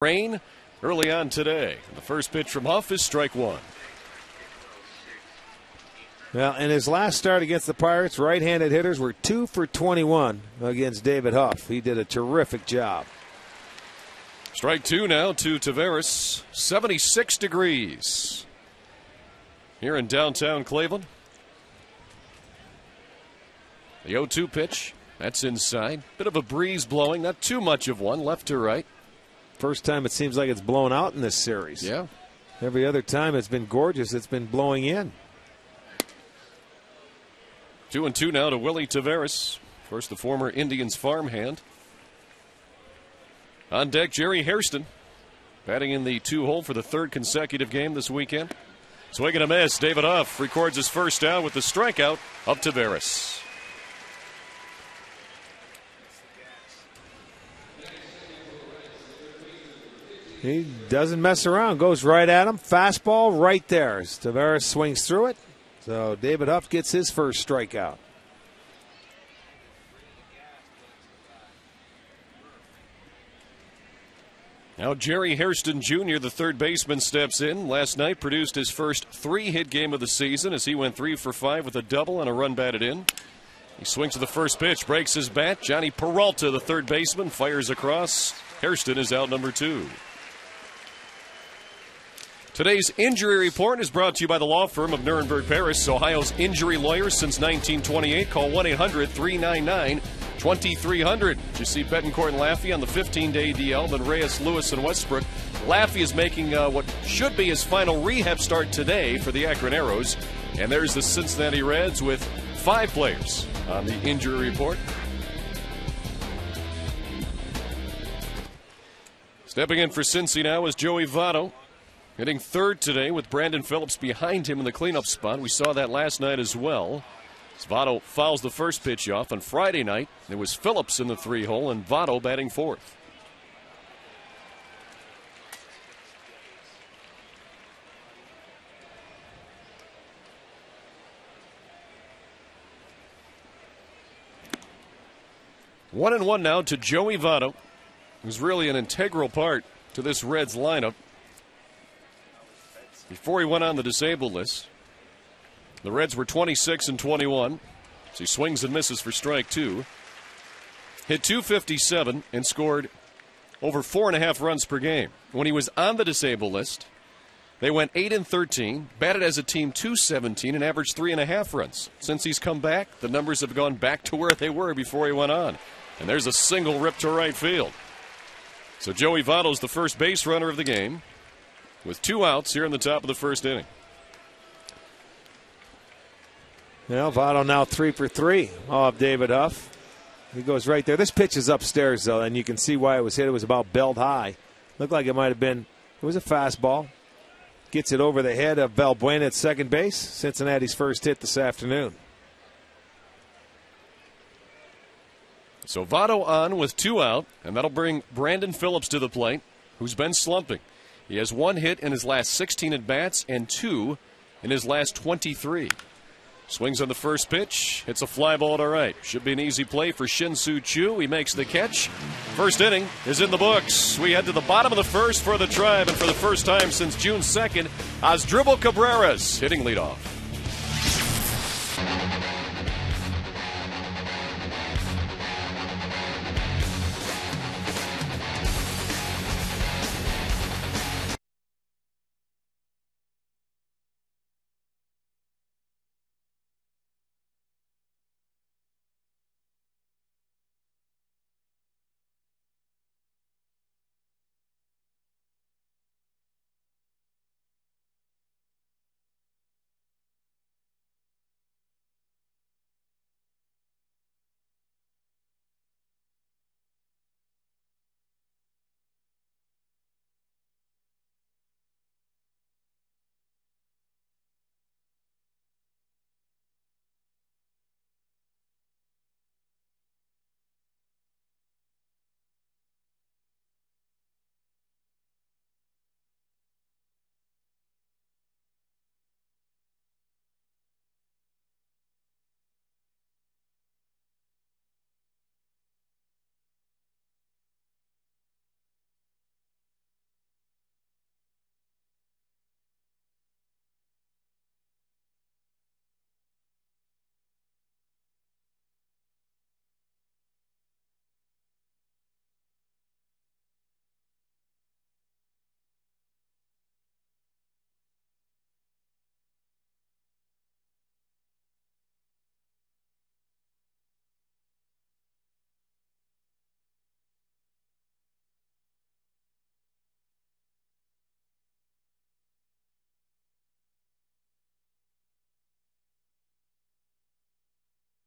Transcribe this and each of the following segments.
Rain early on today. The first pitch from Huff is strike one. Well, in his last start against the Pirates, right-handed hitters were 2 for 21 against David Huff. He did a terrific job. Strike two now to Taveras. 76 degrees here in downtown Cleveland. The 0-2 pitch. That's inside. Bit of a breeze blowing. Not too much of one. Left to right. First time it seems like it's blown out in this series. Yeah. Every other time it's been gorgeous. It's been blowing in. 2-2 now to Willie Taveras. First, the former Indians farmhand. On deck, Jerry Hairston, batting in the 2-hole for the third consecutive game this weekend. Swing and a miss. David Huff records his first down with the strikeout of Taveras. He doesn't mess around. Goes right at him. Fastball right there. Taveras swings through it. So David Huff gets his first strikeout. Now Jerry Hairston Jr., the third baseman, steps in. Last night produced his first 3-hit game of the season as he went 3 for 5 with a double and a run batted in. He swings to the first pitch, breaks his bat. Johnny Peralta, the third baseman, fires across. Hairston is out number 2. Today's injury report is brought to you by the law firm of Nuremberg Paris, Ohio's injury lawyers since 1928. Call 1-800-399-2300. You see Betancourt and Laffey on the 15-day DL, then Reyes, Lewis, and Westbrook. Laffey is making what should be his final rehab start today for the Akron Arrows. And there's the Cincinnati Reds with 5 players on the injury report. Stepping in for Cincy now is Joey Votto. Hitting third today with Brandon Phillips behind him in the cleanup spot. We saw that last night as well. As Votto fouls the first pitch off on Friday night. It was Phillips in the 3-hole and Votto batting fourth. One and one now to Joey Votto, who's really an integral part to this Reds lineup. Before he went on the disabled list, the Reds were 26 and 21. So he swings and misses for strike 2. Hit .257 and scored over 4.5 runs per game. When he was on the disabled list, they went 8 and 13, batted as a team .217 and averaged 3.5 runs. Since he's come back, the numbers have gone back to where they were before he went on. And there's a single rip to right field. So Joey Votto's the first base runner of the game, with 2 outs here in the top of the first inning. Well, Votto now 3 for 3 off David Huff. He goes right there. This pitch is upstairs, though, and you can see why it was hit. It was about belt high. Looked like it might have been, it was a fastball. Gets it over the head of Valbuena at second base. Cincinnati's first hit this afternoon. So Votto on with 2 out, and that'll bring Brandon Phillips to the plate, who's been slumping. He has 1 hit in his last 16 at-bats and 2 in his last 23. Swings on the first pitch. Hits a fly ball to right. Should be an easy play for Shin-Soo Choo. He makes the catch. First inning is in the books. We head to the bottom of the first for the Tribe, and for the first time since June 2nd, Asdrubal Cabrera's hitting leadoff.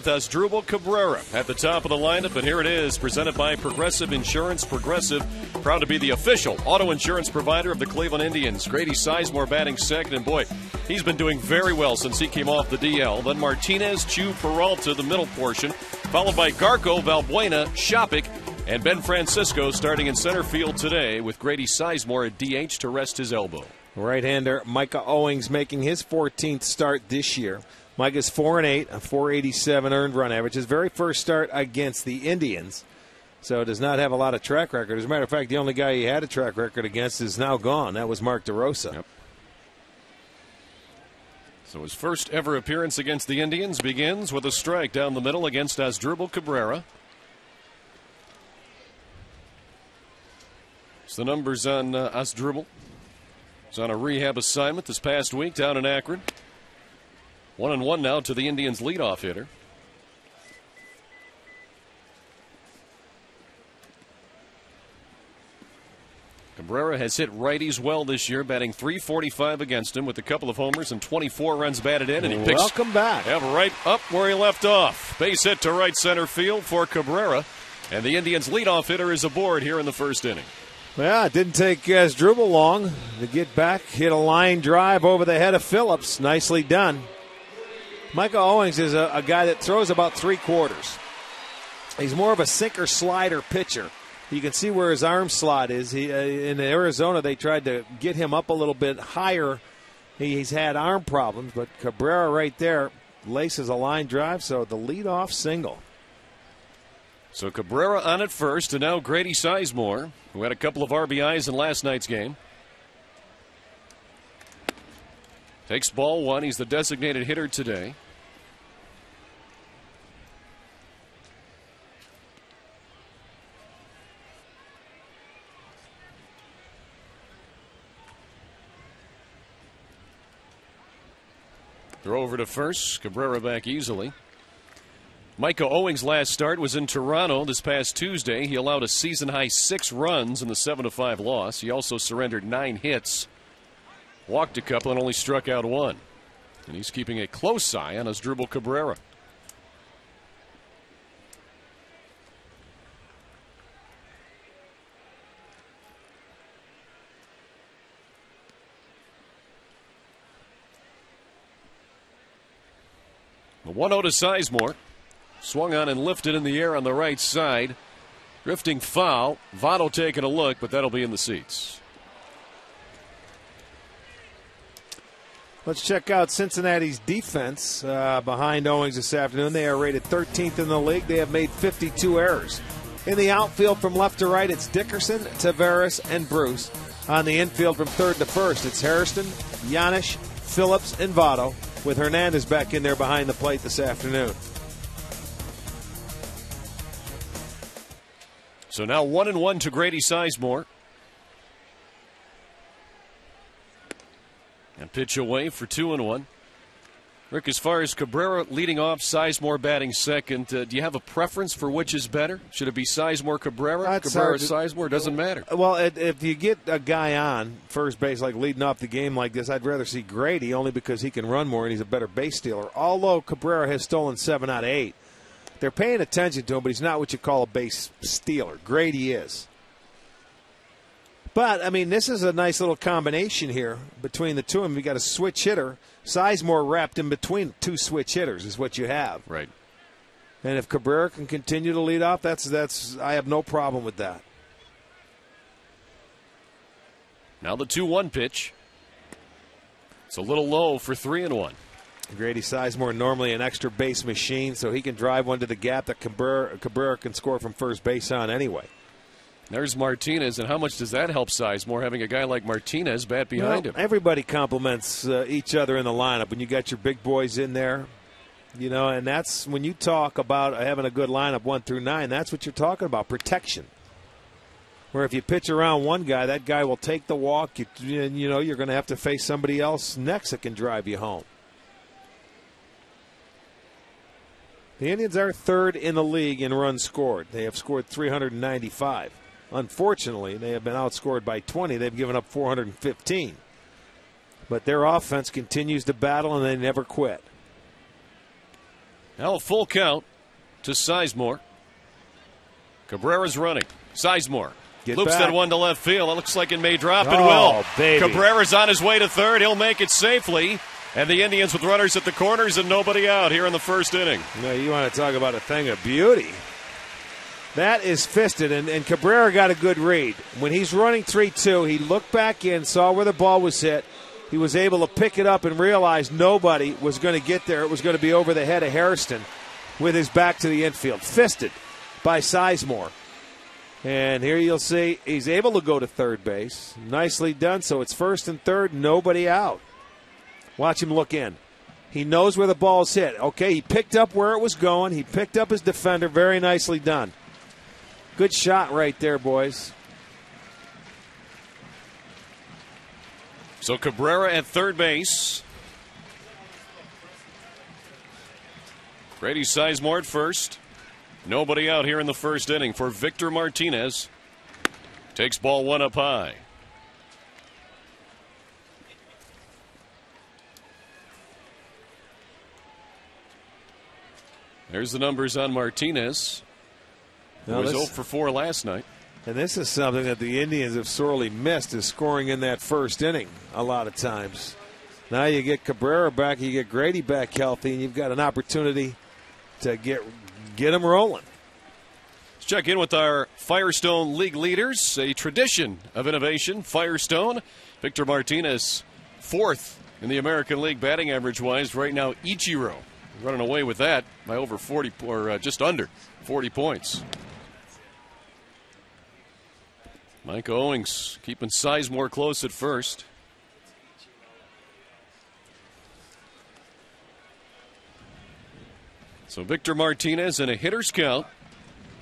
Asdrubal Cabrera at the top of the lineup, and here it is, presented by Progressive Insurance. Progressive, proud to be the official auto insurance provider of the Cleveland Indians. Grady Sizemore batting second, and boy, he's been doing very well since he came off the DL. Then Martinez, Chu, Peralta, the middle portion, followed by Garco, Valbuena, Shopik, and Ben Francisco starting in center field today with Grady Sizemore at DH to rest his elbow. Right-hander Micah Owings making his 14th start this year. Micah's 4-8, a 487 earned run average. His very first start against the Indians, so does not have a lot of track record. As a matter of fact, the only guy he had a track record against is now gone. That was Mark DeRosa. Yep. So his first ever appearance against the Indians begins with a strike down the middle against Asdrubal Cabrera. It's the numbers on Asdrubal. He's on a rehab assignment this past week down in Akron. 1-1 now to the Indians' leadoff hitter. Cabrera has hit righties well this year, batting .345 against him with a couple of homers and 24 runs batted in. And he picks welcome back. Right up where he left off. Base hit to right center field for Cabrera. And the Indians' leadoff hitter is aboard here in the first inning. Well, it didn't take Asdrubal long to get back. Hit a line drive over the head of Phillips. Nicely done. Micah Owings is a guy that throws about three-quarters. He's more of a sinker-slider pitcher. You can see where his arm slot is. In Arizona, they tried to get him up a little bit higher. He's had arm problems, but Cabrera right there laces a line drive, so the leadoff single. So Cabrera on at first, and now Grady Sizemore, who had a couple of RBIs in last night's game. Takes ball one. He's the designated hitter today. Throw over to first. Cabrera back easily. Micah Owings' last start was in Toronto this past Tuesday. He allowed a season-high 6 runs in the 7-5 loss. He also surrendered 9 hits. Walked a couple and only struck out 1. And he's keeping a close eye on Asdrubal Cabrera. The 1-0 to Sizemore. Swung on and lifted in the air on the right side. Drifting foul. Votto taking a look, but that'll be in the seats. Let's check out Cincinnati's defense behind Owings this afternoon. They are rated 13th in the league. They have made 52 errors. In the outfield from left to right, it's Dickerson, Taveras, and Bruce. On the infield from third to first, it's Hairston, Yanish, Phillips, and Votto, with Hernandez back in there behind the plate this afternoon. So now 1-1 to Grady Sizemore. And pitch away for 2-1. Rick, as far as Cabrera leading off, Sizemore batting second, do you have a preference for which is better? Should it be Sizemore Cabrera? Cabrera Sizemore? Doesn't matter. Well, if you get a guy on first base like leading off the game like this, I'd rather see Grady only because he can run more and he's a better base stealer. Although Cabrera has stolen 7 out of 8. They're paying attention to him, but he's not what you call a base stealer. Grady is. But, I mean, this is a nice little combination here between the two of them. You got a switch hitter. Sizemore wrapped in between 2 switch hitters is what you have. Right. And if Cabrera can continue to lead off, that's I have no problem with that. Now the 2-1 pitch. It's a little low for 3-1. Grady Sizemore normally an extra base machine, so he can drive one to the gap that Cabrera can score from first base on anyway. There's Martinez, and how much does that help Sizemore, having a guy like Martinez bat behind him? Everybody compliments each other in the lineup. When you got your big boys in there, and that's when you talk about having a good lineup 1 through 9, that's what you're talking about, protection. Where if you pitch around one guy, that guy will take the walk. You're going to have to face somebody else next that can drive you home. The Indians are third in the league in runs scored. They have scored 395. Unfortunately, they have been outscored by 20. They've given up 415. But their offense continues to battle, and they never quit. Now a full count to Sizemore. Cabrera's running. Sizemore loops that one to left field. It looks like it may drop and will. Baby. Cabrera's on his way to third. He'll make it safely. And the Indians with runners at the corners and nobody out here in the first inning. No, you want to talk about a thing of beauty. That is fisted, and Cabrera got a good read. When he's running 3-2, he looked back in, saw where the ball was hit. He was able to pick it up and realize nobody was going to get there. It was going to be over the head of Hairston with his back to the infield. Fisted by Sizemore. And here you'll see he's able to go to third base. Nicely done. So it's first and third, nobody out. Watch him look in. He knows where the ball's hit. Okay, he picked up where it was going. He picked up his defender. Very nicely done. Good shot right there, boys. So Cabrera at third base. Grady Sizemore at first. Nobody out here in the first inning for Victor Martinez. Takes ball one up high. There's the numbers on Martinez. He was 0 for 4 last night. And this is something that the Indians have sorely missed, is scoring in that first inning a lot of times. Now you get Cabrera back, you get Grady back healthy, and you've got an opportunity to get them rolling. Let's check in with our Firestone League leaders. A tradition of innovation, Firestone. Victor Martinez, 4th in the American League batting average-wise. Right now, Ichiro running away with that by over 40, or just under 40 points. Micah Owings keeping Sizemore close at first. So Victor Martinez in a hitter's count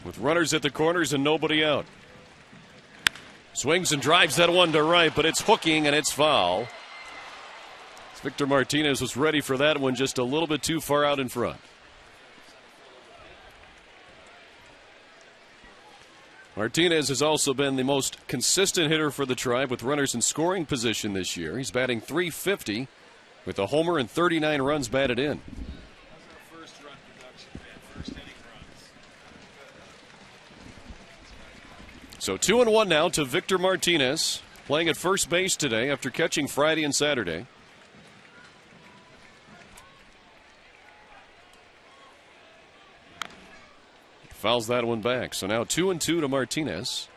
with runners at the corners and nobody out. Swings and drives that one to right, but it's hooking and it's foul. Victor Martinez was ready for that one, just a little bit too far out in front. Martinez has also been the most consistent hitter for the Tribe with runners in scoring position this year. He's batting .350 with a homer and 39 runs batted in. So 2-1 now to Victor Martinez, playing at first base today after catching Friday and Saturday. Fouls that one back. So now 2-2 to Martinez.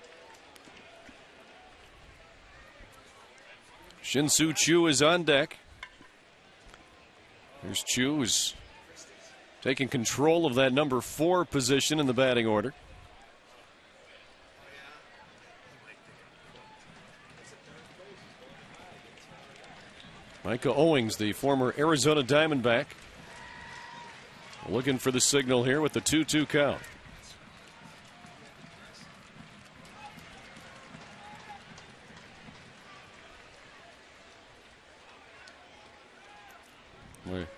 Shin-Soo Choo is on deck. Here's Choo, who's taking control of that number 4 position in the batting order. Micah Owings, the former Arizona Diamondback, looking for the signal here with the 2-2 count.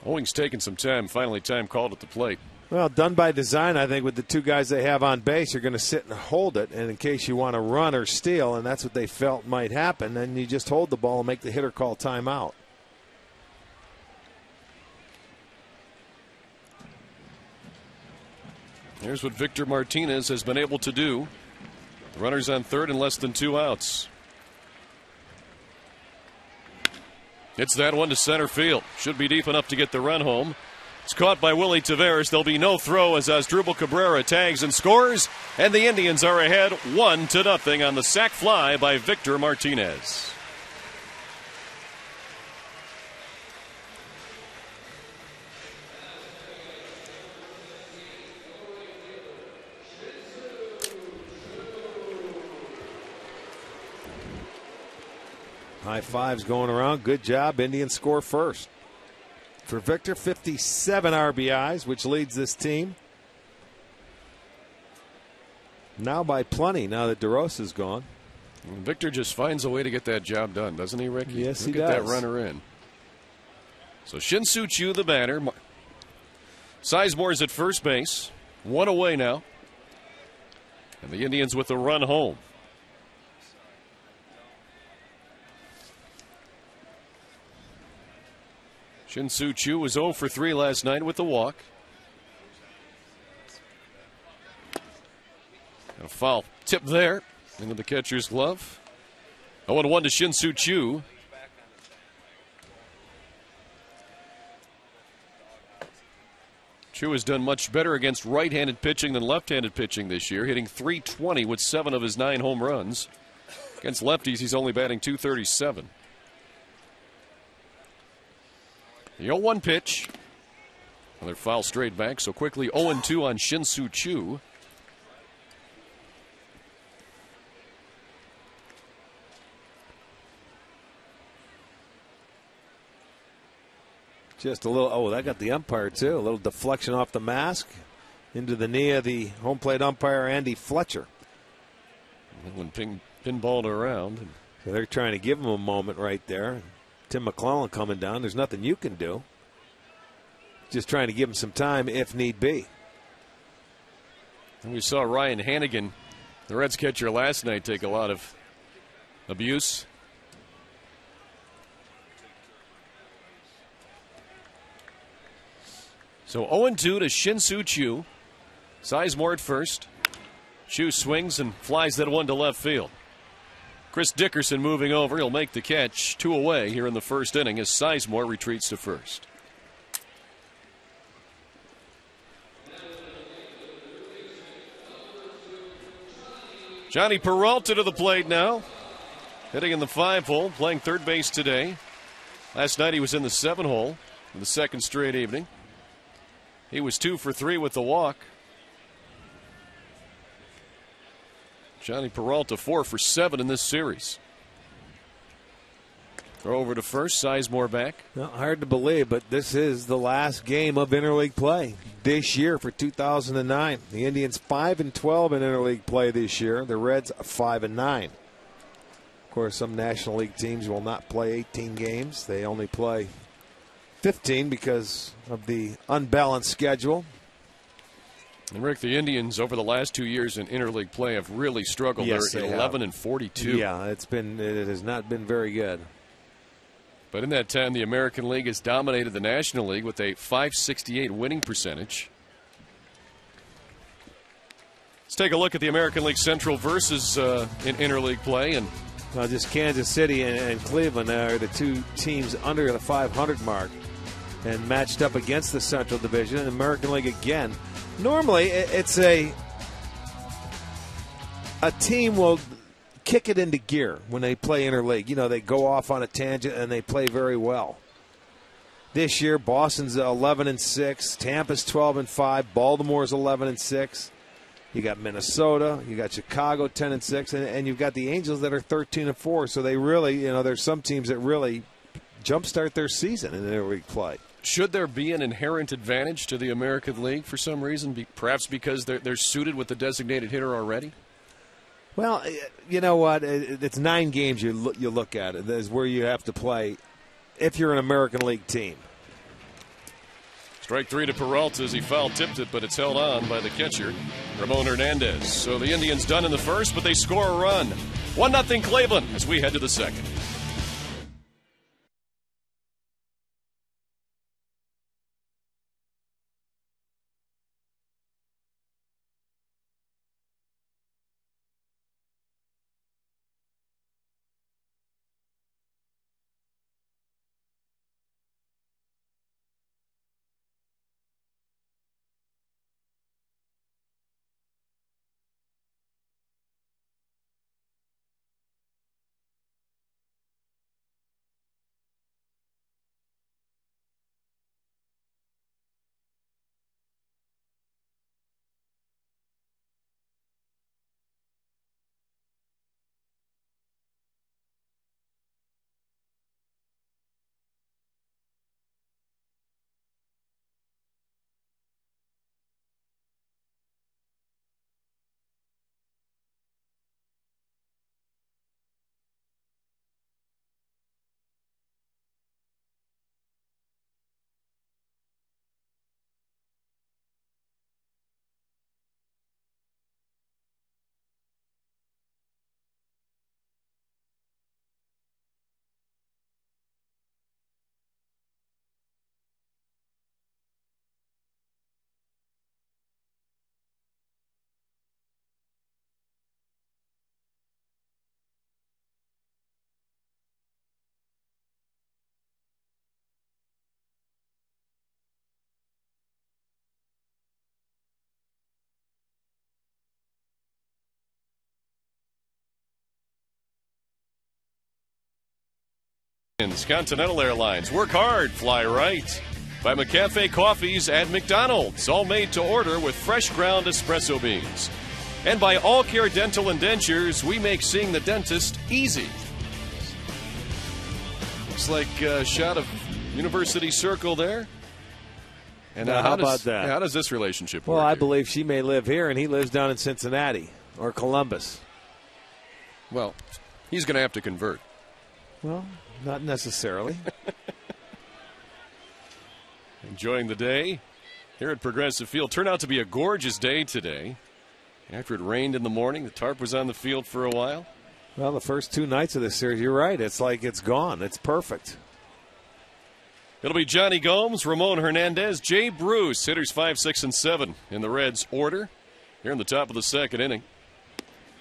Owings taking some time, finally time called at the plate. Well, done by design, I think, with the 2 guys they have on base. You're going to sit and hold it, and in case you want to run or steal, and that's what they felt might happen, then you just hold the ball and make the hitter call timeout. Here's what Victor Martinez has been able to do. Runners on third and less than 2 outs. Hits that one to center field. Should be deep enough to get the run home. It's caught by Willie Taveras. There'll be no throw as Asdrubal Cabrera tags and scores. And the Indians are ahead 1-0 on the sac fly by Victor Martinez. High fives going around. Good job. Indians score first. For Victor, 57 RBIs, which leads this team. Now by plenty, now that DeRosa's gone. Victor just finds a way to get that job done, doesn't he, Ricky? Yes, he does. Get that runner in. So Shin-Soo Choo, the batter. Sizemore's at first base. 1 away now. And the Indians with a run home. Shin-Soo Choo was 0 for 3 last night with the walk. foul tip there into the catcher's glove. 0-1 to Shin-Soo Choo. Choo has done much better against right-handed pitching than left-handed pitching this year, hitting .320 with 7 of his 9 home runs. Against lefties, he's only batting .237. The 0-1 pitch. Another foul straight back, so quickly 0-2 on Shin-Soo Choo. Just a little, oh, that got the umpire too. A little deflection off the mask into the knee of the home plate umpire, Andy Fletcher. When pinballed around. So they're trying to give him a moment right there. Tim McClellan coming down. There's nothing you can do. Just trying to give him some time if need be. And we saw Ryan Hannigan, the Reds catcher last night, take a lot of abuse. So 0-2 to Shin-Soo Choo. Sizemore at first. Choo swings and flies that one to left field. Chris Dickerson moving over. He'll make the catch. 2 away here in the first inning as Sizemore retreats to first. Johnny Peralta to the plate now. Hitting in the 5-hole, playing third base today. Last night he was in the 7-hole in the second straight evening. He was 2 for 3 with the walk. Johnny Peralta 4 for 7 in this series. Throw over to first. Sizemore back. Well, hard to believe, but this is the last game of interleague play this year for 2009. The Indians 5-12 in interleague play this year. The Reds 5-9. Of course, some National League teams will not play 18 games. They only play 15 because of the unbalanced schedule. And Rick, the Indians over the last 2 years in interleague play have really struggled. Yes, They're 11-42. Yeah, it has not been very good. But in that time, the American League has dominated the National League with a .568 winning percentage. Let's take a look at the American League Central versus in interleague play. And just Kansas City and Cleveland are the two teams under the 500 mark and matched up against the Central Division. And American League again. Normally, it's a team will kick it into gear when they play interleague. You know, they go off on a tangent and they play very well. This year, Boston's 11-6, Tampa's 12-5, Baltimore's 11-6. You got Minnesota, you got Chicago 10-6, and you've got the Angels that are 13-4. So they really, there's some teams that really jumpstart their season in interleague play. Should there be an inherent advantage to the American League for some reason? Perhaps because they're suited with the designated hitter already? Well, you know what? It's 9 games you look at it. That's where you have to play if you're an American League team. Strike 3 to Peralta as he foul-tipped it, but it's held on by the catcher, Ramon Hernandez. So the Indians done in the first, but they score a run. 1-0 Cleveland as we head to the second. Airlines, Continental Airlines. Work hard, fly right. By McCafe Coffees at McDonald's, all made to order with fresh ground espresso beans. And by All Care Dental and Dentures, we make seeing the dentist easy. Looks like a shot of University Circle there. And how about that? How does this relationship work? Well, I here? believe she may live here, and he lives down in Cincinnati or Columbus. Well, he's going to have to convert. Well, not necessarily. Enjoying the day here at Progressive Field. Turned out to be a gorgeous day today. After it rained in the morning, the tarp was on the field for a while. Well, the first 2 nights of this series, you're right. It's like it's gone. It's perfect. It'll be Johnny Gomes, Ramon Hernandez, Jay Bruce, hitters 5, 6, and 7 in the Reds' order here in the top of the second inning.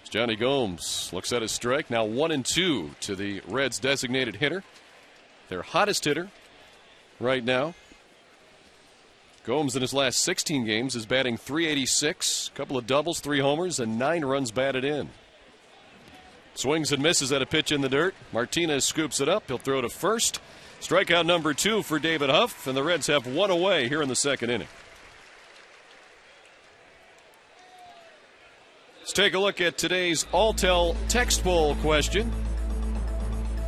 As Johnny Gomes looks at his strike, now 1-2 to the Reds' designated hitter, their hottest hitter right now. Gomes in his last 16 games is batting .386, a couple of doubles, 3 homers, and 9 runs batted in. Swings and misses at a pitch in the dirt. Martinez scoops it up. He'll throw to first. Strikeout number 2 for David Huff, and the Reds have 1 away here in the second inning. Let's take a look at today's Alltel text poll question.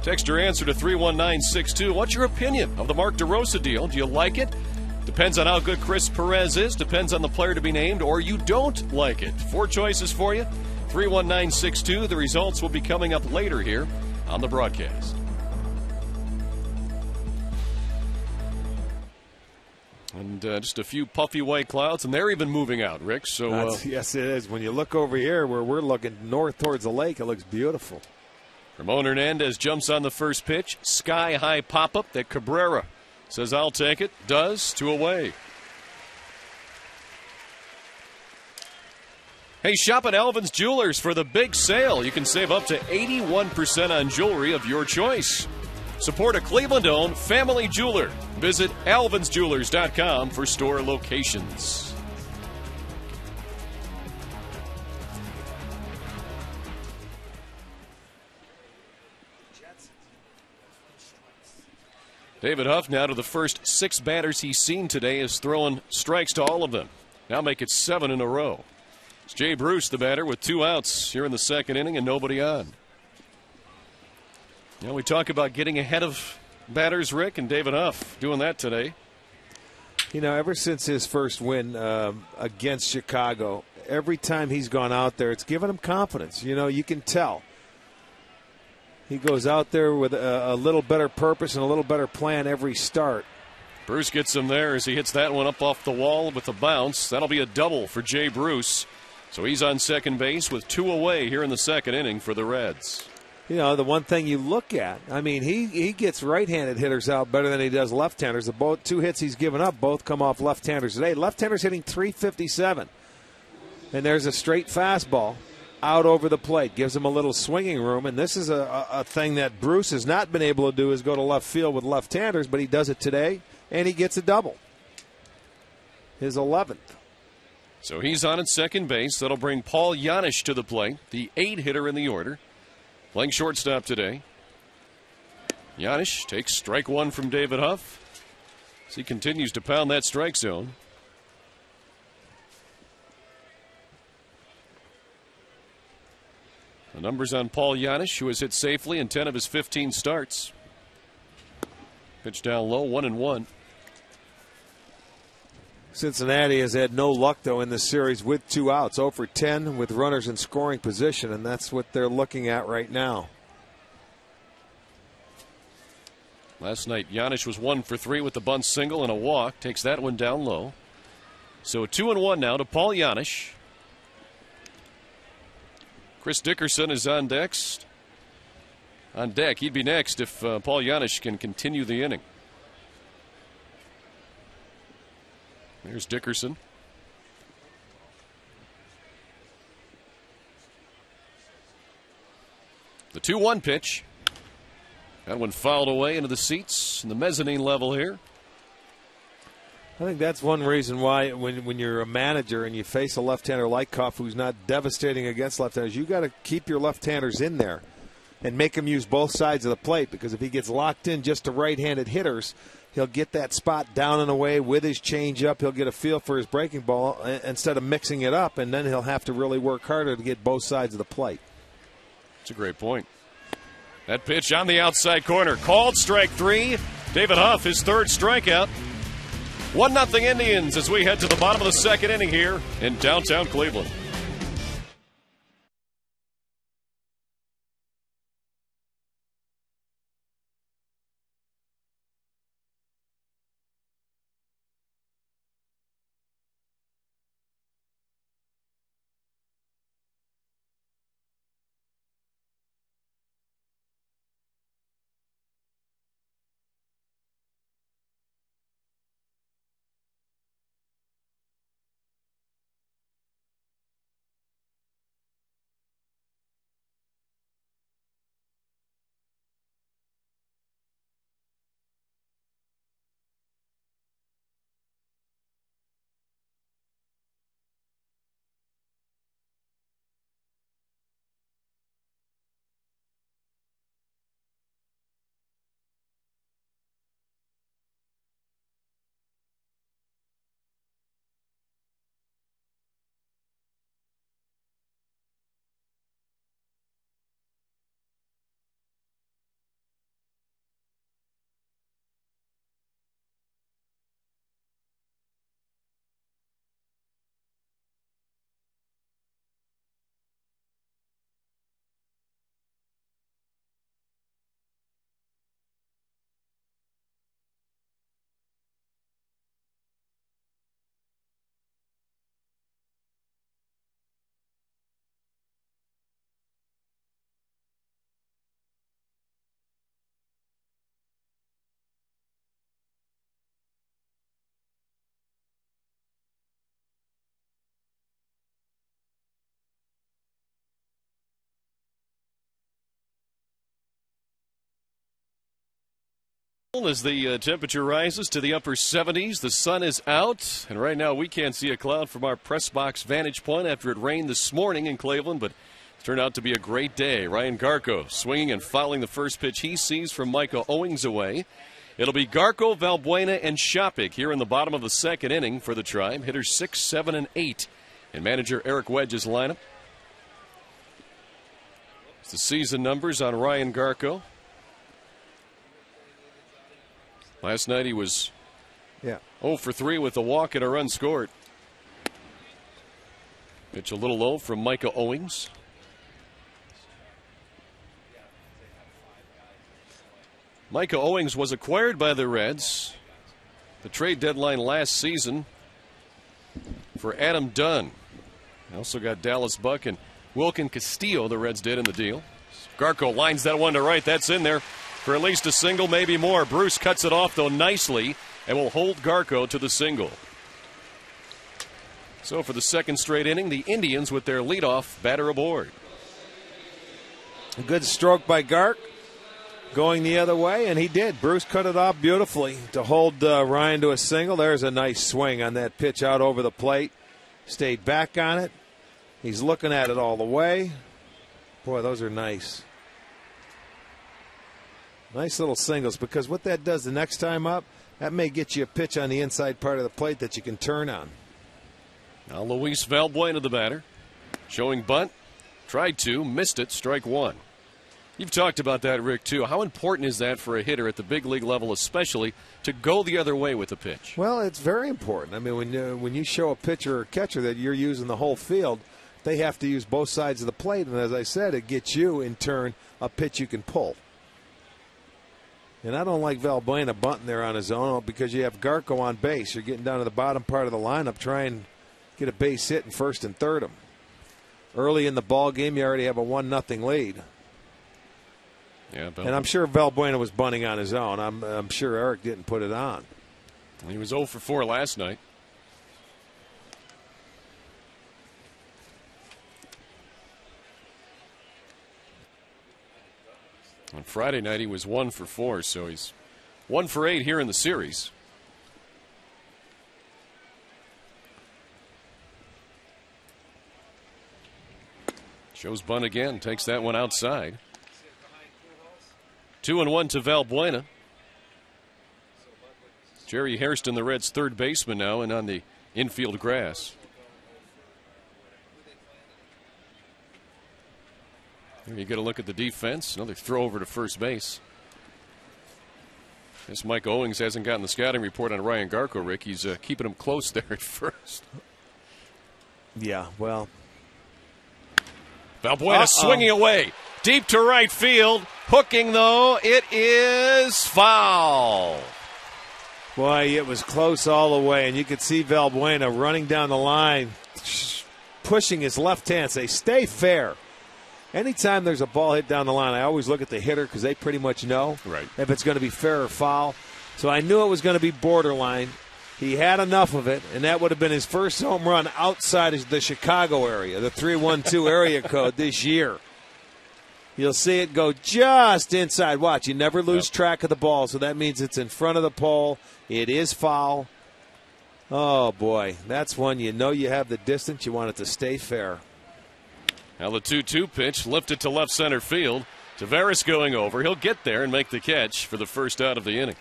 Text your answer to 31962. What's your opinion of the Mark DeRosa deal? Do you like it? Depends on how good Chris Perez is. Depends on the player to be named, or you don't like it. 4 choices for you. 31962. The results will be coming up later here on the broadcast. And just a few puffy white clouds, and they're even moving out, Rick. So yes, it is. When you look over here where we're looking north towards the lake, it looks beautiful. Ramon Hernandez jumps on the first pitch. Sky-high pop-up that Cabrera says, I'll take it. Does. 2 away. Hey, shop at Alvin's Jewelers for the big sale. You can save up to 81% on jewelry of your choice. Support a Cleveland-owned family jeweler. Visit alvinsjewelers.com for store locations. David Huff now to the first 6 batters he's seen today is throwing strikes to all of them. Now make it 7 in a row. It's Jay Bruce, the batter, with 2 outs here in the second inning and nobody on. Now we talk about getting ahead of batters, Rick, and David Huff doing that today. You know, ever since his first win against Chicago, every time he's gone out there, it's given him confidence. You know, you can tell. He goes out there with a little better purpose and a little better plan every start. Bruce gets him there as he hits that one up off the wall with a bounce. That'll be a double for Jay Bruce. So he's on second base with 2 away here in the second inning for the Reds. You know, the one thing you look at, I mean, he gets right-handed hitters out better than he does left-handers. The 2 hits he's given up both come off left-handers today. Left-handers hitting .357. And there's a straight fastball out over the plate. Gives him a little swinging room. And this is a thing that Bruce has not been able to do, is go to left field with left-handers, but he does it today, and he gets a double. His 11th. So he's on at second base. That'll bring Paul Janisch to the plate, the 8 hitter in the order. Playing shortstop today. Janisch takes strike 1 from David Huff as he continues to pound that strike zone. The numbers on Paul Janisch, who has hit safely in 10 of his 15 starts. Pitch down low, 1-1. Cincinnati has had no luck, though, in this series with 2 outs. 0 for 10 with runners in scoring position, and that's what they're looking at right now. Last night, Janisch was 1 for 3 with the bunt single and a walk. Takes that one down low. So 2-1 now to Paul Janisch. Chris Dickerson is on deck. He'd be next if Paul Janisch can continue the inning. There's Dickerson. The 2-1 pitch. That one fouled away into the seats in the mezzanine level here. I think that's one reason why when you're a manager and you face a left-hander like Cuff, who's not devastating against left-handers, you got to keep your left-handers in there. and make him use both sides of the plate, because if he gets locked in just to right-handed hitters, he'll get that spot down and away with his changeup. He'll get a feel for his breaking ball instead of mixing it up, and then he'll have to really work harder to get both sides of the plate. That's a great point. That pitch on the outside corner, called strike 3. David Huff, his third strikeout. 1-0 Indians as we head to the bottom of the second inning here in downtown Cleveland. As the temperature rises to the upper 70s, the sun is out, and right now we can't see a cloud from our press box vantage point after it rained this morning in Cleveland, but it's turned out to be a great day. Ryan Garko swinging and fouling the first pitch he sees from Micah Owings away. It'll be Garko, Valbuena, and Shopik here in the bottom of the second inning for the Tribe. Hitters 6, 7, and 8 in manager Eric Wedge's lineup. It's the season numbers on Ryan Garko. Last night he was 0 for 3 with a walk and a run scored. Pitch a little low from Micah Owings. Micah Owings was acquired by the Reds, the trade deadline last season, for Adam Dunn. They also got Dallas Buck and Wilkin Castillo, the Reds did in the deal. Garko lines that one to right. That's in there for at least a single, maybe more. Bruce cuts it off, though, nicely, and will hold Garko to the single. So for the second straight inning, the Indians with their leadoff batter aboard. A good stroke by Gark, going the other way, and he did. Bruce cut it off beautifully to hold Ryan to a single. There's a nice swing on that pitch out over the plate. Stayed back on it. He's looking at it all the way. Boy, those are nice. Nice little singles, because what that does the next time up, that may get you a pitch on the inside part of the plate that you can turn on. Now Luis Valbuena, the batter, showing bunt. Tried to, missed it, strike 1. You've talked about that, Rick, too. How important is that for a hitter at the big league level, especially, to go the other way with the pitch? Well, it's very important. I mean, when you show a pitcher or catcher that you're using the whole field, they have to use both sides of the plate. And as I said, it gets you, in turn, a pitch you can pull. And I don't like Valbuena bunting there on his own, because you have Garko on base. You're getting down to the bottom part of the lineup, trying to get a base hit in first and third him. Early in the ball game, you already have a 1-0 lead. Yeah, and I'm sure Valbuena was bunting on his own. I'm sure Eric didn't put it on. He was 0 for 4 last night. On Friday night, he was 1 for 4, so he's 1 for 8 here in the series. Shows bunt again, takes that one outside. 2-1 to Valbuena. Jerry Hairston, the Reds' third baseman now, and on the infield grass. Here you get a look at the defense. Another throw over to first base. This Mike Owings hasn't gotten the scouting report on Ryan Garko, Rick. He's keeping him close there at first. Yeah, well. Valbuena swinging away. Deep to right field. Hooking, though. It is foul. Boy, it was close all the way, and you could see Valbuena running down the line, pushing his left hand, say, stay fair. Anytime there's a ball hit down the line, I always look at the hitter because they pretty much know if it's going to be fair or foul. So I knew it was going to be borderline. He had enough of it, and that would have been his first home run outside of the Chicago area, the 312 area code this year. You'll see it go just inside. Watch, you never lose track of the ball, so that means it's in front of the pole. It is foul. Oh, boy, that's one you know you have the distance. You want it to stay fair. Now the 2-2 pitch lifted to left center field. Tavares going over. He'll get there and make the catch for the first out of the inning.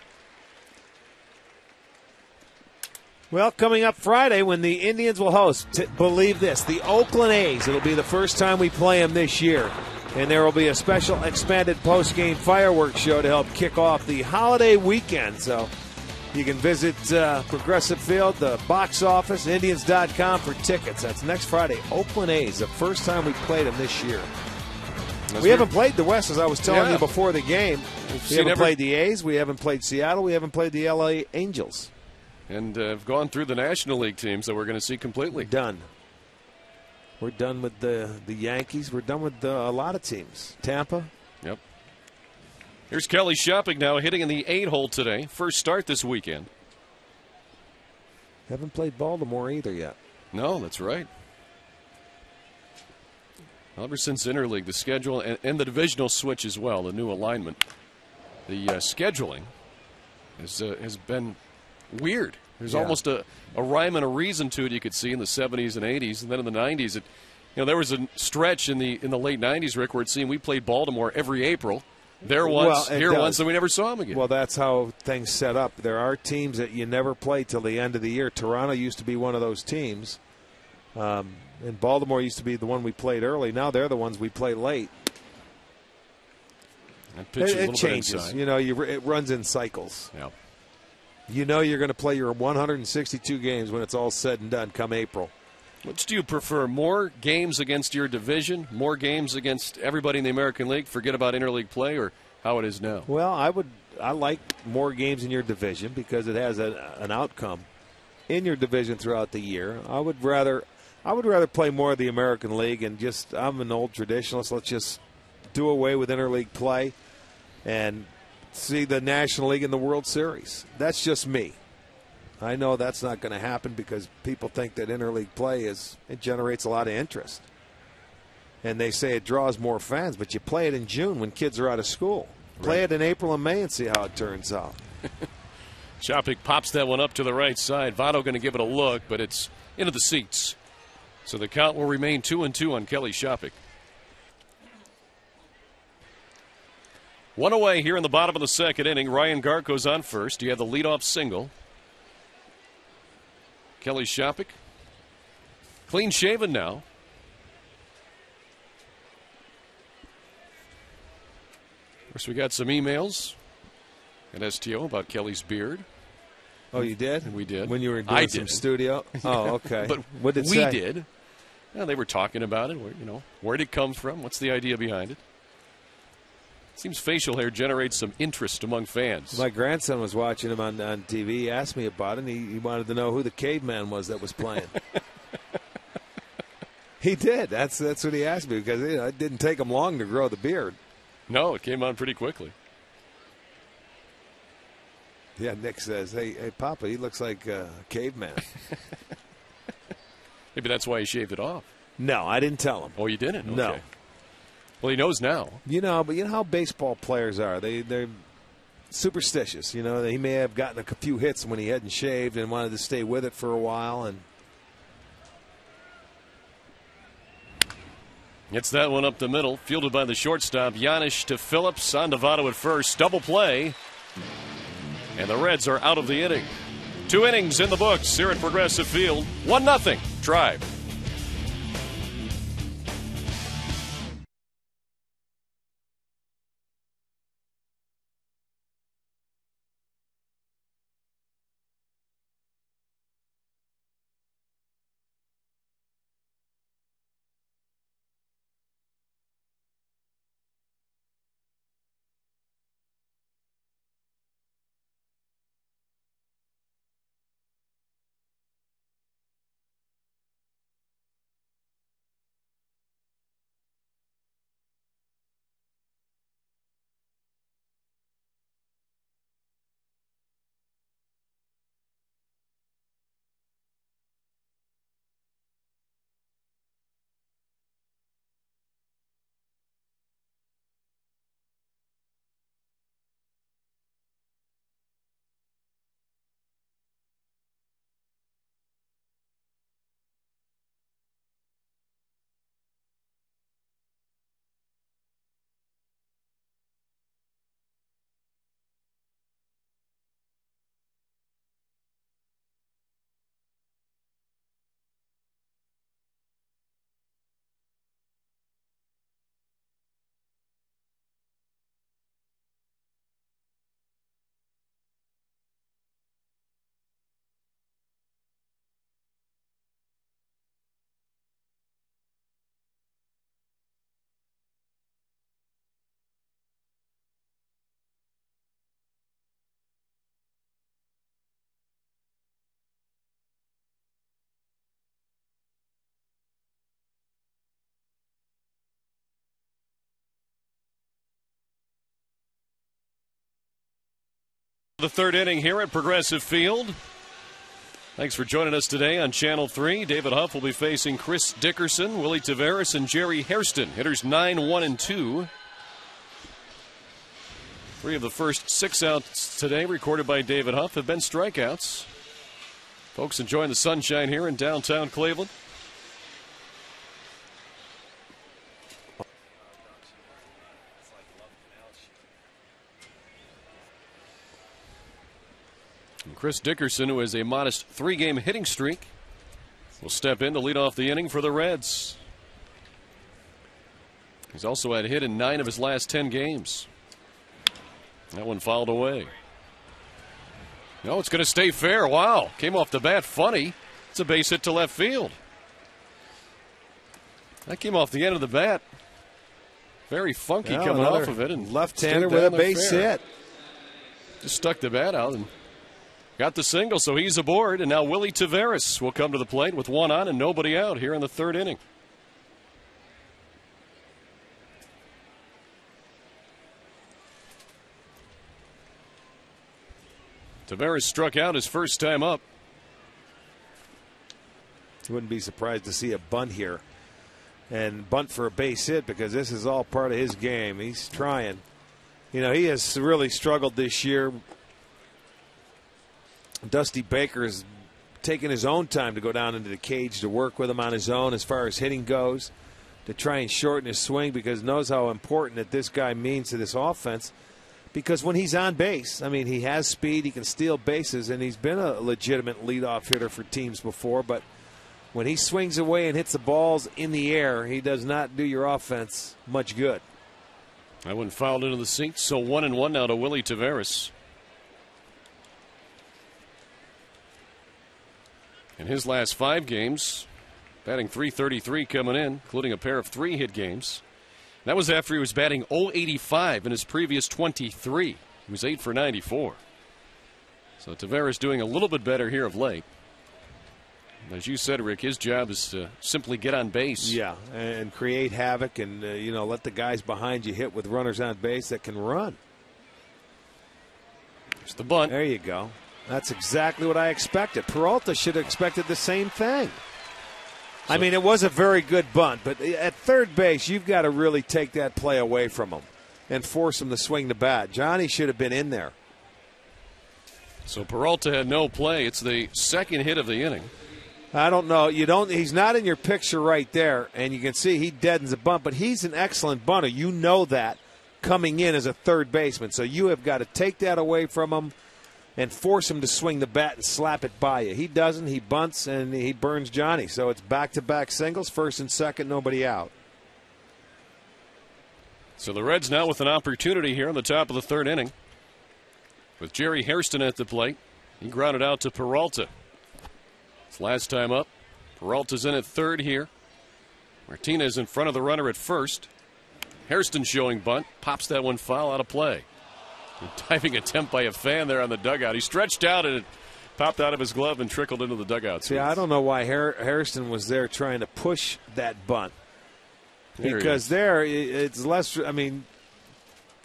Well, coming up Friday when the Indians will host, believe this, the Oakland A's. It'll be the first time we play them this year. And there will be a special expanded post-game fireworks show to help kick off the holiday weekend. So you can visit Progressive Field, the box office, Indians.com for tickets. That's next Friday. Oakland A's, the first time we played them this year. We haven't played the West, as I was telling you before the game. We haven't played the A's. We haven't played Seattle. We haven't played the LA Angels. And have gone through the National League teams that we're going to see completely. Done. We're done with the Yankees. We're done with a lot of teams. Tampa. Yep. Here's Kelly Shopping now hitting in the 8-hole today. First start this weekend. Haven't played Baltimore either yet. No, that's right. Ever since Interleague, the schedule and the divisional switch as well, the new alignment, the scheduling has been weird. There's almost a rhyme and a reason to it. You could see in the 70s and 80s, and then in the 90s, there was a stretch in the late 90s, Rick, where it seemed we played Baltimore every April. There once, here once, and we never saw them again. Well, that's how things set up. There are teams that you never play till the end of the year. Toronto used to be one of those teams, and Baltimore used to be the one we played early. Now they're the ones we play late. It changes. It runs in cycles. Yeah. You know you're going to play your 162 games when it's all said and done come April. Which do you prefer, more games against your division, more games against everybody in the American League, forget about interleague play, or how it is now? Well, I like more games in your division because it has an outcome in your division throughout the year. I would rather play more of the American League and I'm an old traditionalist. Let's just do away with interleague play and see the National League and the World Series. That's just me. I know that's not going to happen because people think that interleague play it generates a lot of interest. And they say it draws more fans, but you play it in June when kids are out of school. Play it in April and May and see how it turns out. Shopping pops that one up to the right side. Votto going to give it a look, but it's into the seats. So the count will remain 2-2 on Kelly Shopping. One away here in the bottom of the second inning. Ryan Garko's on first. He had the leadoff single. Kelly Shopping, clean shaven now. Of course, we got some emails at STO about Kelly's beard. Oh, you did? We did. When you were doing some studio? Oh, okay. But what did it we say? did. Yeah, they were talking about it. Where did it come from? What's the idea behind it? Seems facial hair generates some interest among fans. My grandson was watching him on TV. He asked me about it, and he wanted to know who the caveman was that was playing. He did. That's what he asked me because it didn't take him long to grow the beard. No, it came on pretty quickly. Yeah, Nick says, hey, Papa, he looks like a caveman. Maybe that's why he shaved it off. No, I didn't tell him. Oh, you didn't? Okay. No. Well, he knows now. But you know how baseball players are. They're superstitious. He may have gotten a few hits when he hadn't shaved and wanted to stay with it for a while. And Gets that one up the middle, fielded by the shortstop, Janish to Phillips, on to Votto at first, double play, and the Reds are out of the inning. 2 innings in the books here at Progressive Field, 1-0 Tribe. The third inning here at Progressive Field. Thanks for joining us today on Channel 3. David Huff will be facing Chris Dickerson, Willie Taveras, and Jerry Hairston. Hitters 9, 1, and 2. 3 of the first 6 outs today recorded by David Huff have been strikeouts. Folks enjoying the sunshine here in downtown Cleveland. And Chris Dickerson, who has a modest 3-game hitting streak, will step in to lead off the inning for the Reds. He's also had a hit in 9 of his last 10 games. That one fouled away. No, it's going to stay fair. Wow. Came off the bat funny. It's a base hit to left field. That came off the end of the bat. Very funky coming off of it. And left-hander with a base hit. Just stuck the bat out and got the single, so he's aboard. And now Willie Taveras will come to the plate with 1 on and nobody out here in the third inning. Taveras struck out his first time up. Wouldn't be surprised to see a bunt here. And bunt for a base hit, because this is all part of his game. He's trying. You know, he has really struggled this year. Dusty Baker's taken his own time to go down into the cage to work with him on his own as far as hitting goes, to try and shorten his swing, because he knows how important that this guy means to this offense. Because when he's on base, I mean, he has speed, he can steal bases, and he's been a legitimate leadoff hitter for teams before. But when he swings away and hits the balls in the air, he does not do your offense much good. That one fouled into the seats, so 1-1 now to Willie Taveras. In his last 5 games, batting .333 coming in, including a pair of 3-hit games. That was after he was batting .085 in his previous 23. He was 8 for 94. So Taveras doing a little bit better here of late. As you said, Rick, his job is to simply get on base. Yeah, and create havoc, and you know, let the guys behind you hit with runners on base that can run. There's the bunt. There you go. That's exactly what I expected. Peralta should have expected the same thing. I mean, it was a very good bunt, but at third base, you've got to really take that play away from him and force him to swing the bat. Johnny should have been in there. So Peralta had no play. It's the second hit of the inning. I don't know. He's not in your picture right there, and you can see he deadens a bunt, but he's an excellent bunter. You know that coming in as a third baseman. So you have got to take that away from him and force him to swing the bat and slap it by you. He doesn't. He bunts, and he burns Johnny. So it's back-to-back singles, first and second, nobody out. So the Reds now with an opportunity here in the top of the third inning with Jerry Hairston at the plate. He grounded out to Peralta. His last time up. Peralta's in at third here. Martinez in front of the runner at first. Hairston showing bunt. Pops that one foul out of play. A diving attempt by a fan there on the dugout. He stretched out and it popped out of his glove and trickled into the dugout. See, I don't know why Hairston was there trying to push that bunt. Because it's less, I mean,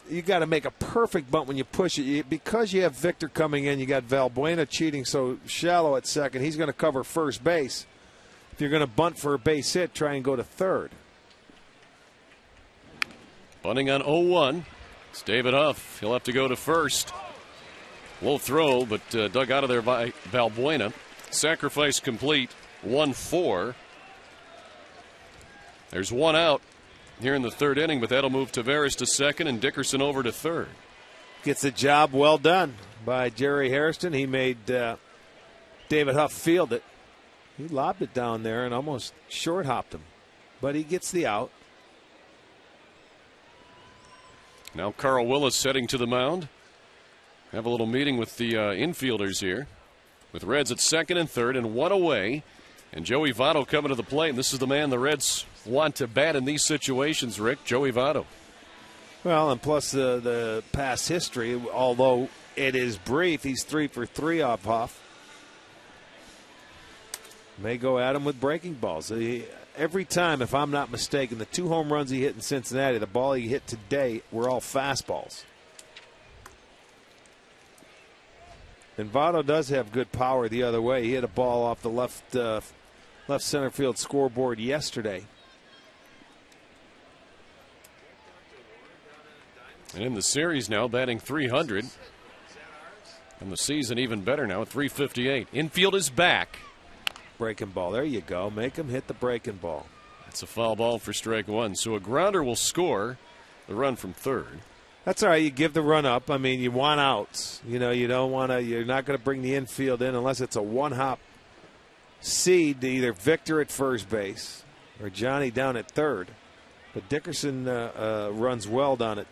you got to make a perfect bunt when you push it. Because you have Victor coming in, you got Valbuena cheating so shallow at second. He's going to cover first base. If you're going to bunt for a base hit, try and go to third. Bunting on 0-1. It's David Huff. He'll have to go to first. Low throw, but dug out of there by Valbuena. Sacrifice complete. 1-4. There's one out here in the third inning, but that'll move Taveras to second and Dickerson over to third. Gets the job well done by Jerry Hairston. He made David Huff field it. He lobbed it down there and almost short hopped him, but he gets the out. Now Carl Willis heading to the mound. Have a little meeting with the infielders here, with Reds at second and third and one away. And Joey Votto coming to the plate. And this is the man the Reds want to bat in these situations, Rick. Joey Votto. Well, and plus the past history, although it is brief, he's 3 for 3 off Huff. May go at him with breaking balls. Every time, if I'm not mistaken, the 2 home runs he hit in Cincinnati, the ball he hit today were all fastballs. And Votto does have good power the other way. He hit a ball off the left center field scoreboard yesterday. And in the series now, batting .300. And the season even better now at .358. Infield is back. Breaking ball. There you go. Make him hit the breaking ball. That's a foul ball for strike one. So a grounder will score the run from third. That's all right. You give the run up. I mean, you want outs. You know, you don't want to. You're not going to bring the infield in unless it's a one-hop seed to either Victor at first base or Johnny down at third. But Dickerson runs well down at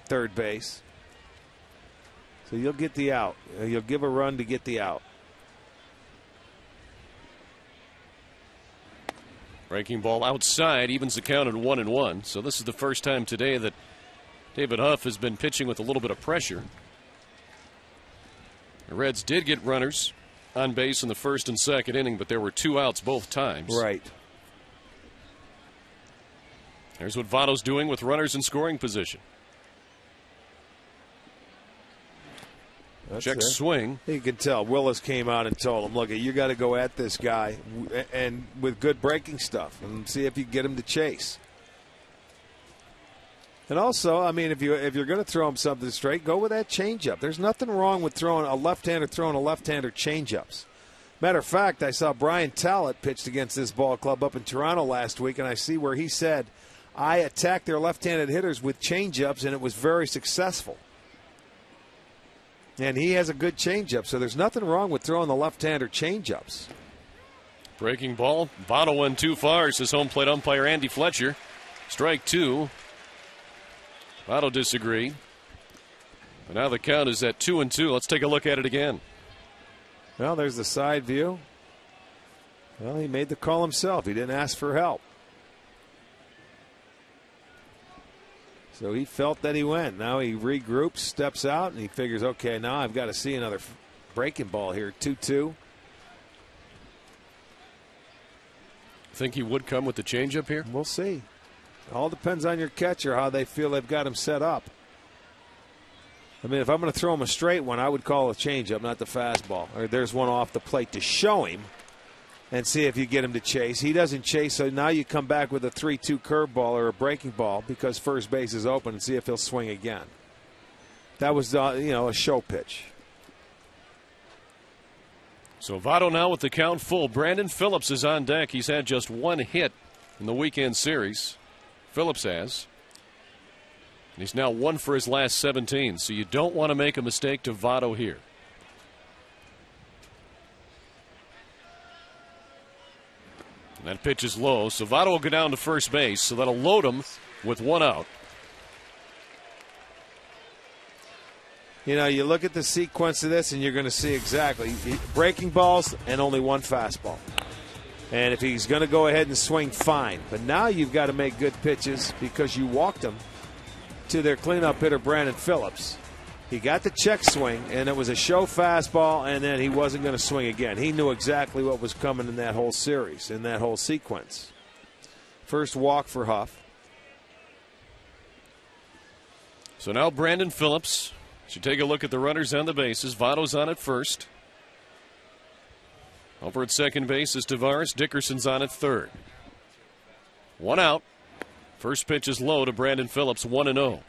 third base. So you'll get the out. You'll give a run to get the out. Breaking ball outside evens the count at 1-1. So this is the first time today that David Huff has been pitching with a little bit of pressure. The Reds did get runners on base in the first and second inning, but there were 2 outs both times. Right. There's what Votto's doing with runners in scoring position. Check swing. You can tell Willis came out and told him, look, you got to go at this guy and with good breaking stuff and see if you get him to chase. And also, I mean, if you're going to throw him something straight, go with that changeup. There's nothing wrong with throwing a left-hander changeups. Matter of fact, I saw Brian Talbot pitched against this ball club up in Toronto last week, and I see where he said, I attacked their left-handed hitters with changeups, and it was very successful. And he has a good changeup, so there's nothing wrong with throwing the left-hander changeups. Breaking ball. Votto went too far, says home plate umpire Andy Fletcher. Strike 2. Votto disagreed. But now the count is at 2-2. Let's take a look at it again. Well, there's the side view. Well, he made the call himself. He didn't ask for help. So he felt that he went. Now he regroups, steps out, and he figures, okay, now I've got to see another breaking ball here. 2-2. Think he would come with the changeup here? We'll see. All depends on your catcher, how they feel they've got him set up. I mean, if I'm going to throw him a straight one, I would call a changeup, not the fastball. Or there's one off the plate to show him and see if you get him to chase. He doesn't chase, so now you come back with a 3-2 curveball or a breaking ball because first base is open and see if he'll swing again. That was, a show pitch. So Votto now with the count full. Brandon Phillips is on deck. He's had just one hit in the weekend series. Phillips has. And he's now 1 for his last 17. So you don't want to make a mistake to Votto here. And that pitch is low. So Votto will go down to first base. So that'll load him with 1 out. You know, you look at the sequence of this and you're going to see exactly breaking balls and only 1 fastball. And if he's going to go ahead and swing, fine. But now you've got to make good pitches because you walked him to their cleanup hitter, Brandon Phillips. He got the check swing, and it was a show fastball, and then he wasn't going to swing again. He knew exactly what was coming in that whole series, in that whole sequence. First walk for Huff. So now Brandon Phillips should take a look at the runners on the bases. Votto's on at first. Over at second base is Tavares. Dickerson's on at third. 1 out. First pitch is low to Brandon Phillips, 1-0.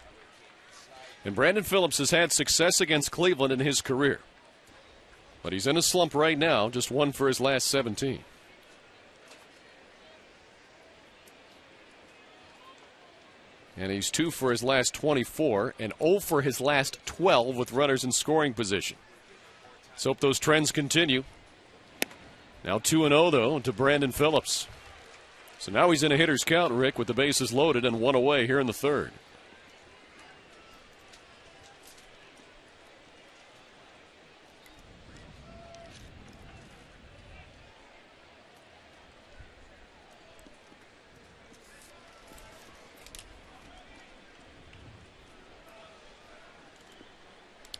And Brandon Phillips has had success against Cleveland in his career. But he's in a slump right now, just 1 for his last 17. And he's 2 for his last 24 and 0 for his last 12 with runners in scoring position. Let's hope those trends continue. Now 2-0, though, to Brandon Phillips. So now he's in a hitter's count, Rick, with the bases loaded and 1 away here in the third.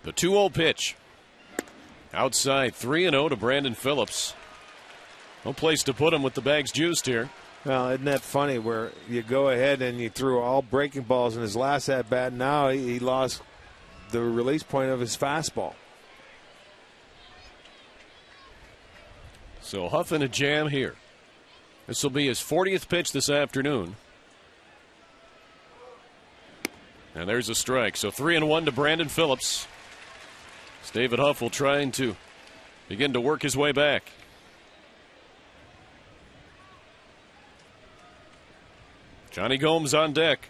The 2-0 pitch. Outside, 3-0 to Brandon Phillips. No place to put him with the bags juiced here. Well, isn't that funny where you go ahead and you threw all breaking balls in his last at-bat. Now he lost the release point of his fastball. So Huff in a jam here. This will be his 40th pitch this afternoon. And there's a strike. So 3-1 to Brandon Phillips. As David Huff will trying to begin to work his way back. Johnny Gomes on deck.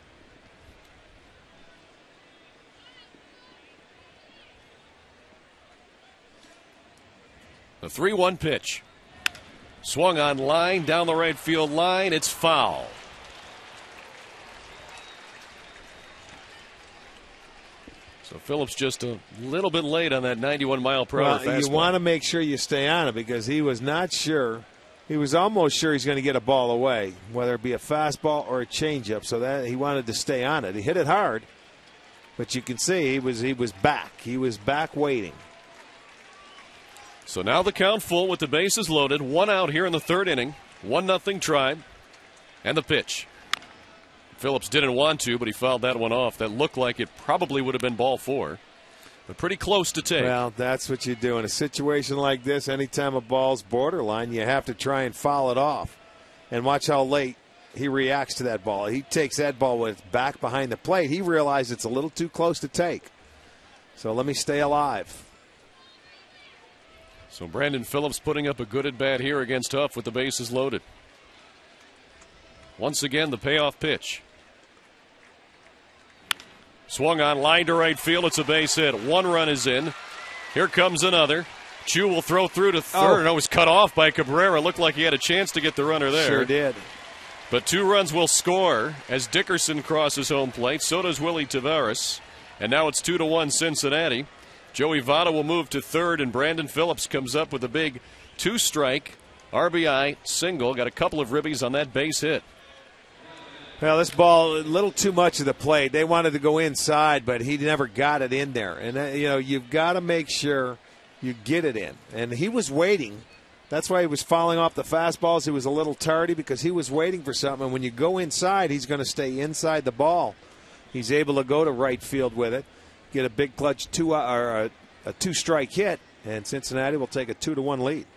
The 3-1 pitch. Swung on line, down the right field line. It's foul. So Phillips just a little bit late on that 91-mile-per-hour fastball. You want to make sure you stay on it because he was not sure. He was almost sure he's going to get a ball away, whether it be a fastball or a changeup. So that he wanted to stay on it. He hit it hard, but you can see he was back. He was back waiting. So now the count full with the bases loaded. 1 out here in the third inning. 1-0 Tribe. And the pitch. Phillips didn't want to, but he fouled that one off. That looked like it probably would have been ball 4. But pretty close to take. Well, that's what you do. In a situation like this, anytime a ball's borderline, you have to try and foul it off. And watch how late he reacts to that ball. He takes that ball with its back behind the plate. He realized it's a little too close to take. So let me stay alive. So Brandon Phillips putting up a good at-bat here against Huff with the bases loaded. Once again, the payoff pitch. Swung on line to right field. It's a base hit. 1 run is in. Here comes another. Chu will throw through to third. No, it was cut off by Cabrera. Looked like he had a chance to get the runner there. Sure did. But 2 runs will score as Dickerson crosses home plate. So does Willie Tavares. And now it's 2-1 Cincinnati. Joey Votto will move to third, and Brandon Phillips comes up with a big 2-strike RBI single. Got a couple of ribbies on that base hit. Well, this ball, a little too much of the plate. They wanted to go inside, but he never got it in there. And, you've got to make sure you get it in. And he was waiting. That's why he was fouling off the fastballs. He was a little tardy because he was waiting for something. And when you go inside, he's going to stay inside the ball. He's able to go to right field with it, get a big clutch a 2-strike hit, and Cincinnati will take a 2-1 lead.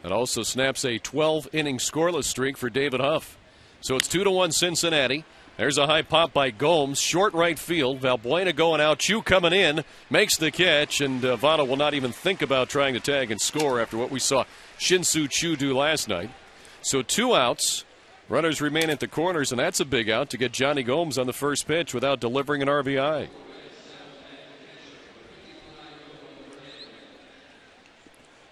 It also snaps a 12-inning scoreless streak for David Huff. So it's 2-1 Cincinnati. There's a high pop by Gomes, short right field. Valbuena going out, Chu coming in, makes the catch, and Votto will not even think about trying to tag and score after what we saw Shin-Soo Choo do last night. So 2 outs. Runners remain at the corners, and that's a big out to get Johnny Gomes on the first pitch without delivering an RBI.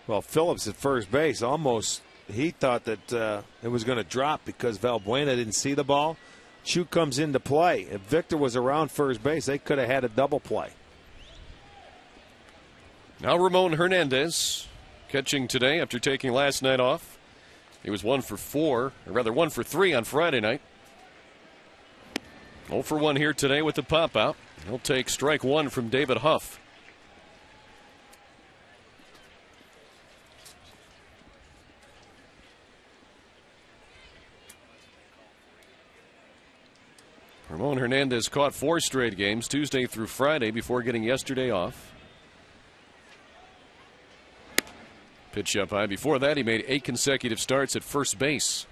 Well, Phillips at first base, almost he thought that it was going to drop because Valbuena didn't see the ball. Chu comes into play. If Victor was around first base, they could have had a double play. Now Ramon Hernandez catching today after taking last night off. He was 1 for 4, or rather 1 for 3 on Friday night. 0 for 1 here today with the pop out. He'll take strike 1 from David Huff. Ramon Hernandez caught 4 straight games, Tuesday through Friday, before getting yesterday off. Pitch up high. Before that, he made 8 consecutive starts at first base.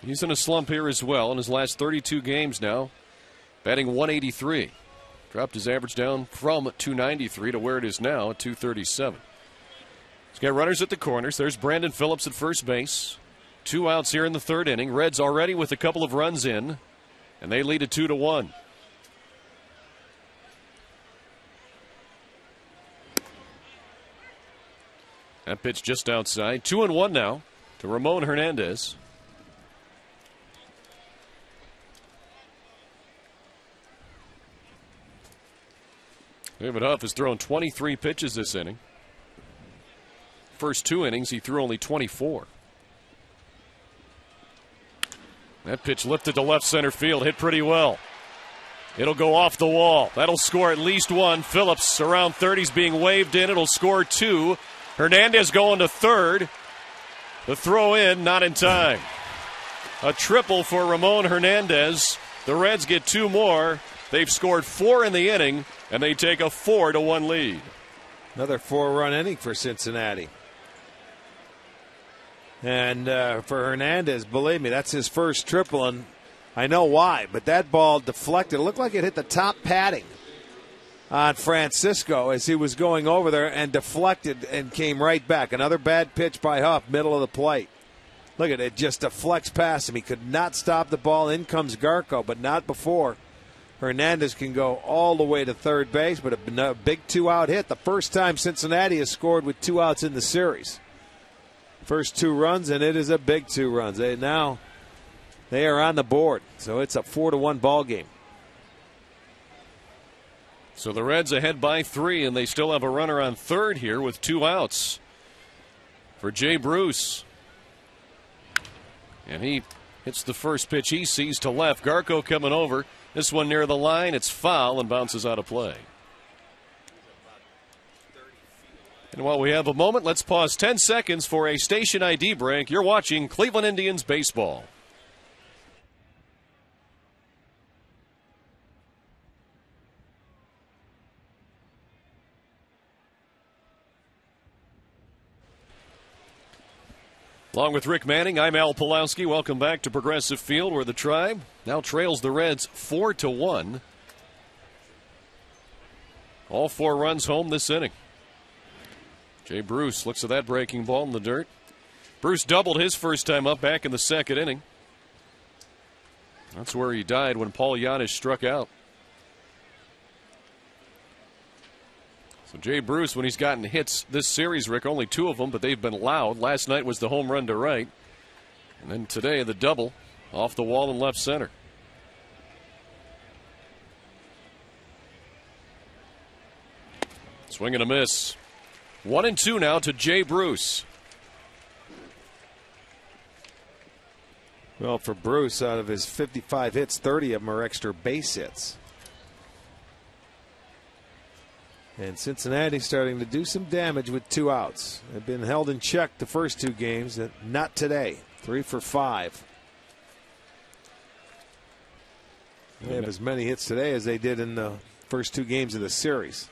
He's in a slump here as well in his last 32 games now, batting .183. Dropped his average down from 293 to where it is now at 237. He's got runners at the corners. There's Brandon Phillips at first base. 2 outs here in the 3rd inning. Reds already with a couple of runs in, and they lead it 2-1. That pitch just outside. 2-1 now to Ramon Hernandez. David Huff has thrown 23 pitches this inning. First 2 innings, he threw only 24. That pitch lifted to left center field, hit pretty well. It'll go off the wall. That'll score at least 1. Phillips around third. He's being waved in. It'll score 2. Hernandez going to third. The throw in, not in time. A triple for Ramon Hernandez. The Reds get 2 more. They've scored 4 in the inning, and they take a 4-1 lead. Another 4-run inning for Cincinnati. And for Hernandez, believe me, that's his first triple, and I know why, but that ball deflected. It looked like it hit the top padding on Francisco as he was going over there and deflected and came right back. Another bad pitch by Huff, middle of the plate. Look at it, just deflects past him. He could not stop the ball. In comes Garco, but not before. Hernandez can go all the way to third base, but a big 2-out hit. The first time Cincinnati has scored with 2 outs in the series. First 2 runs, and it is a big 2 runs. They are on the board, so it's a 4-1 ball game. So the Reds ahead by 3, and they still have a runner on third here with 2 outs for Jay Bruce. And he hits the first pitch he sees to left. Garco coming over. This one near the line. It's foul and bounces out of play. And while we have a moment, let's pause 10 seconds for a station ID break. You're watching Cleveland Indians baseball. Along with Rick Manning, I'm Al Pulowski. Welcome back to Progressive Field, where the Tribe now trails the Reds 4-1. All 4 runs home this inning. Jay Bruce looks at that breaking ball in the dirt. Bruce doubled his first time up back in the 2nd inning. That's where he died when Paul Yanish struck out. So Jay Bruce, when he's gotten hits this series, Rick, only 2 of them, but they've been loud. Last night was the home run to right. And then today, the double off the wall in left center. Swing and a miss. 1-2 now to Jay Bruce. Well, for Bruce, out of his 55 hits, 30 of them are extra base hits. And Cincinnati starting to do some damage with 2 outs. They've been held in check the first 2 games, not today. 3 for 5. They have as many hits today as they did in the first 2 games of the series.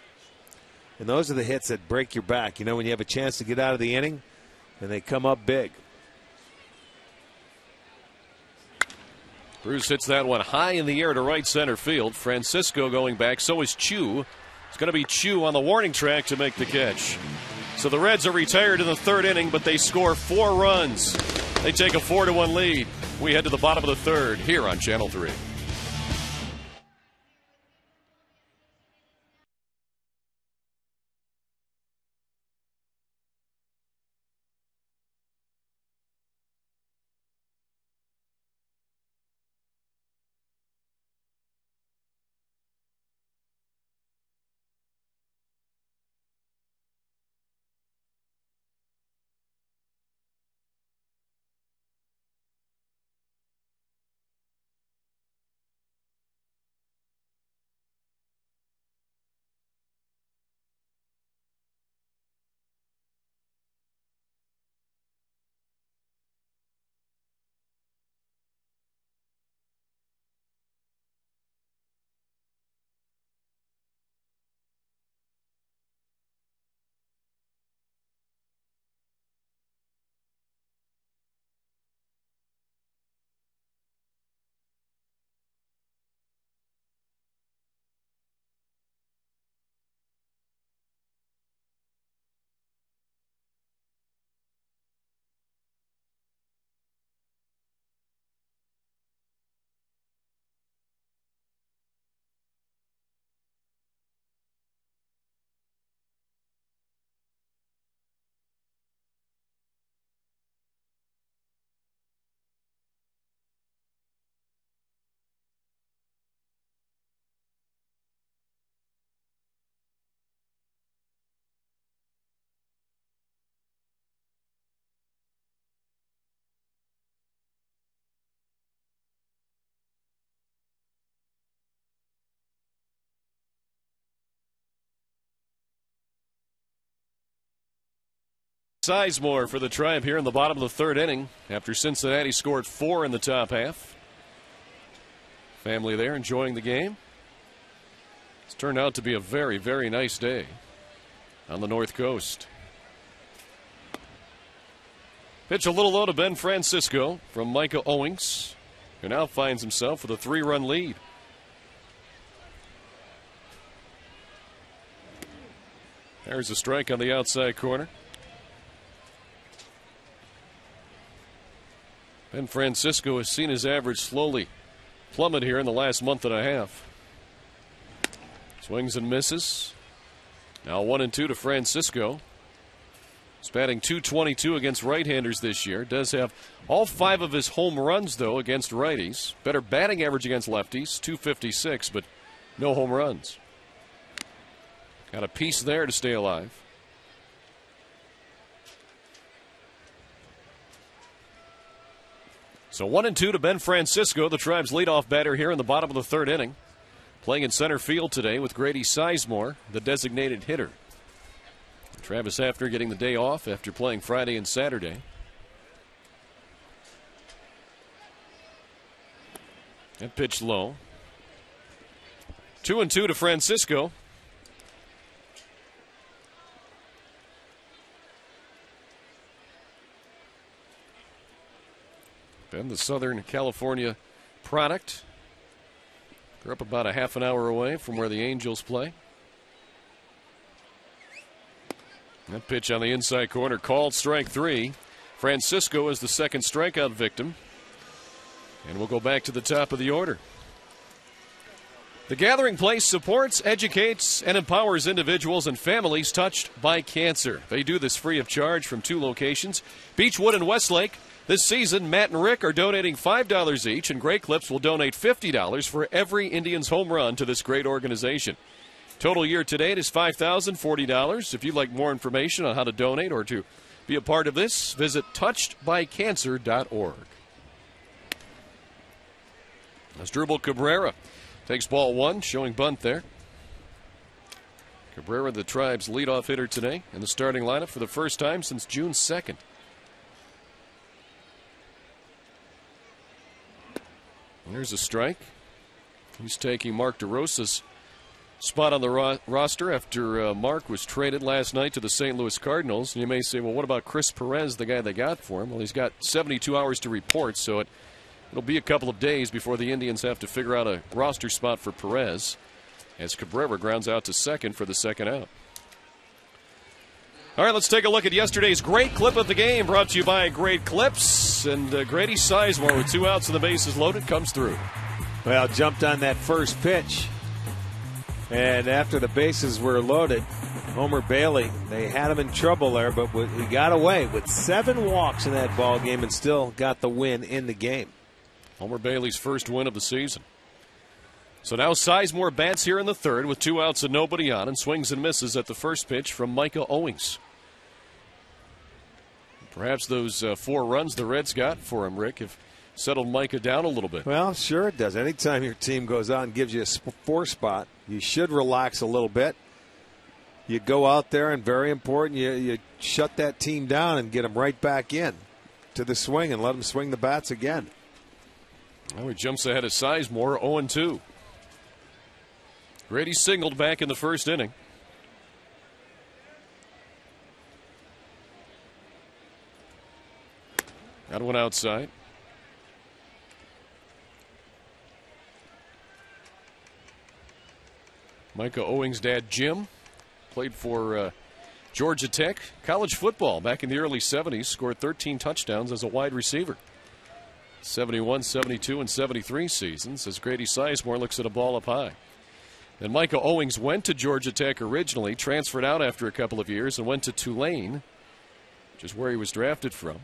And those are the hits that break your back. You know, when you have a chance to get out of the inning and they come up big. Bruce hits that one high in the air to right center field. Francisco going back. So is Chu. It's going to be Chu on the warning track to make the catch. So the Reds are retired in the third inning, but they score 4 runs. They take a 4-1 lead. We head to the bottom of the third here on Channel 3. Sizemore for the Tribe here in the bottom of the third inning after Cincinnati scored 4 in the top half. Family there enjoying the game. It's turned out to be a very, very nice day on the North Coast. Pitch a little low to Ben Francisco from Micah Owings, who now finds himself with a 3-run lead. There's a strike on the outside corner. Ben Francisco has seen his average slowly plummet here in the last month and a half. Swings and misses. Now 1-2 to Francisco. He's batting .222 against right-handers this year. Does have all 5 of his home runs, though, against righties. Better batting average against lefties, .256, but no home runs. Got a piece there to stay alive. So 1-2 to Ben Francisco, the Tribe's leadoff batter here in the bottom of the third inning. Playing in center field today with Grady Sizemore, the designated hitter. Travis Hafner getting the day off after playing Friday and Saturday. And pitch low. 2-2 to Francisco. Ben, the Southern California product. Grew up about a half an hour away from where the Angels play. That pitch on the inside corner called strike 3. Francisco is the second strikeout victim. And we'll go back to the top of the order. The Gathering Place supports, educates, and empowers individuals and families touched by cancer. They do this free of charge from 2 locations, Beechwood and Westlake. This season, Matt and Rick are donating $5 each, and Great Clips will donate $50 for every Indians home run to this great organization. Total year to date is $5,040. If you'd like more information on how to donate or to be a part of this, visit touchedbycancer.org. Asdrubal Cabrera takes ball 1, showing bunt there. Cabrera, the Tribe's leadoff hitter today, in the starting lineup for the first time since June 2nd. There's a strike. He's taking Mark DeRosa's spot on the roster after Mark was traded last night to the St. Louis Cardinals. And you may say, well, what about Chris Perez, the guy they got for him? Well, he's got 72 hours to report, so it It'll be a couple of days before the Indians have to figure out a roster spot for Perez, as Cabrera grounds out to second for the second out. All right, let's take a look at yesterday's great clip of the game, brought to you by Great Clips. And Grady Sizemore, with 2 outs and the bases loaded, comes through. Well, jumped on that first pitch. And after the bases were loaded, Homer Bailey, they had him in trouble there, but he got away with 7 walks in that ball game and still got the win in the game. Homer Bailey's first win of the season. So now Sizemore bats here in the third with 2 outs and nobody on, and swings and misses at the first pitch from Micah Owings. Perhaps those 4 runs the Reds got for him, Rick, have settled Micah down a little bit. Well, sure it does. Anytime your team goes out and gives you a 4 spot, you should relax a little bit. You go out there, and very important, you shut that team down and get them right back in to the swing and let them swing the bats again. Well, he jumps ahead of Sizemore, 0-2. Grady singled back in the first inning. Got one outside. Micah Owings' dad, Jim, played for Georgia Tech. College football back in the early 70s, scored 13 touchdowns as a wide receiver. 71, 72, and 73 seasons as Grady Sizemore looks at a ball up high. And Micah Owings went to Georgia Tech originally, transferred out after a couple of years, and went to Tulane, which is where he was drafted from.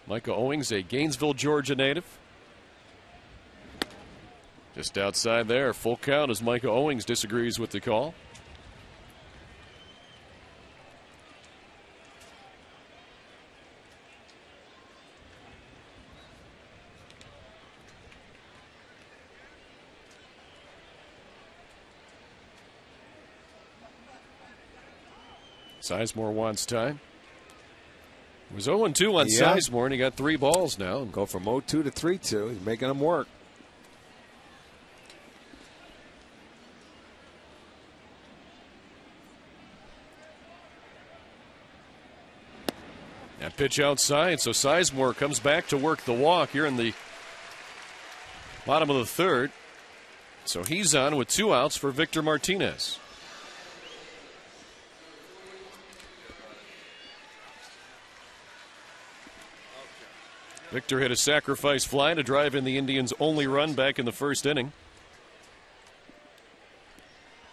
Micah Owings, a Gainesville, Georgia native. Just outside there, full count as Micah Owings disagrees with the call. Sizemore wants time. It was 0-2 on Sizemore, and he got 3 balls now. Go from 0-2 to 3-2. He's making them work. That pitch outside, so Sizemore comes back to work the walk here in the bottom of the third. So he's on with 2 outs for Victor Martinez. Victor hit a sacrifice fly to drive in the Indians' only run back in the first inning.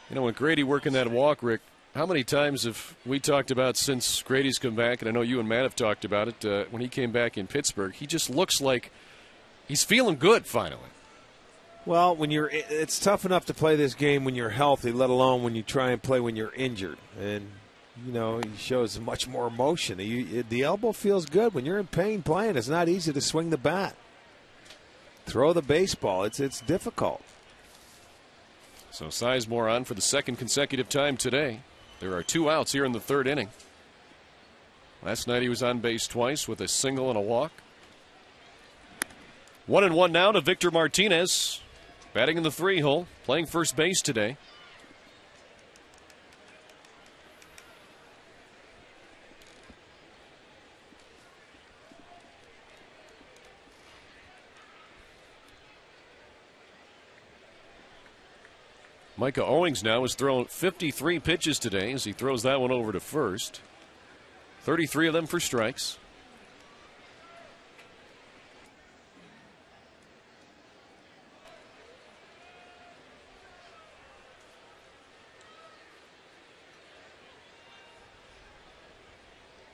You know, when Grady working that walk, Rick, how many times have we talked about since Grady's come back, and I know you and Matt have talked about it, when he came back in Pittsburgh, he just looks like he's feeling good finally. Well, it's tough enough to play this game when you're healthy, let alone when you try and play when you're injured. And you know, he shows much more emotion. The elbow feels good. When you're in pain playing, it's not easy to swing the bat. Throw the baseball. It's difficult. So Sizemore on for the second consecutive time today. There are 2 outs here in the third inning. Last night he was on base twice with a single and a walk. 1-1 now to Victor Martinez. Batting in the 3-hole, playing first base today. Micah Owings now has thrown 53 pitches today as he throws that one over to first. 33 of them for strikes.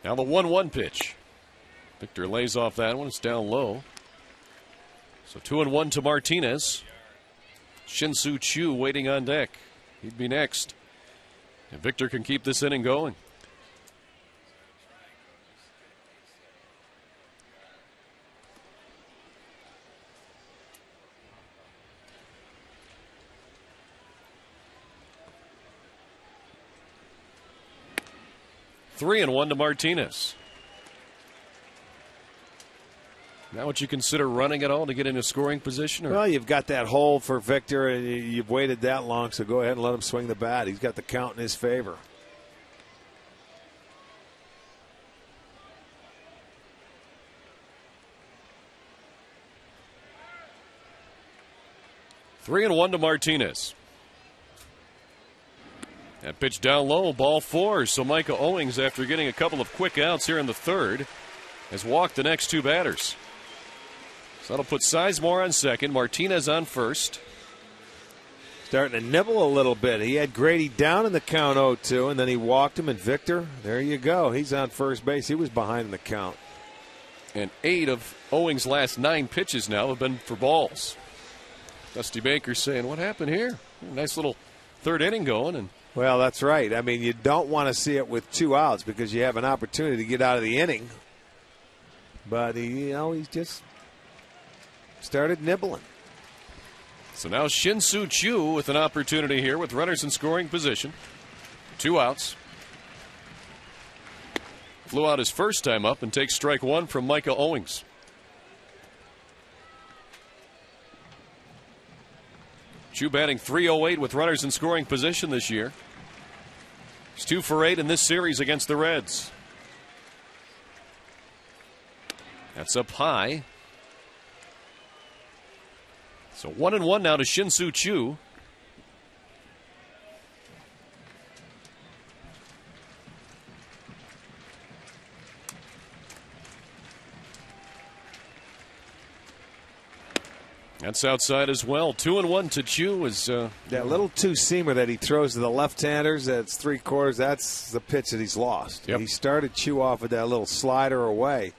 Now the 1-1 pitch. Victor lays off that one. It's down low. So 2-1 to Martinez. Shin-Soo Choo waiting on deck. He'd be next. And Victor can keep this inning going. Three and one to Martinez. Now would you consider running at all to get in a scoring position? Or? Well, you've got that hole for Victor, and you've waited that long, so go ahead and let him swing the bat. He's got the count in his favor. 3-1 to Martinez. That pitch down low, ball 4. So Micah Owings, after getting a couple of quick outs here in the third, has walked the next 2 batters. So that'll put Sizemore on second, Martinez on first. Starting to nibble a little bit. He had Grady down in the count 0-2, and then he walked him, and Victor, there you go. He's on first base. He was behind in the count. And 8 of Owings' last 9 pitches now have been for balls. Dusty Baker saying, what happened here? Nice little third inning going. And well, that's right. I mean, you don't want to see it with 2 outs because you have an opportunity to get out of the inning. But he just started nibbling. So now Shin-Soo Choo with an opportunity here with runners in scoring position. 2 outs. Flew out his first time up and takes strike 1 from Micah Owings. Choo batting .308 with runners in scoring position this year. He's 2 for 8 in this series against the Reds. That's up high. So 1-1 now to Shin-Soo Choo. That's outside as well. 2-1 to Choo is that little 2-seamer that he throws to the left-handers. That's 3/4. That's the pitch that he's lost. Yep. He started Choo off with that little slider away.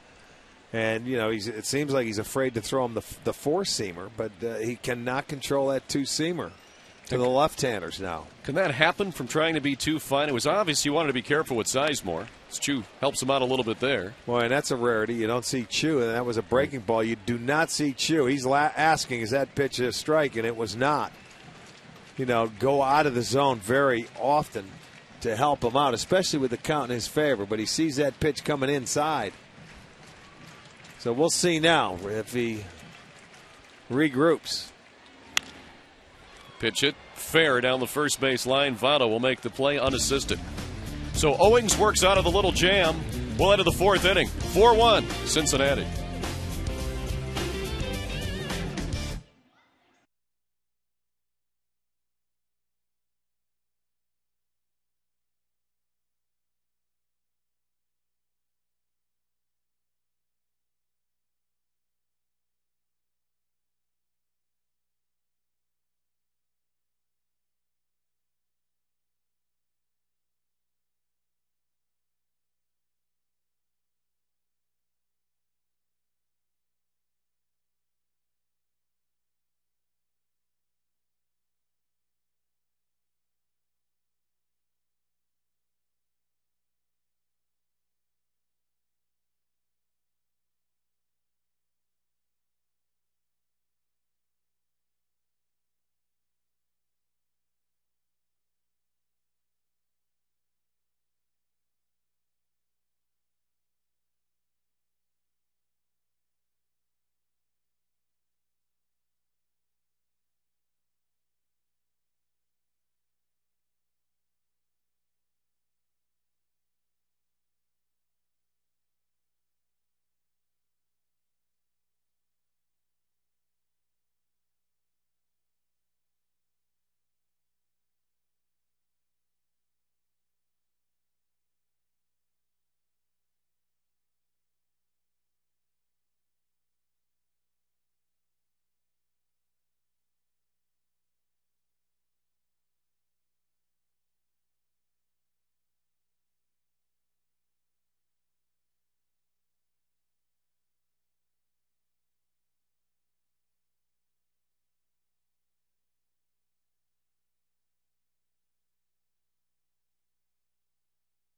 And, it seems like he's afraid to throw him the 4-seamer, but he cannot control that 2-seamer to the left-handers now. Can that happen from trying to be too fine? It was obvious he wanted to be careful with Sizemore. Choo helps him out a little bit there. Boy, and that's a rarity. You don't see Choo, and that was a breaking ball. You do not see Choo. He's asking, is that pitch a strike? And it was not. Go out of the zone very often to help him out, especially with the count in his favor. But he sees that pitch coming inside. So we'll see now if he regroups. Pitch it fair down the first base line. Votto will make the play unassisted. So Owings works out of the little jam. We'll head to the 4th inning. 4-1 Cincinnati.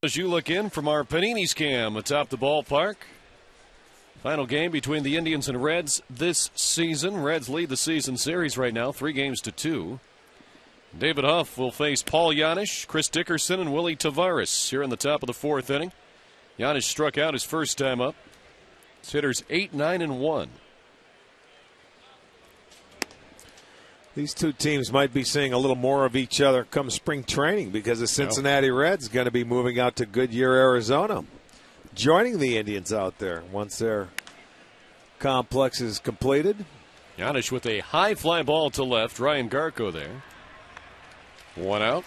As you look in from our Panini's cam atop the ballpark, final game between the Indians and Reds this season. Reds lead the season series right now, 3-2. David Huff will face Paul Janisch, Chris Dickerson, and Willie Tavares here in the top of the 4th inning. Janisch struck out his first time up. His hitters 8, 9, and 1. These two teams might be seeing a little more of each other come spring training because the Cincinnati Reds going to be moving out to Goodyear, Arizona, joining the Indians out there once their complex is completed. Giannis with a high fly ball to left. Ryan Garko there. 1 out.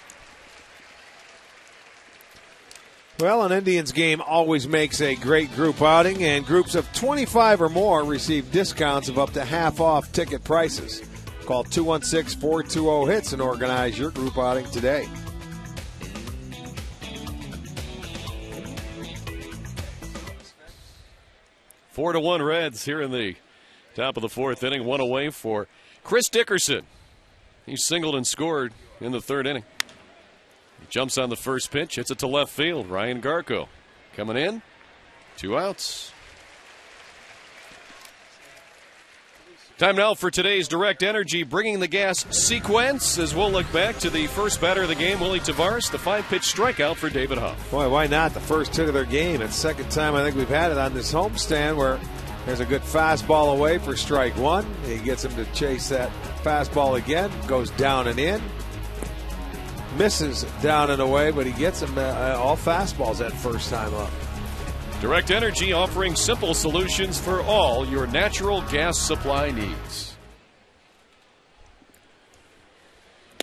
Well, an Indians game always makes a great group outing, and groups of 25 or more receive discounts of up to half off ticket prices. Call 216-420-HITS and organize your group outing today. Four to 1 Reds here in the top of the fourth inning. One away for Chris Dickerson. He singled and scored in the third inning. He jumps on the first pitch, hits it to left field. Ryan Garko coming in. 2 outs. Time now for today's Direct Energy Bringing the Gas sequence as we'll look back to the first batter of the game, Willie Tavares, the 5-pitch strikeout for David Huff. Boy, why not? The first hit of their game. It's the second time I think we've had it on this homestand where there's a good fastball away for strike one. He gets him to chase that fastball again, goes down and in. Misses down and away, but he gets him all fastballs that first time up. Direct Energy offering simple solutions for all your natural gas supply needs.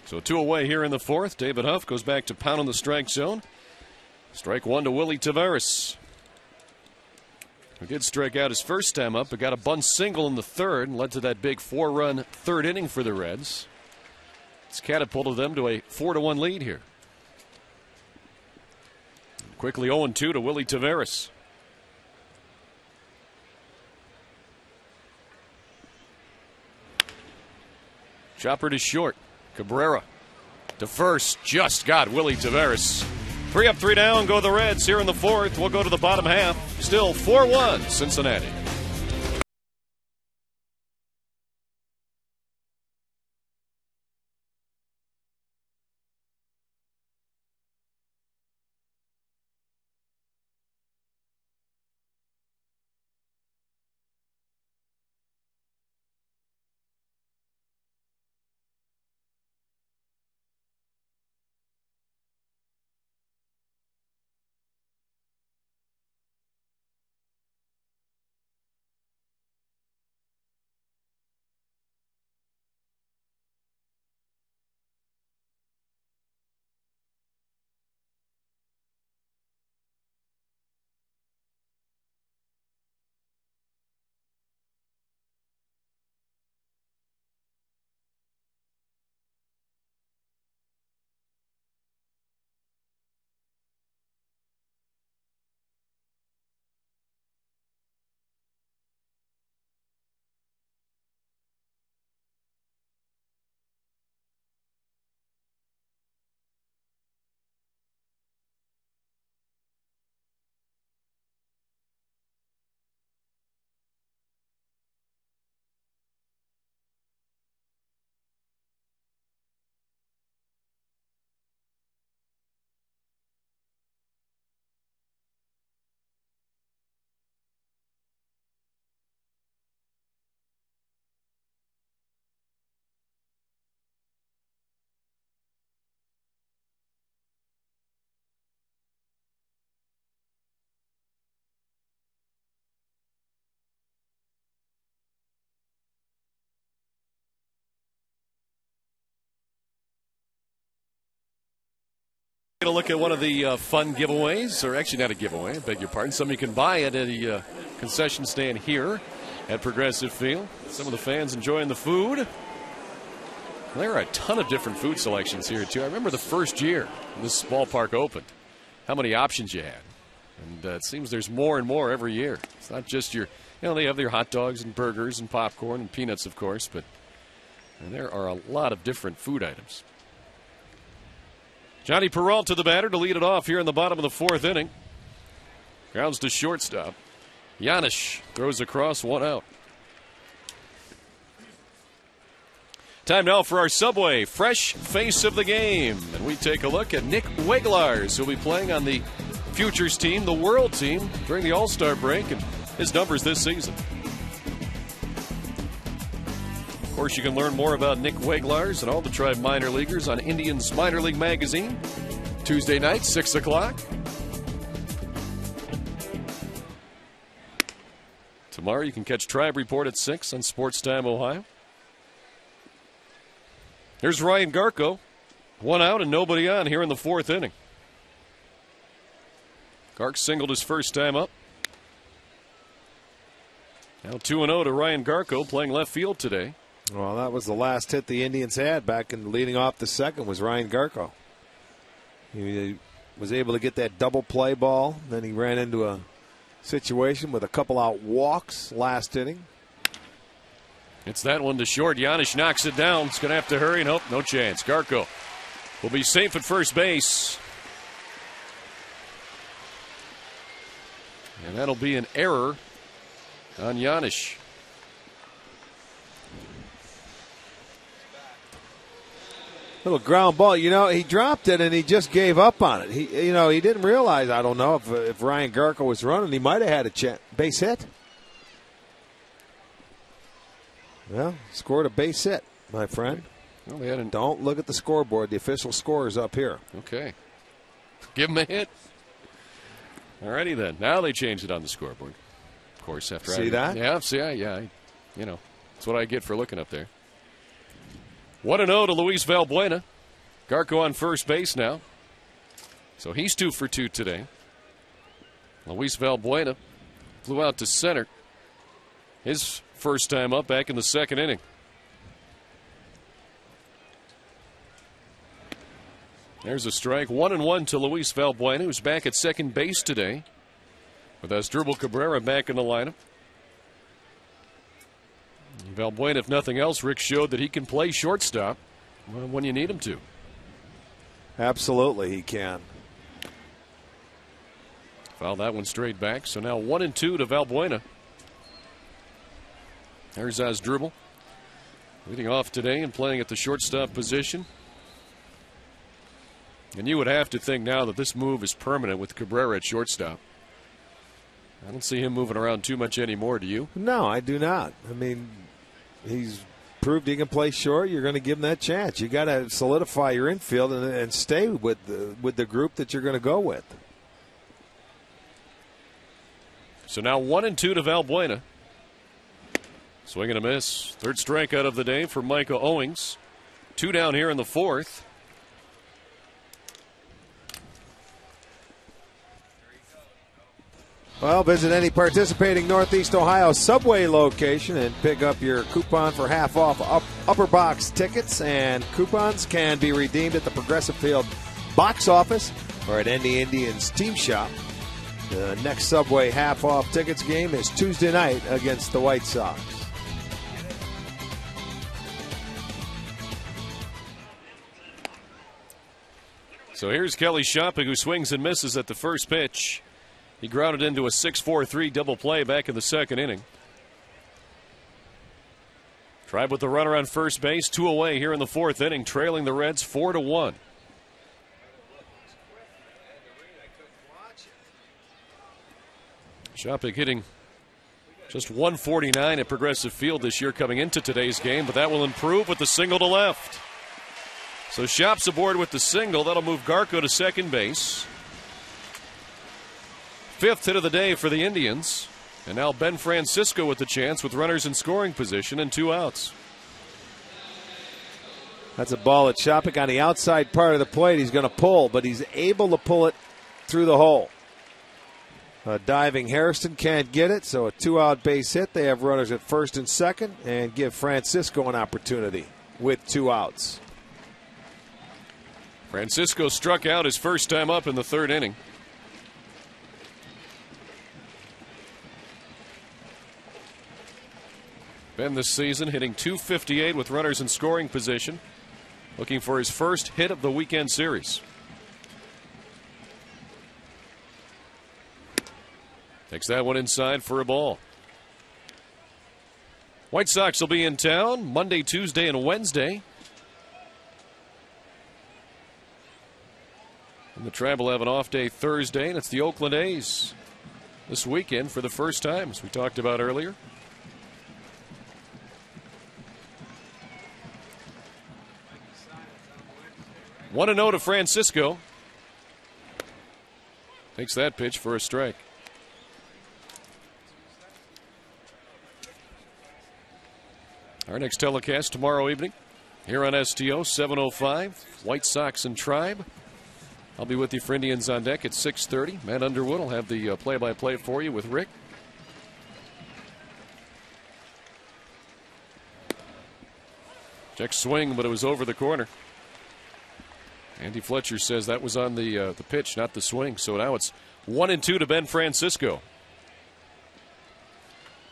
So 2 away here in the fourth. David Huff goes back to pounding the strike zone. Strike one to Willie Tavares. He did strike out his first time up, but got a bunt single in the third and led to that big 4-run third inning for the Reds. It's catapulted them to a 4-1 lead here. Quickly 0-2 to Willie Tavares. Chopper to short. Cabrera to first. Just got Willie Tavares. 3 up, 3 down. Go the Reds here in the fourth. We'll go to the bottom half. Still 4-1 Cincinnati. Take a look at one of the fun giveaways, or actually not a giveaway, I beg your pardon. Some you can buy at a concession stand here at Progressive Field. Some of the fans enjoying the food. There are a ton of different food selections here, too. I remember the first year this ballpark opened, how many options you had. And it seems there's more and more every year. It's not just your, they have their hot dogs and burgers and popcorn and peanuts, of course, but there are a lot of different food items. Johnny Peralta, the batter, to lead it off here in the bottom of the fourth inning. Grounds to shortstop. Giannis throws across, 1 out. Time now for our Subway Fresh Face of the Game. And we take a look at Nick Weglars, who'll be playing on the Futures team, the World team, during the All-Star break, and his numbers this season. Of course, you can learn more about Nick Weglars and all the Tribe minor leaguers on Indians Minor League Magazine. Tuesday night, 6 o'clock. Tomorrow you can catch Tribe Report at 6 on Sports Time Ohio. Here's Ryan Garko. 1 out and nobody on here in the 4th inning. Gark singled his first time up. Now 2-0 to Ryan Garko, playing left field today. Well, that was the last hit the Indians had back in leading off the second was Ryan Garko. He was able to get that double play ball. Then he ran into a situation with a couple out walks last inning. It's that one to short. Giannis knocks it down. It's going to have to hurry. Nope, no chance. Garko will be safe at first base. And that'll be an error on Giannis. Little ground ball. You know, he dropped it and he just gave up on it. He didn't realize, I don't know, if Ryan Garko was running, he might have had a base hit. Well, scored a base hit, my friend. Well, don't look at the scoreboard. The official score is up here. Okay. Give him a hit. Alrighty then. Now they changed it on the scoreboard. Of course, after see that? Yeah, that's what I get for looking up there. 1-0 to Luis Valbuena. Garko on first base now. So he's 2 for 2 today. Luis Valbuena flew out to center. His first time up back in the 2nd inning. There's a strike. 1-1 to Luis Valbuena, who's back at second base today, with Asdrubal Cabrera back in the lineup. Valbuena, if nothing else, Rick showed that he can play shortstop when you need him to. Absolutely, he can. Fouled that one straight back. So now 1-2 to Valbuena. There's Asdrubal leading off today and playing at the shortstop position. And you would have to think now that this move is permanent with Cabrera at shortstop. I don't see him moving around too much anymore, do you? No, I do not. I mean, he's proved he can play short. You're going to give him that chance. You got to solidify your infield and stay with the group that you're going to go with. So now 1-2 to Valbuena. Swing and a miss. Third strikeout of the day for Micah Owings. 2 down here in the 4th. Well, visit any participating Northeast Ohio subway location and pick up your coupon for half off upper box tickets. And coupons can be redeemed at the Progressive Field box office or at any Indians team shop. The next Subway half off tickets game is Tuesday night against the White Sox. So here's Kelly Shopping, who swings and misses at the first pitch. He grounded into a 6-4-3 double play back in the 2nd inning. Tried with the runner on first base, 2 away here in the 4th inning, trailing the Reds 4-1. Shopping hitting just 149 at Progressive Field this year coming into today's game, but that will improve with the single to left. So Shop's aboard with the single. That'll move Garko to second base. 5th hit of the day for the Indians. And now Ben Francisco with the chance with runners in scoring position and 2 outs. That's a ball at Shopping on the outside part of the plate. He's going to pull, but he's able to pull it through the hole. Diving Harrison can't get it, so a 2-out base hit. They have runners at first and second and give Francisco an opportunity with 2 outs. Francisco struck out his first time up in the 3rd inning. Ben this season hitting .258 with runners in scoring position, looking for his first hit of the weekend series. Takes that one inside for a ball. White Sox will be in town Monday, Tuesday, and Wednesday. And the Tribe will have an off day Thursday, and it's the Oakland A's this weekend for the first time, as we talked about earlier. One to 0 to Francisco. Takes that pitch for a strike. Our next telecast tomorrow evening, here on STO 7:05. White Sox and Tribe. I'll be with you for Indians on Deck at 6:30. Matt Underwood will have the play-by-play for you with Rick. Check swing, but it was over the corner. Andy Fletcher says that was on the pitch, not the swing. So now it's 1-2 to Ben Francisco.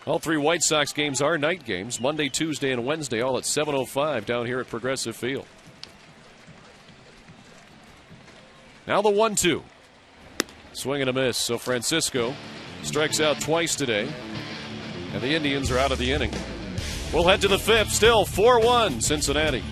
All three White Sox games are night games, Monday, Tuesday, and Wednesday, all at 7:05 down here at Progressive Field. Now the 1-2. Swing and a miss. So Francisco strikes out twice today, and the Indians are out of the inning. We'll head to the fifth, still 4-1 Cincinnati.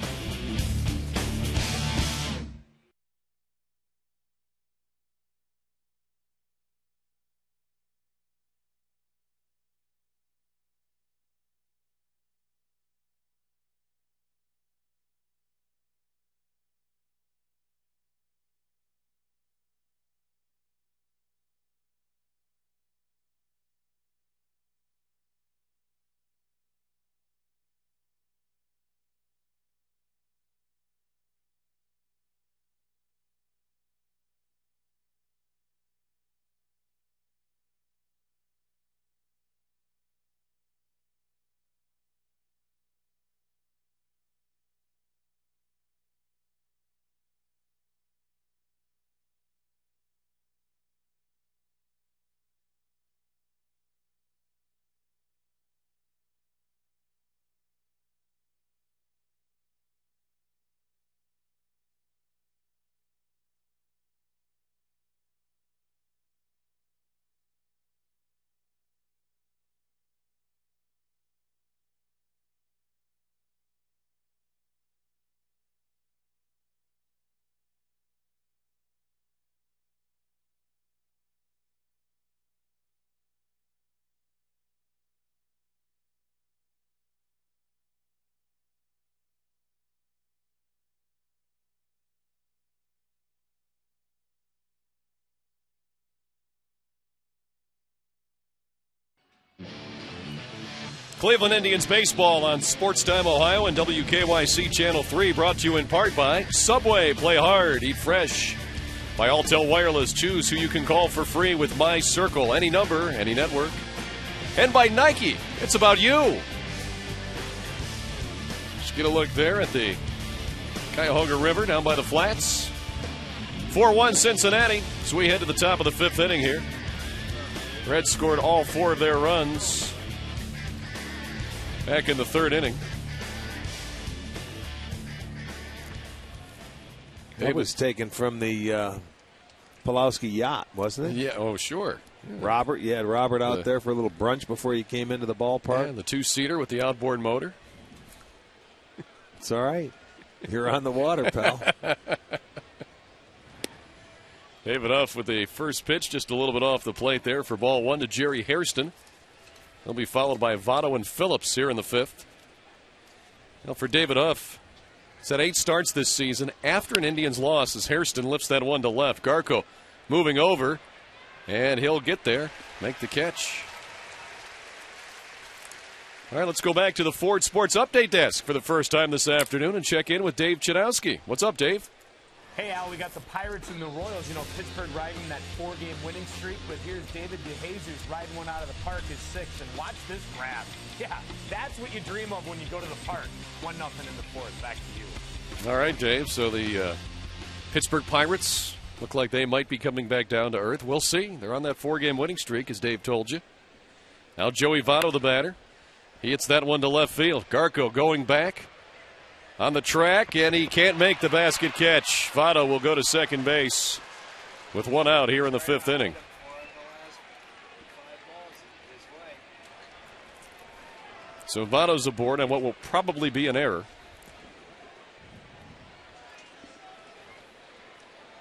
Cleveland Indians baseball on Sports Time Ohio and WKYC Channel 3, brought to you in part by Subway. Play hard, eat fresh. By Alltel Wireless, choose who you can call for free with My Circle. Any number, any network. And by Nike, it's about you. Just get a look there at the Cuyahoga River down by the flats. 4-1 Cincinnati as we head to the top of the fifth inning here. Reds scored all four of their runs back in the third inning. That was taken from the Pulowski yacht, wasn't it? Yeah, oh, sure. Yeah. Robert, you had Robert out there for a little brunch before you came into the ballpark. Yeah, the two-seater with the outboard motor. It's all right. You're on the water, pal. David Huff with the first pitch, just a little bit off the plate there for ball one to Jerry Hairston. He'll be followed by Votto and Phillips here in the fifth. Now for David Huff, he's had 8 starts this season. After an Indians loss, as Hairston lifts that one to left. Garco moving over, and he'll get there, make the catch. All right, let's go back to the Ford Sports Update Desk for the first time this afternoon and check in with Dave Chudowski. What's up, Dave? Hey, Al, we got the Pirates and the Royals. You know, Pittsburgh riding that 4-game winning streak, but here's David DeJesus riding one out of the park, his 6th, and watch this grab. Yeah, that's what you dream of when you go to the park. 1-0 in the fourth. Back to you. All right, Dave. So the Pittsburgh Pirates look like they might be coming back down to earth. We'll see. They're on that 4-game winning streak, as Dave told you. Now Joey Votto, the batter. He hits that one to left field. Garco going back on the track, and he can't make the basket catch. Votto will go to second base with one out here in the fifth inning. So Votto's aboard on what will probably be an error.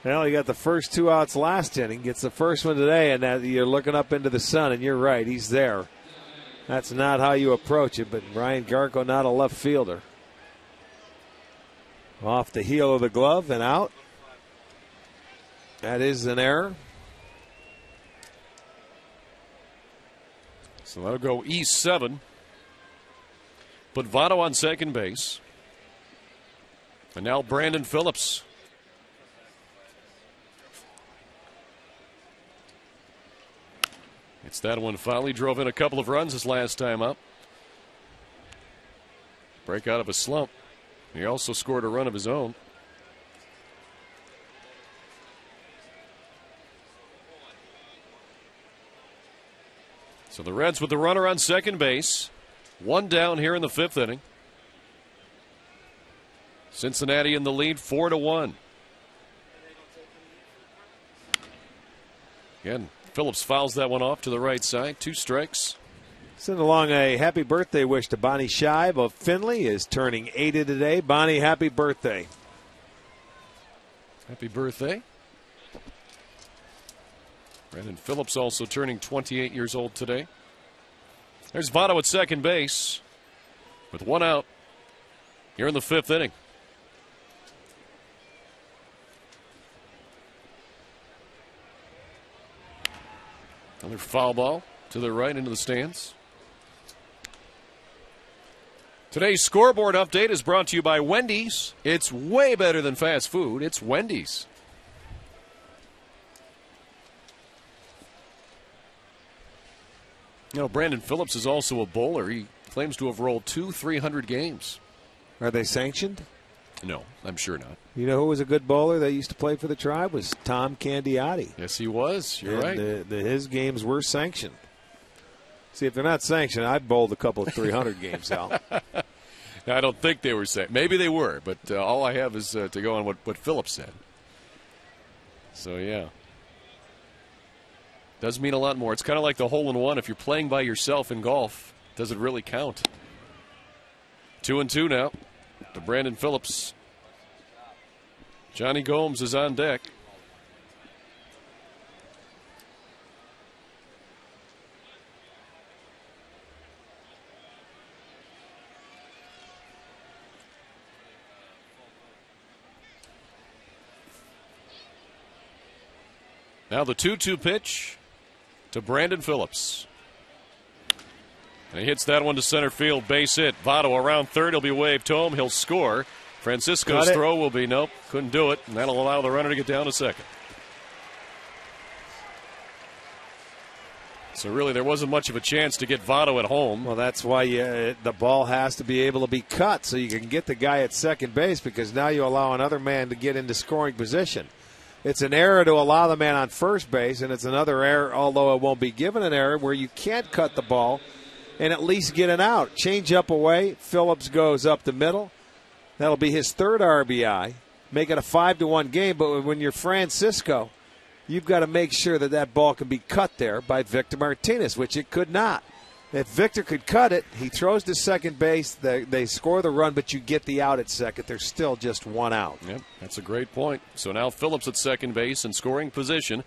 Well, he got the first 2 outs last inning, gets the first one today, and now you're looking up into the sun, and you're right, he's there. That's not how you approach it, but Ryan Garco not a left fielder. Off the heel of the glove and out. That is an error. So that'll go E7. Put Votto on second base. And now Brandon Phillips. It's that one foul. He drove in a couple of runs his last time up. Break out of a slump. He also scored a run of his own. So the Reds with the runner on second base. One down here in the fifth inning. Cincinnati in the lead 4-1. Again, Phillips fouls that one off to the right side. 2 strikes. Send along a happy birthday wish to Bonnie Scheib of Findlay, is turning 80 today. Bonnie, happy birthday. Happy birthday. Brandon Phillips also turning 28 years old today. There's Votto at second base with 1 out here in the fifth inning. Another foul ball to the right into the stands. Today's scoreboard update is brought to you by Wendy's. It's way better than fast food. It's Wendy's. You know, Brandon Phillips is also a bowler. He claims to have rolled 2 300 games. Are they sanctioned? No, I'm sure not. You know who was a good bowler that used to play for the Tribe? Was Tom Candiotti. Yes, he was. You're right. His games were sanctioned. See, if they're not sanctioned, I bowled a couple of 300 games out. I don't think they were sanctioned. Maybe they were, but all I have is to go on what Phillips said. So, yeah. Does mean a lot more. It's kind of like the hole-in-one. If you're playing by yourself in golf, does it really count? 2-2 now to Brandon Phillips. Johnny Gomes is on deck. Now the 2-2 pitch to Brandon Phillips. And he hits that one to center field, base hit. Votto around third. He'll be waved home. He'll score. Francisco's throw will be nope, couldn't do it. And that'll allow the runner to get down to second. So really there wasn't much of a chance to get Votto at home. Well, that's why the ball has to be able to be cut so you can get the guy at second base, because now you allow another man to get into scoring position. It's an error to allow the man on first base, and it's another error, although it won't be given an error, where you can't cut the ball and at least get it out. Change up away. Phillips goes up the middle. That'll be his third RBI. Make it a 5-1 game, but when you're Francisco, you've got to make sure that that ball can be cut there by Victor Martinez, which it could not. If Victor could cut it, he throws to second base, they score the run, but you get the out at second. There's still just 1 out. Yep, that's a great point. So now Phillips at second base in scoring position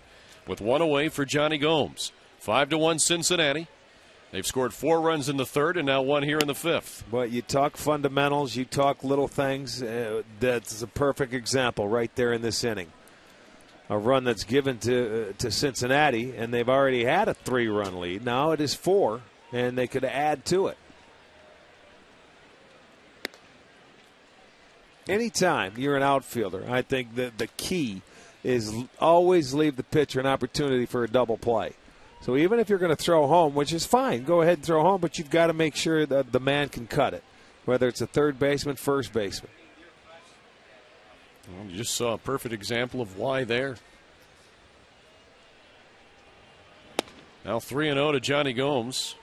with 1 away for Johnny Gomes. 5-1 Cincinnati. They've scored 4 runs in the third and now 1 here in the fifth. But you talk fundamentals, you talk little things. That's a perfect example right there in this inning. A run that's given to Cincinnati, and they've already had a 3-run lead. Now it is 4, and they could add to it. Anytime you're an outfielder, I think that the key is always leave the pitcher an opportunity for a double play. So even if you're going to throw home, which is fine, go ahead and throw home, but you've got to make sure that the man can cut it, whether it's a third baseman, first baseman. Well, you just saw a perfect example of why there. Now 3-0 to Johnny Gomes.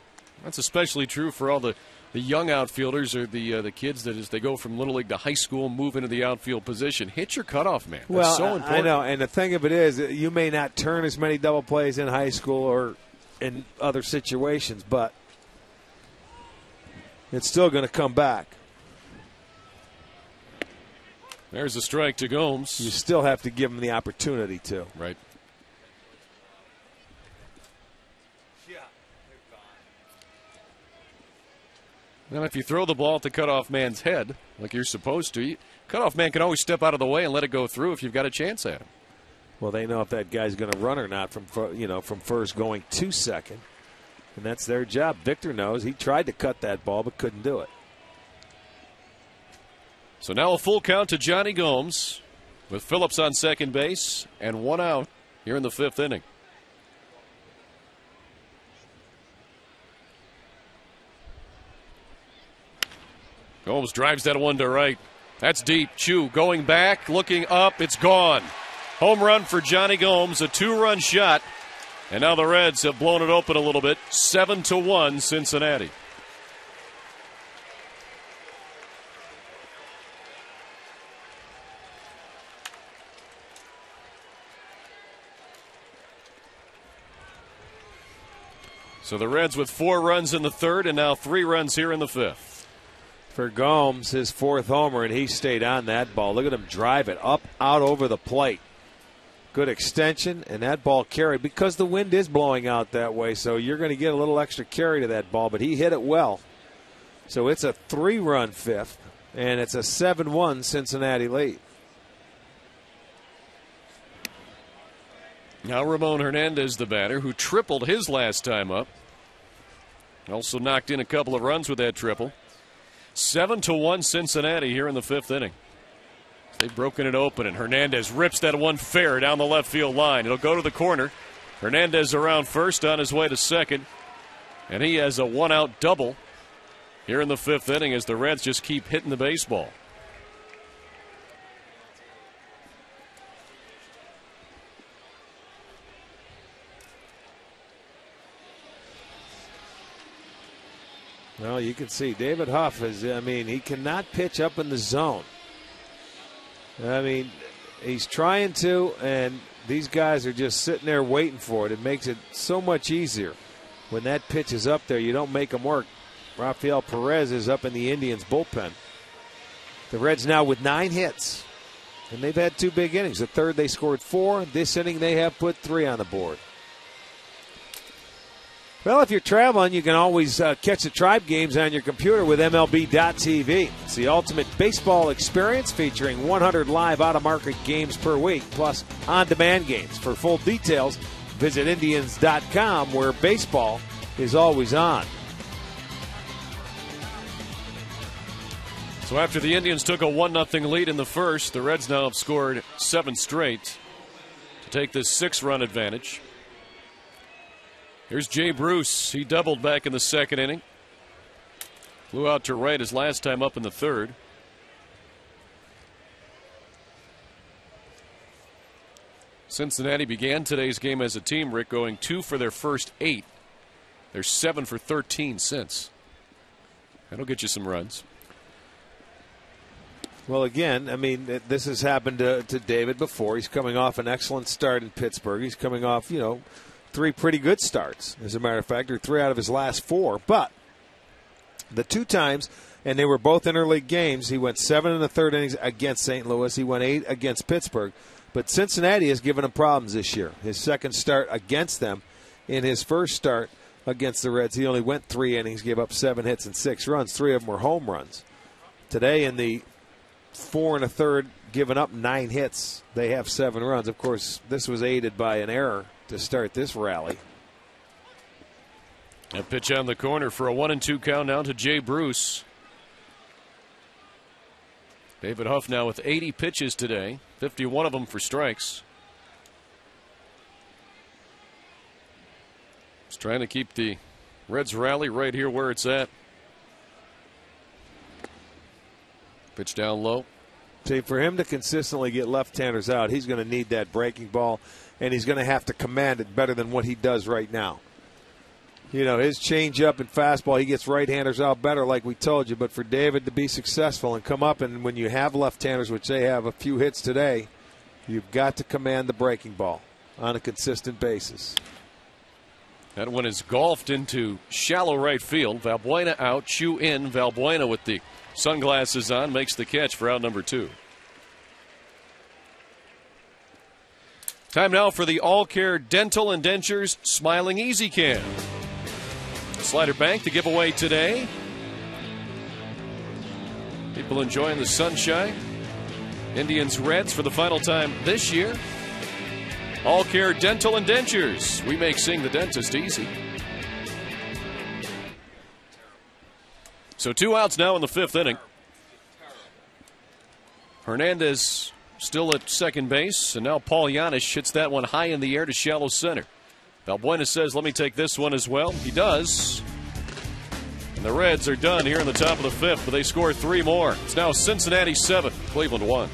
That's especially true for all the young outfielders or the kids that as they go from Little League to high school move into the outfield position. Hit your cutoff man. That's so important. I know, and the thing of it is, you may not turn as many double plays in high school or in other situations, but it's still going to come back. There's a strike to Gomes. You still have to give him the opportunity to. Right. Now, if you throw the ball at the cutoff man's head, like you're supposed to, cutoff man can always step out of the way and let it go through if you've got a chance at him. Well, they know if that guy's going to run or not from first going to second, and that's their job. Victor knows he tried to cut that ball but couldn't do it. So now a full count to Johnny Gomes with Phillips on second base and 1 out here in the 5th inning. Gomes drives that one to right. That's deep. Chu going back, looking up. It's gone. Home run for Johnny Gomes, a 2-run shot. And now the Reds have blown it open a little bit. 7-1 Cincinnati. So the Reds with 4 runs in the 3rd and now 3 runs here in the 5th. For Gomes, his 4th homer, and he stayed on that ball. Look at him drive it up, out over the plate. Good extension, and that ball carried because the wind is blowing out that way, so you're going to get a little extra carry to that ball, but he hit it well. So it's a 3-run 5th, and it's a 7-1 Cincinnati lead. Now Ramon Hernandez, the batter, who tripled his last time up. Also knocked in a couple of runs with that triple. 7-1 Cincinnati here in the 5th inning. They've broken it open, and Hernandez rips that one fair down the left field line. It'll go to the corner. Hernandez around first on his way to second, and he has a 1-out double here in the 5th inning as the Reds just keep hitting the baseball. Well, you can see David Huff is, he cannot pitch up in the zone. He's trying to, and these guys are just sitting there waiting for it. It makes it so much easier when that pitch is up there. You don't make them work. Rafael Perez is up in the Indians' bullpen. The Reds now with 9 hits, and they've had 2 big innings. The 3rd they scored 4. This inning they have put 3 on the board. Well, if you're traveling, you can always catch the Tribe games on your computer with MLB.tv. It's the ultimate baseball experience featuring 100 live out-of-market games per week, plus on-demand games. For full details, visit Indians.com, where baseball is always on. So after the Indians took a 1-0 lead in the 1st, the Reds now have scored 7 straight to take this 6-run advantage. Here's Jay Bruce. He doubled back in the 2nd inning. Flew out to right his last time up in the 3rd. Cincinnati began today's game as a team, Rick, going 2 for their first 8. They're 7 for 13 since. That'll get you some runs. Well, again, this has happened to David before. He's coming off an excellent start in Pittsburgh. He's coming off, 3 pretty good starts, as a matter of fact, or 3 out of his last 4. But the 2 times, and they were both interleague games, he went 7 in the 3rd innings against St. Louis. He went 8 against Pittsburgh. But Cincinnati has given him problems this year. His 2nd start against them, in his 1st start against the Reds, he only went 3 innings, gave up 7 hits and 6 runs. 3 of them were home runs. Today, in the 4 1/3, giving up 9 hits, they have 7 runs. Of course, this was aided by an error to start this rally. A pitch on the corner for a 1-2 count now to Jay Bruce. David Huff now with 80 pitches today, 51 of them for strikes. He's trying to keep the Reds rally right here where it's at. Pitch down low. See, for him to consistently get left-handers out, he's going to need that breaking ball, and he's going to have to command it better than what he does right now. His changeup and fastball, he gets right-handers out better, like we told you. But for David to be successful and come up, and when you have left-handers, which they have a few hits today, you've got to command the breaking ball on a consistent basis. That one is golfed into shallow right field. Valbuena out, Chu in. Valbuena with the sunglasses on makes the catch for out number 2. Time now for the All Care Dental and Dentures Smiling Easy Can. Slider Bank to give away today. People enjoying the sunshine. Indians Reds for the final time this year. All Care Dental and Dentures. We make seeing the dentist easy. So 2 outs now in the 5th inning. Hernandez still at second base, and now Paul Janisch hits that one high in the air to shallow center. Valbuena says, let me take this one as well. He does. And the Reds are done here in the top of the fifth, but they score 3 more. It's now Cincinnati 7, Cleveland 1.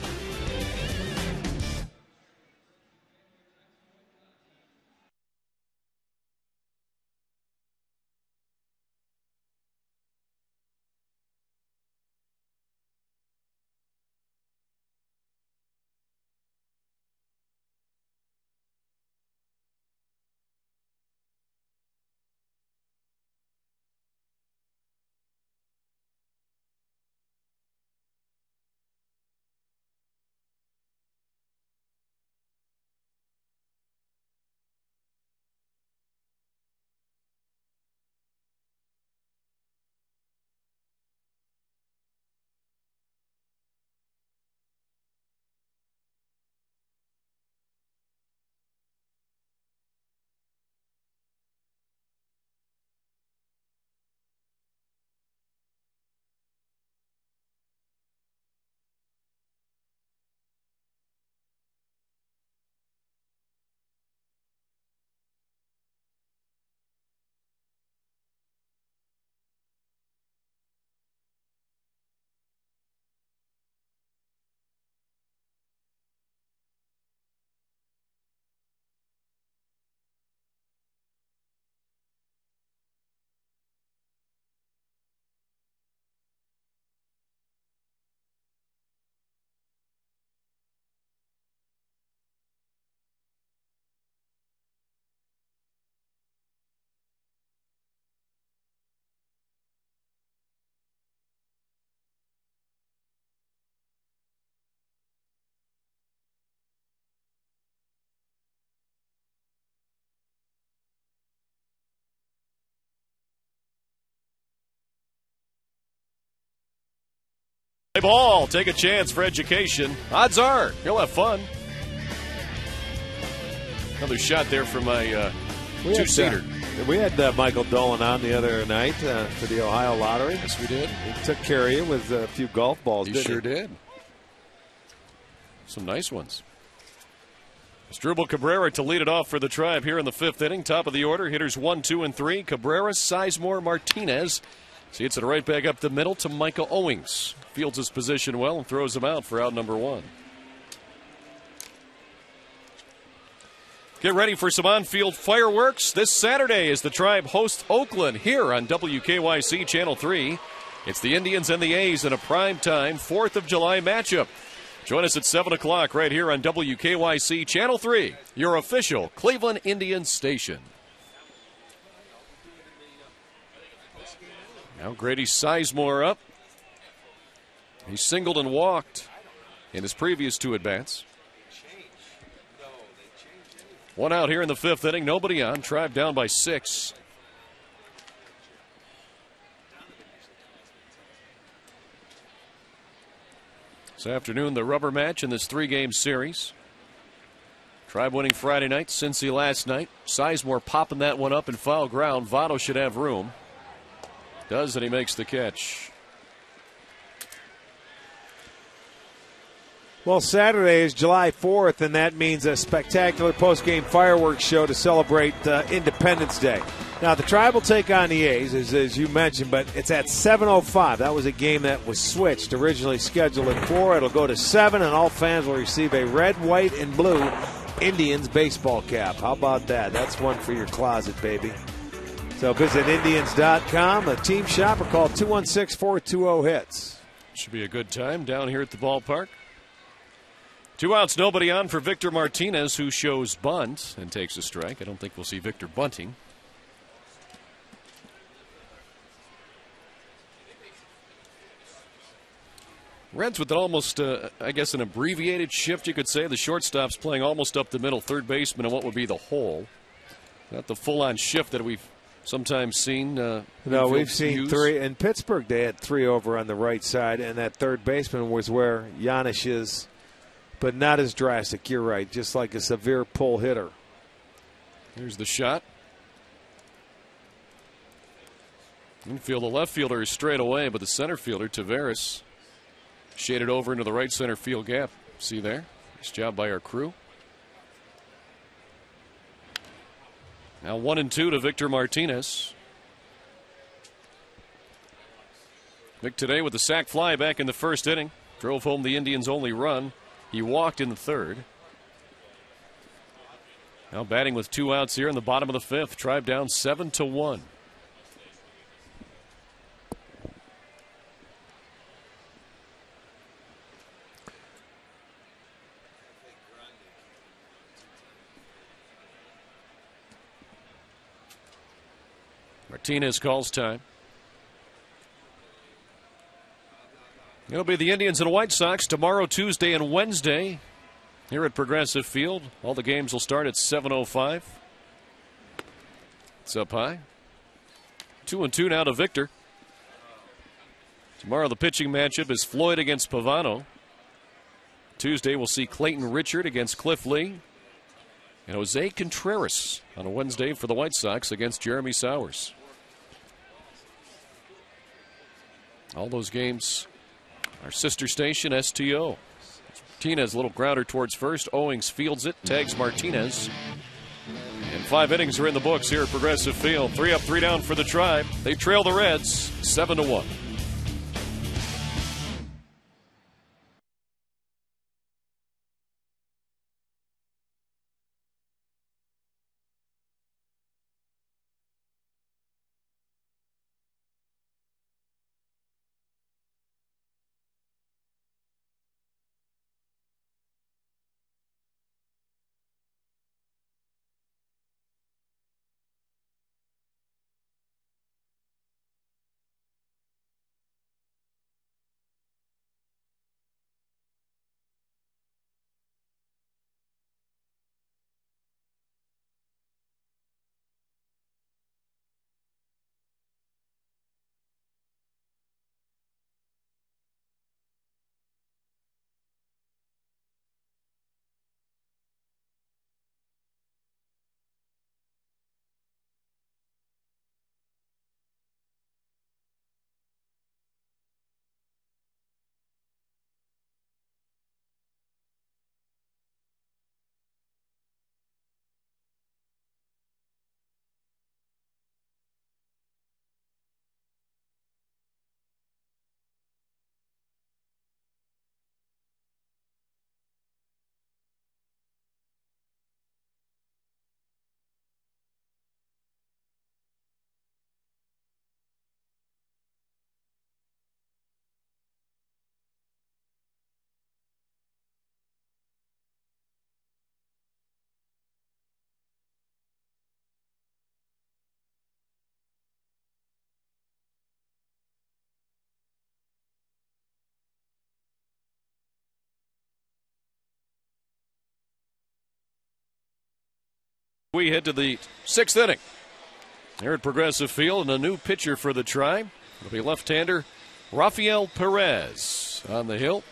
Play ball, take a chance for education. Odds are you'll have fun. Another shot there from my two-seater. We had Michael Dolan on the other night for the Ohio Lottery. Yes, we did. He took care of you with a few golf balls, He didn't sure did. Some nice ones. Asdrubal Cabrera to lead it off for the Tribe here in the fifth inning. Top of the order, hitters 1, 2, and 3. Cabrera, Sizemore, Martinez. See, it's it right back up the middle to Micah Owings. Fields his position well and throws him out for out number 1. Get ready for some on-field fireworks. This Saturday as the Tribe hosts Oakland here on WKYC Channel 3. It's the Indians and the A's in a primetime 4th of July matchup. Join us at 7 o'clock right here on WKYC Channel 3, your official Cleveland Indians station. Now Grady Sizemore up. He singled and walked in his previous 2 at-bats. 1 out here in the fifth inning. Nobody on. Tribe down by 6. This afternoon, the rubber match in this 3-game series. Tribe winning Friday night, Cincy last night. Sizemore popping that one up in foul ground. Votto should have room. Does, and he makes the catch. Well, Saturday is July 4th, and that means a spectacular post-game fireworks show to celebrate Independence Day. Now, the Tribe will take on the A's, as you mentioned, but it's at 7:05. That was a game that was switched, originally scheduled at 4. It'll go to 7, and all fans will receive a red, white, and blue Indians baseball cap. How about that? That's one for your closet, baby. So visit Indians.com, a team shop, or call 216-420-HITS. Should be a good time down here at the ballpark. 2 outs, nobody on for Victor Martinez, who shows bunt and takes a strike. I don't think we'll see Victor bunting. Reds with an almost, I guess, an abbreviated shift, you could say. The shortstop's playing almost up the middle, third baseman in what would be the hole. Not the full-on shift that we've sometimes seen. No, we've seen 3. In Pittsburgh, they had 3 over on the right side, and that third baseman was where Janisch is, but not as drastic. You're right, just like a severe pull hitter. Here's the shot. Infield, the left fielder is straight away, but the center fielder, Taveras, Shaded over into the right center field gap. See there? Nice job by our crew. Now 1-2 to Victor Martinez. Vic today with the sac fly back in the first inning. Drove home the Indians' only run. He walked in the third. Now batting with 2 outs here in the bottom of the fifth. Tribe down 7-1. Martinez calls time. It'll be the Indians and White Sox tomorrow, Tuesday, and Wednesday here at Progressive Field. All the games will start at 7:05. It's up high. 2-2 now to Victor. Tomorrow the pitching matchup is Floyd against Pavano. Tuesday we'll see Clayton Richard against Cliff Lee. And Jose Contreras on a Wednesday for the White Sox against Jeremy Sowers. All those games, our sister station, STO. Martinez, a little grounder towards first. Owings fields it, tags Martinez. And 5 innings are in the books here at Progressive Field. 3 up, 3 down for the Tribe. They trail the Reds 7-1. We head to the 6th inning here at Progressive Field, and a new pitcher for the Tribe. It'll be left-hander Rafael Perez on the hill.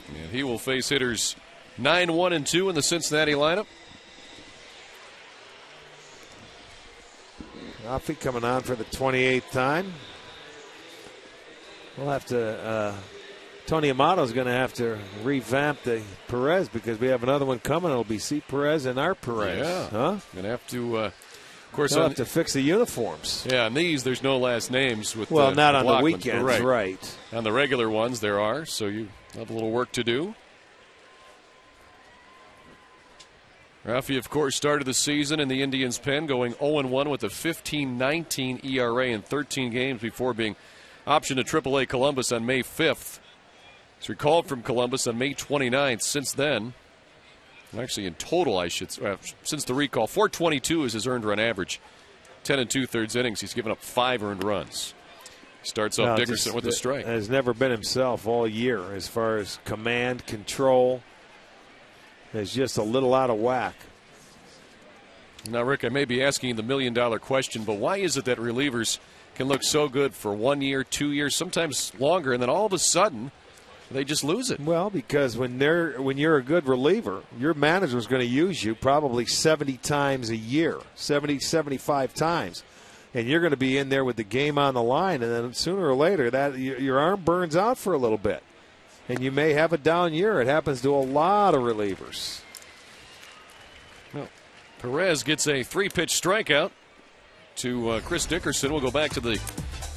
And he will face hitters 9, 1, and 2 in the Cincinnati lineup. Rafi coming on for the 28th time. We'll have to Tony Amato's going to have to revamp the Perez because we have another one coming. It'll be C. Perez and our Perez. Yeah. Huh? Going to have to, of course, they'll have to fix the uniforms. Yeah, on these, there's no last names. With well, not on Blackmans, the weekends, right. On the regular ones, there are, so you have a little work to do. Rafi, of course, started the season in the Indians' pen, going 0-1 with a 15.19 ERA in 13 games before being optioned to AAA Columbus on May 5th. He's recalled from Columbus on May 29th. Since then, actually in total, since the recall, 422 is his earned run average. 10 2/3 innings. He's given up 5 earned runs. He starts off Dickerson with a strike. Has never been himself all year as far as command, control. Is just a little out of whack. Now, Rick, I may be asking the $1 million question, but why is it that relievers can look so good for 1 year, 2 years, sometimes longer, and then all of a sudden they just lose it? Well, because when you're a good reliever, your manager's going to use you probably 70 times a year, 70, 75 times. and you're going to be in there with the game on the line, and then sooner or later that your arm burns out for a little bit, and you may have a down year. It happens to a lot of relievers. Well, Perez gets a 3-pitch strikeout to Chris Dickerson. We'll go back to the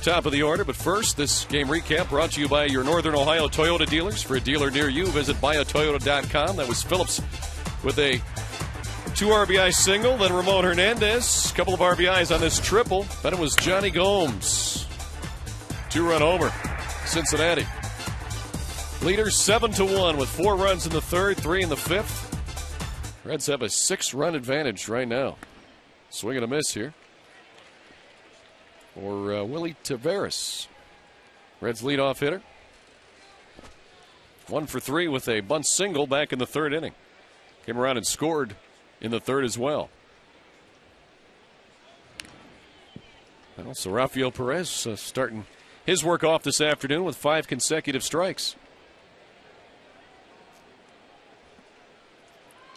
top of the order, but first, this game recap brought to you by your Northern Ohio Toyota dealers. For a dealer near you, visit buyatoyota.com. That was Phillips with a 2 RBI single, then Ramon Hernandez, a couple of RBIs on this triple. Then it was Johnny Gomes, 2-run homer, Cincinnati. Leaders 7-1 with 4 runs in the third, 3 in the fifth. Reds have a 6-run advantage right now. Swing and a miss here for Willie Taveras, Reds leadoff hitter. 1 for 3 with a bunt single back in the third inning. Came around and scored in the third as well. So Rafael Perez starting his work off this afternoon with 5 consecutive strikes.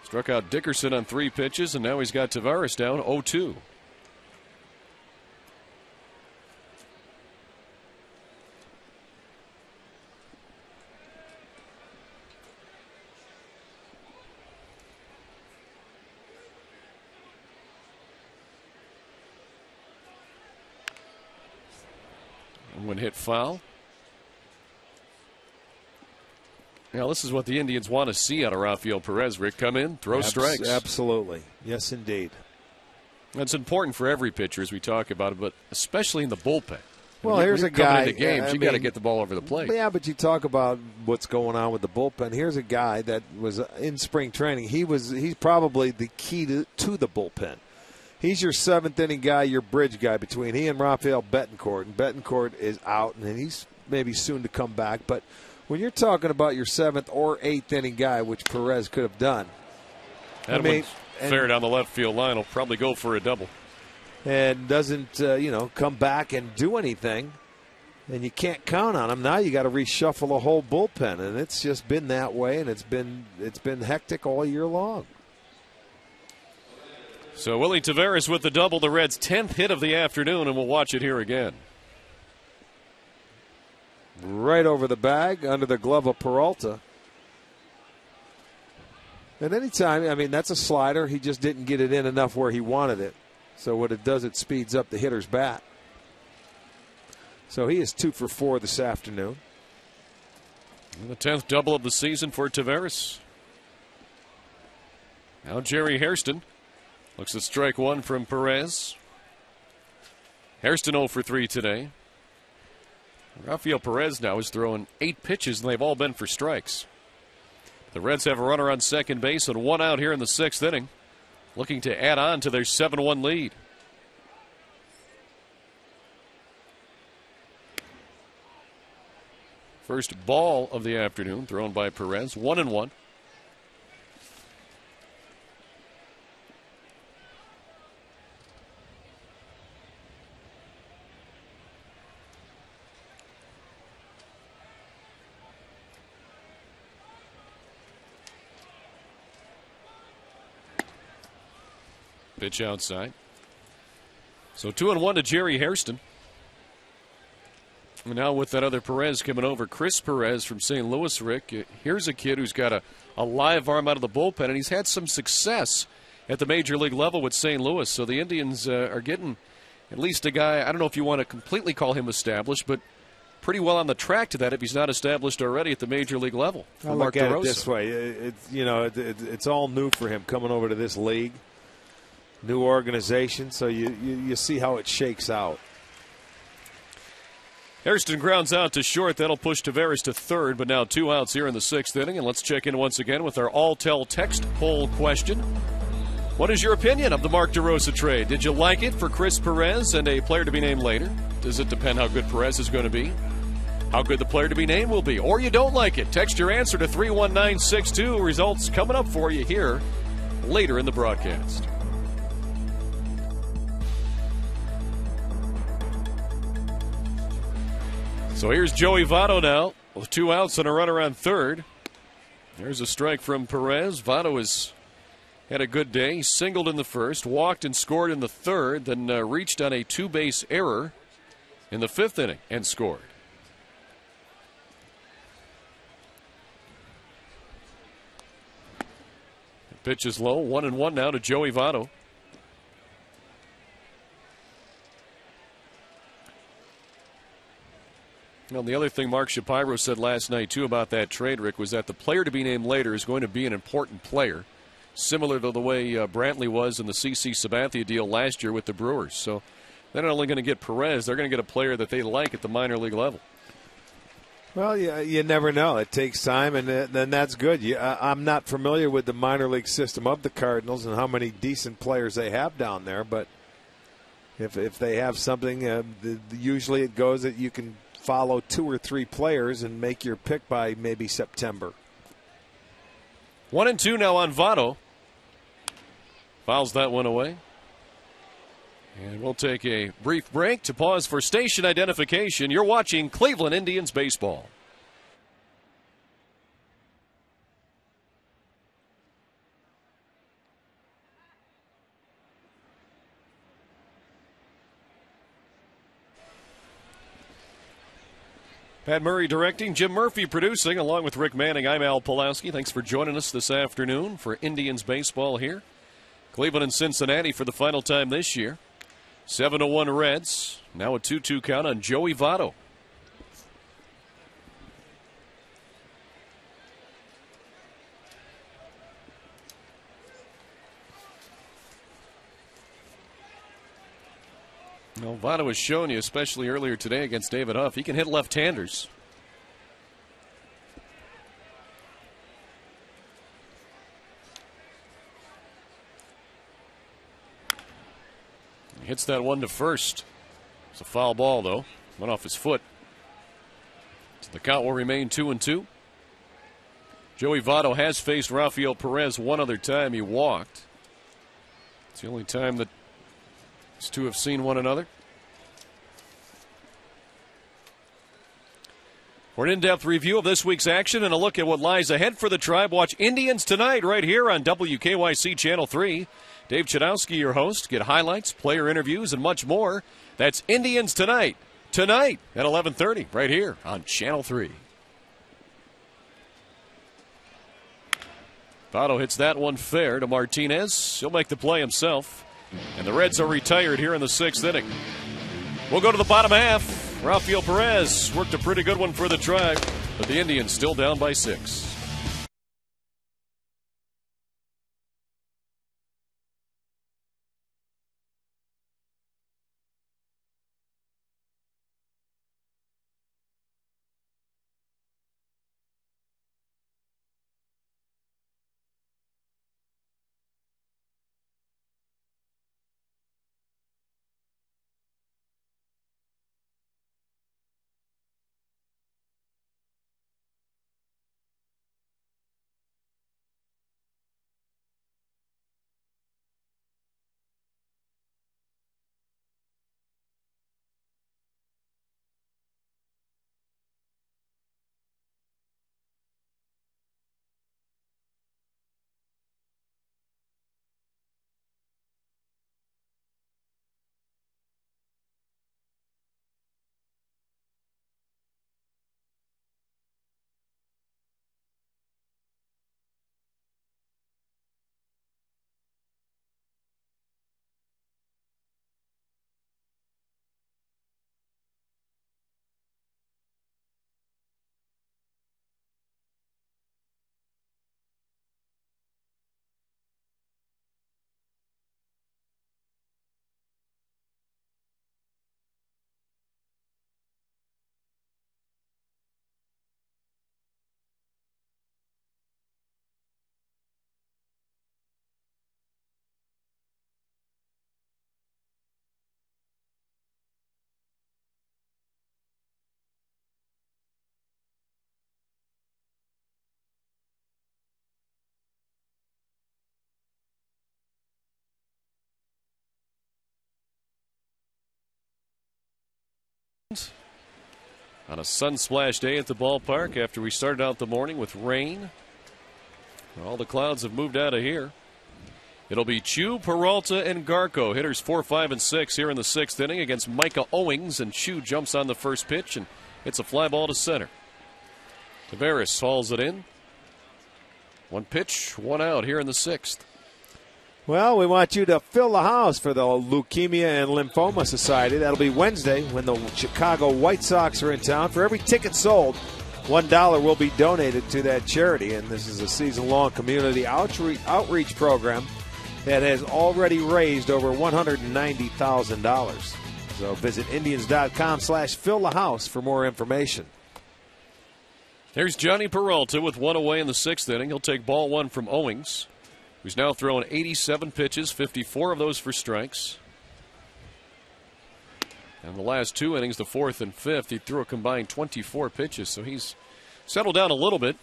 Struck out Dickerson on 3 pitches, and now he's got Taveras down 0-2. One hit foul. Now, this is what the Indians want to see out of Rafael Perez. Rick, come in, throw strikes. Absolutely. Yes, indeed. That's important for every pitcher as we talk about it, but especially in the bullpen. Well, here's a guy. Into games, you got to get the ball over the plate. Yeah, but you talk about what's going on with the bullpen. Here's a guy that was in spring training. He's probably the key to the bullpen. He's your 7th inning guy, your bridge guy between he and Rafael Betancourt. And Betancourt is out, and he's maybe soon to come back. But when you're talking about your 7th or 8th inning guy, which Perez could have done, that one's fair down the left field line. Will probably go for a double, and doesn't come back and do anything, and you can't count on him. Now you got to reshuffle the whole bullpen, and it's just been that way, and it's been hectic all year long. So Willie Taveras with the double, the Reds' 10th hit of the afternoon, and we'll watch it here again. Right over the bag, under the glove of Peralta. And anytime, that's a slider. He just didn't get it in enough where he wanted it. So what it does, it speeds up the hitter's bat. So he is 2 for 4 this afternoon. And the 10th double of the season for Taveras. Now Jerry Hairston looks at strike 1 from Perez. Hairston 0 for 3 today. Rafael Perez now is throwing 8 pitches, and they've all been for strikes. The Reds have a runner on second base and 1 out here in the 6th inning, looking to add on to their 7-1 lead. First ball of the afternoon thrown by Perez, 1-1. Pitch outside. So 2-1 to Jerry Hairston. And now with that other Perez coming over, Chris Perez from St. Louis, Rick. Here's a kid who's got a live arm out of the bullpen, and he's had some success at the major league level with St. Louis. So the Indians are getting at least a guy, I don't know if you want to completely call him established, but pretty well on the track to that if he's not established already at the major league level. I look at it this way. It's all new for him coming over to this league. New organization, so you see how it shakes out. Hairston grounds out to short. That'll push Taveras to third, but now 2 outs here in the 6th inning. And let's check in once again with our All-Tel text poll question. What is your opinion of the Mark DeRosa trade? Did you like it for Chris Perez and a player to be named later? Does it depend how good Perez is going to be? How good the player to be named will be? Or you don't like it? Text your answer to 31962. Results coming up for you here later in the broadcast. So here's Joey Votto now with 2 outs and a runner on third. There's a strike from Perez. Votto is had a good day. He singled in the first, walked and scored in the third, then reached on a two-base error in the fifth inning and scored. The pitch is low, 1-1 now to Joey Votto. Well, the other thing Mark Shapiro said last night, too, about that trade, Rick, was that the player to be named later is going to be an important player, similar to the way Brantley was in the CC Sabathia deal last year with the Brewers. So they're not only going to get Perez, they're going to get a player that they like at the minor league level. Well, yeah, you never know. It takes time, and then that's good. I'm not familiar with the minor league system of the Cardinals and how many decent players they have down there, but if they have something, usually it goes that you can follow 2 or 3 players and make your pick by maybe September. 1-2 now on Votto. Fouls that one away. And we'll take a brief break to pause for station identification. You're watching Cleveland Indians baseball. Pat Murray directing, Jim Murphy producing, along with Rick Manning. I'm Al Pulaski. Thanks for joining us this afternoon for Indians baseball here. Cleveland and Cincinnati for the final time this year. 7-1 Reds. Now a 2-2 count on Joey Votto. Well, Votto has shown you, especially earlier today against David Huff, he can hit left-handers. He hits that one to first. It's a foul ball, though. Went off his foot. So the count will remain 2-2. Joey Votto has faced Rafael Perez one other time. He walked. It's the only time that these two have seen one another. For an in-depth review of this week's action and a look at what lies ahead for the Tribe, watch Indians Tonight right here on WKYC Channel 3. Dave Chudowski, your host. Get highlights, player interviews, and much more. That's Indians Tonight. Tonight at 11:30 right here on Channel 3. Votto hits that one fair to Martinez. He'll make the play himself. And the Reds are retired here in the 6th inning. We'll go to the bottom half. Rafael Perez worked a pretty good one for the Tribe, but the Indians still down by 6. On a sun-splashed day at the ballpark after we started out the morning with rain. All the clouds have moved out of here. It'll be Chu, Peralta, and Garco. Hitters 4, 5, and 6 here in the 6th inning against Micah Owings. And Chu jumps on the first pitch, and it's a fly ball to center. Taveras hauls it in. 1 pitch, 1 out here in the 6th. Well, we want you to fill the house for the Leukemia and Lymphoma Society. That'll be Wednesday when the Chicago White Sox are in town. For every ticket sold, $1 will be donated to that charity. And this is a season-long community outreach program that has already raised over $190,000. So visit Indians.com/fill the house for more information. There's Johnny Peralta with 1 away in the 6th inning. He'll take ball 1 from Owings, who's now thrown 87 pitches, 54 of those for strikes. And the last 2 innings, the 4th and 5th, he threw a combined 24 pitches. So he's settled down a little bit.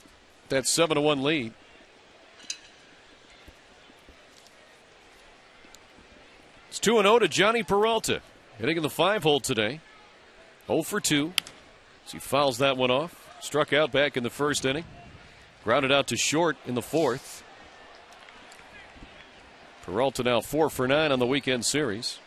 That 7-1 lead. It's 2-0 to Johnny Peralta. Hitting in the 5-hole today. 0 for 2. As he fouls that one off. Struck out back in the 1st inning. Grounded out to short in the 4th. Peralta now 4 for 9 on the weekend series.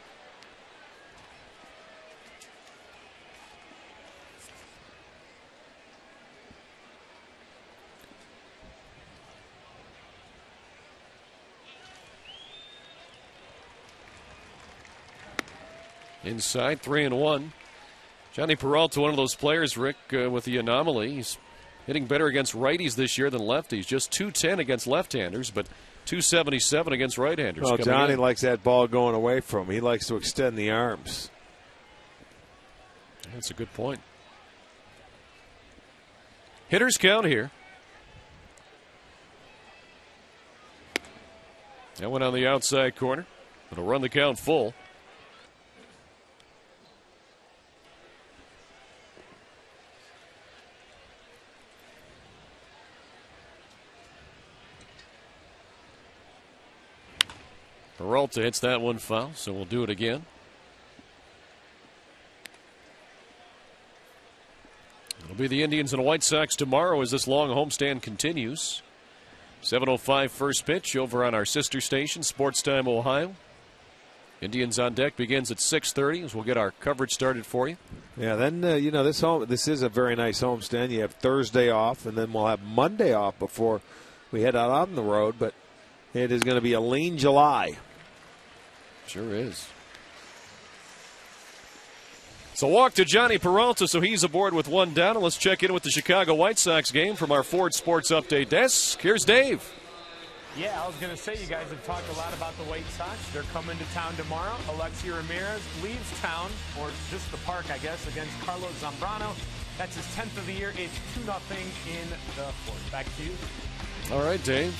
Inside, 3-1. Johnny Peralta, one of those players, Rick, with the anomaly. He's hitting better against righties this year than lefties. Just .210 against left-handers, but .277 against right-handers. Well, Johnny likes that ball going away from him. He likes to extend the arms. That's a good point. Hitters count here. That one on the outside corner. It'll run the count full. Peralta hits that one foul, so we'll do it again. It'll be the Indians and White Sox tomorrow as this long homestand continues. 7:05 first pitch over on our sister station, Sports Time Ohio. Indians on deck begins at 6:30 as we'll get our coverage started for you. Yeah, then this is a very nice homestand. You have Thursday off, and then we'll have Monday off before we head out on the road. But it is going to be a lean July. Sure is. So walk to Johnny Peralta, so he's aboard with 1 down. And let's check in with the Chicago White Sox game from our Ford Sports Update desk. Here's Dave. Yeah, I was going to say, you guys have talked a lot about the White Sox. They're coming to town tomorrow. Alexi Ramirez leaves town, or just the park, I guess, against Carlos Zambrano. That's his 10th of the year. It's 2-0 in the 4th. Back to you. All right, Dave.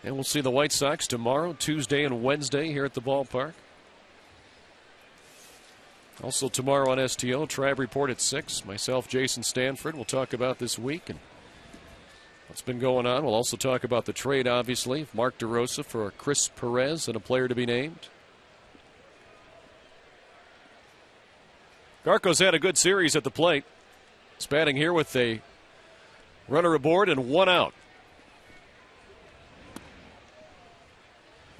And we'll see the White Sox tomorrow, Tuesday and Wednesday here at the ballpark. Also tomorrow on STO, Tribe Report at 6. Myself, Jason Stanford, will talk about this week and what's been going on. We'll also talk about the trade, obviously, Mark DeRosa for Chris Perez and a player to be named. Garco's had a good series at the plate. He's batting here with a runner aboard and 1 out.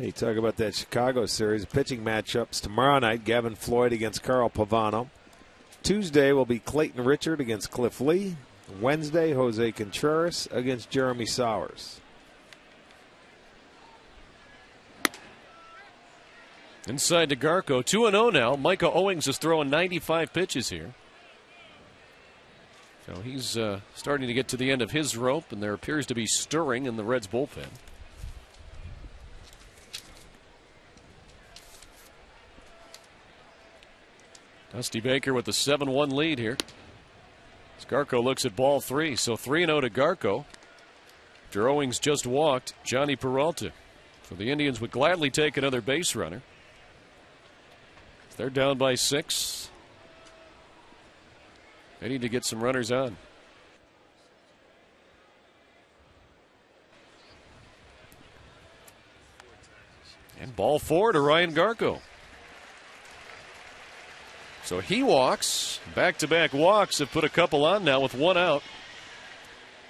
You talk about that Chicago series. Pitching matchups tomorrow night, Gavin Floyd against Carl Pavano. Tuesday will be Clayton Richard against Cliff Lee. Wednesday, Jose Contreras against Jeremy Sowers. Inside to Garco, 2-0 now. Micah Owings is throwing 95 pitches here. So he's starting to get to the end of his rope, and there appears to be stirring in the Reds bullpen. Dusty Baker with the 7-1 lead here. As Garco looks at ball 3, so 3-0 to Garco. After Owings just walked Johnny Peralta. So the Indians would gladly take another base runner. They're down by 6. They need to get some runners on. And ball 4 to Ryan Garco. So he walks. Back-to-back walks have put a couple on now with 1 out.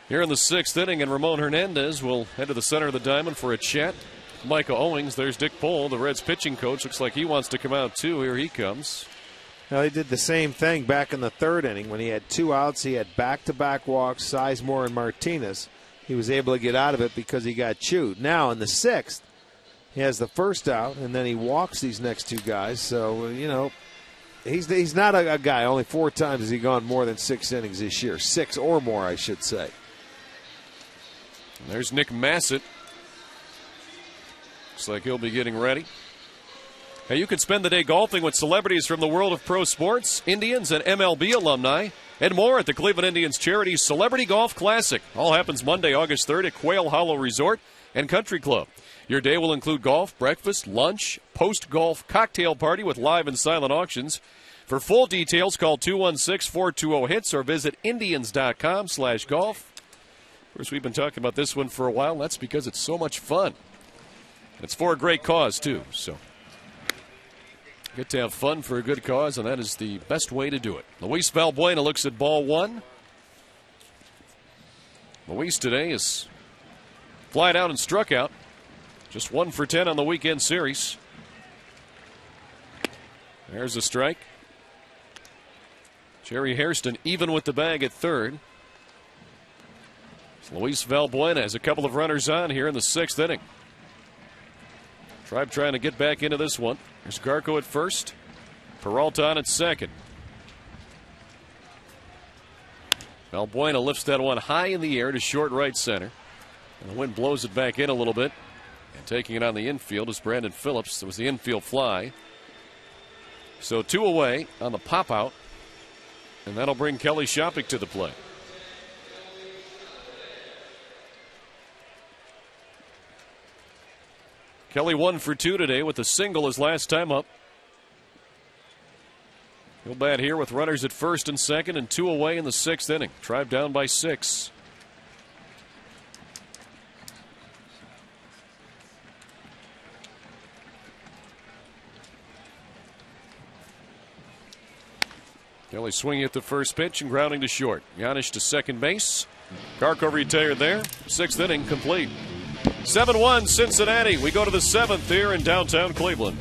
Here in the 6th inning, and Ramon Hernandez will head to the center of the diamond for a chat Micah Owings. There's Dick Pohl, the Reds pitching coach. Looks like he wants to come out too. Here he comes. Now, he did the same thing back in the third inning when he had 2 outs. He had back-to-back walks, Sizemore and Martinez. He was able to get out of it because he got chewed. Now, in the 6th, he has the first out, and then he walks these next 2 guys. So, you know, he's not a guy. Only 4 times has he gone more than 6 innings this year. 6 or more, I should say. There's Nick Massett. Looks like he'll be getting ready. Hey, you can spend the day golfing with celebrities from the world of pro sports, Indians and MLB alumni, and more at the Cleveland Indians Charity Celebrity Golf Classic. All happens Monday, August 3rd at Quail Hollow Resort and Country Club. Your day will include golf, breakfast, lunch, post-golf cocktail party with live and silent auctions. For full details, call 216-420-HITS or visit Indians.com/golf. Of course, we've been talking about this one for a while. That's because it's so much fun. It's for a great cause, too, so get to have fun for a good cause, and that is the best way to do it. Luis Valbuena looks at ball 1. Luis today is flied out and struck out. Just 1 for 10 on the weekend series. There's a strike. Jerry Hairston even with the bag at third. Luis Valbuena has a couple of runners on here in the 6th inning. Tribe trying to get back into this one. There's Garco at first. Peralta on at second. Valbuena lifts that one high in the air to short right center. And the wind blows it back in a little bit. And taking it on the infield is Brandon Phillips. It was the infield fly. So 2 away on the pop out. And that'll bring Kelly Shopik to the plate. Kelly 1 for 2 today with a single his last time up. He'll bat here with runners at first and second and 2 away in the 6th inning. Tribe down by 6. Kelly swinging at the first pitch and grounding to short. Yanish to second base. Garco retired there. 6th inning complete. 7-1 Cincinnati. We go to the 7th here in downtown Cleveland.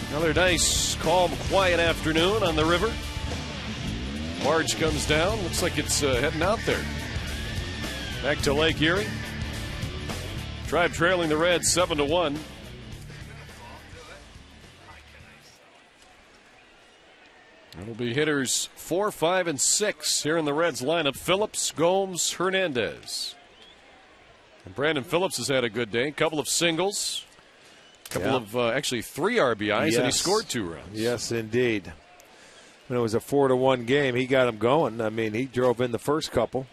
Another nice, calm, quiet afternoon on the river. Barge comes down. Looks like it's heading out there. Back to Lake Erie. Tribe trailing the Reds 7-1. It'll be hitters 4, 5, and 6 here in the Reds lineup. Phillips, Gomes, Hernandez. And Brandon Phillips has had a good day. A couple of singles. A couple of, actually 3 RBIs, and he scored 2 runs. Yes, indeed. when it was a 4-1 game, he got him going. I mean, he drove in the first couple.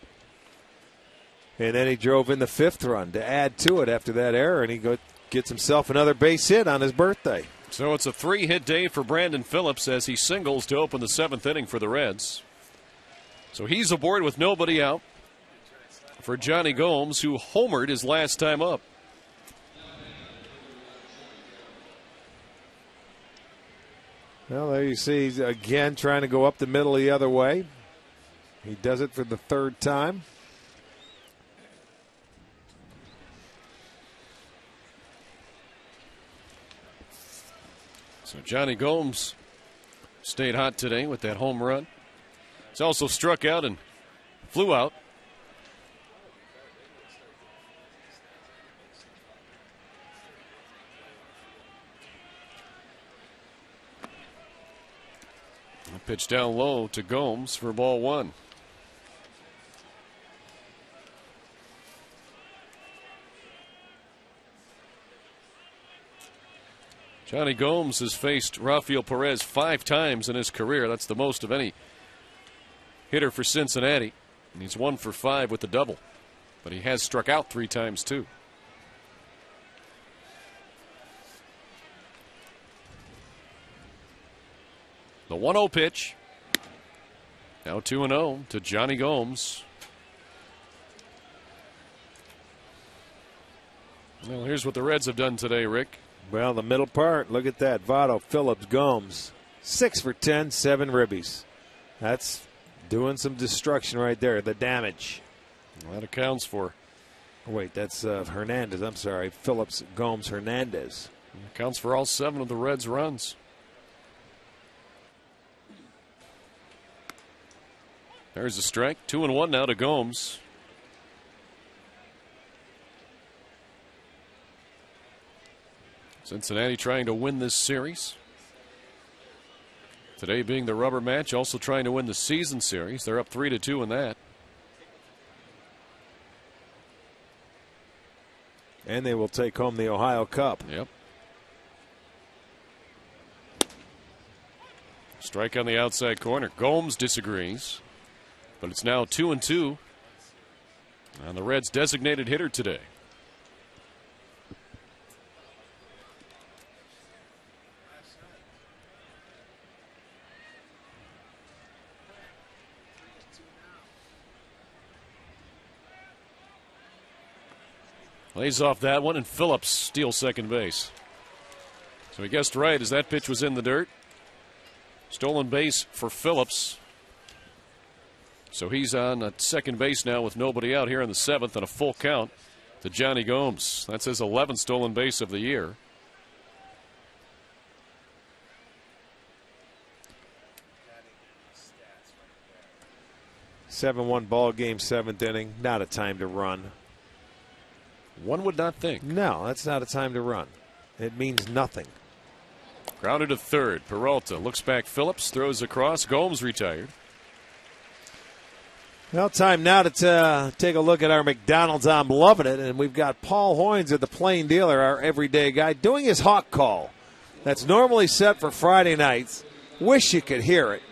And then he drove in the 5th run to add to it after that error, and he gets himself another base hit on his birthday. So it's a 3-hit day for Brandon Phillips as he singles to open the 7th inning for the Reds. So he's aboard with nobody out for Johnny Gomes, who homered his last time up. Well, there you see, he's again trying to go up the middle the other way. He does it for the 3rd time. So Johnny Gomes stayed hot today with that home run. He's also struck out and flew out. A pitch down low to Gomes for ball 1. Johnny Gomes has faced Rafael Perez 5 times in his career. That's the most of any hitter for Cincinnati. And he's 1 for 5 with the double. But he has struck out 3 times too. The 1-0 pitch. Now 2-0 to Johnny Gomes. Well, here's what the Reds have done today, Rick. Well, the middle part, look at that. Votto, Phillips, Gomes. 6 for 10, 7 ribbies. That's doing some destruction right there, the damage. Well, that accounts for. Wait, that's Hernandez. I'm sorry. Phillips, Gomes, Hernandez. Accounts for all 7 of the Reds' runs. There's a strike. 2-1 now to Gomes. Cincinnati trying to win this series. Today being the rubber match, also trying to win the season series. They're up 3-2 in that. And they will take home the Ohio Cup. Yep. Strike on the outside corner. Gomes disagrees. But it's now 2-2 on the Reds' designated hitter today. Lays off that one, and Phillips steals second base. So he guessed right as that pitch was in the dirt. Stolen base for Phillips. So he's on at second base now with nobody out here in the 7th and a full count to Johnny Gomes. That's his 11th stolen base of the year. (7-1) ball game, 7th inning. Not a time to run. One would not think. No, that's not a time to run. It means nothing. Grounded to third. Peralta looks back. Phillips throws across. Gomes retired. Well, time now to take a look at our McDonald's. I'm loving it. And we've got Paul Hoynes at the Plain Dealer, our everyday guy, doing his hawk call. That's normally set for Friday nights. Wish you could hear it.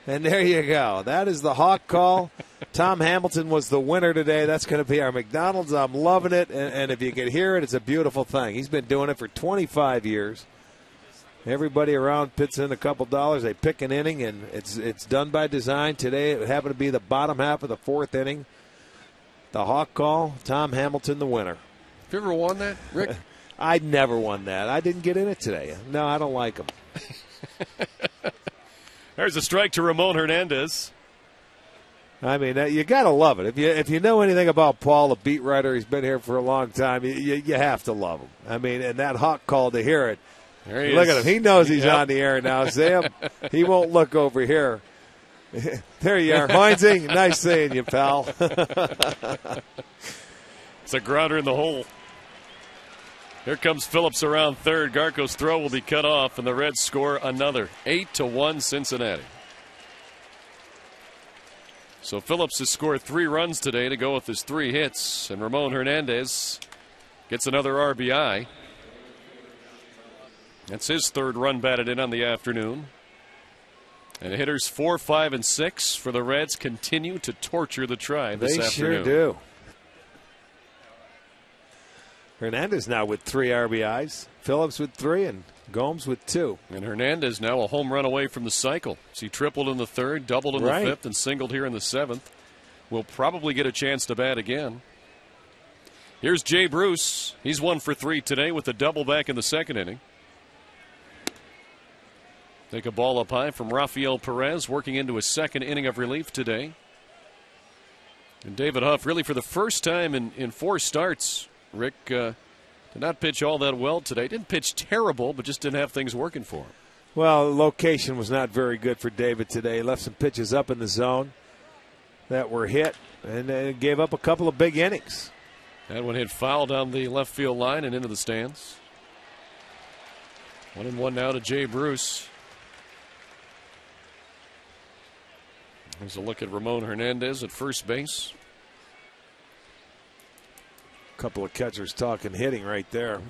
And there you go. That is the hawk call. Tom Hamilton was the winner today. That's going to be our McDonald's. I'm loving it. And if you could hear it, it's a beautiful thing. He's been doing it for 25 years. Everybody around puts in a couple dollars. They pick an inning, and it's done by design. Today it happened to be the bottom half of the 4th inning. The hawk call, Tom Hamilton the winner. Have you ever won that, Rick? I never won that. I didn't get in it today. No, I don't like them. There's a strike to Ramon Hernandez. I mean, you got to love it. If you know anything about Paul, a beat writer, he's been here for a long time, you have to love him. I mean, and that hawk call to hear it. There he Look is. at him. He knows he's on the air now, Sam. He won't look over here. There you are. Hoynesy, nice seeing you, pal. It's a grounder in the hole. Here comes Phillips around third. Garco's throw will be cut off, and the Reds score another. 8-1 Cincinnati. So Phillips has scored 3 runs today to go with his 3 hits, and Ramon Hernandez gets another RBI. That's his 3rd run batted in on the afternoon. And hitters 4, 5, and 6 for the Reds continue to torture the Tribe this afternoon. They sure do. Hernandez now with 3 RBIs. Phillips with 3 and Gomes with 2. And Hernandez now a home run away from the cycle. So he tripled in the 3rd, doubled in the 5th, and singled here in the 7th. Will probably get a chance to bat again. Here's Jay Bruce. He's 1 for 3 today with a double back in the 2nd inning. Take a ball up high from Rafael Perez, working into his 2nd inning of relief today. And David Huff, really for the first time in 4 starts, Rick, did not pitch all that well today. Didn't pitch terrible, but just didn't have things working for him. Well, the location was not very good for David today. He left some pitches up in the zone that were hit and gave up a couple of big innings. That one hit foul down the left field line and into the stands. 1-1 now to Jay Bruce. Here's a look at Ramon Hernandez at first base. Couple of catchers talking hitting right there.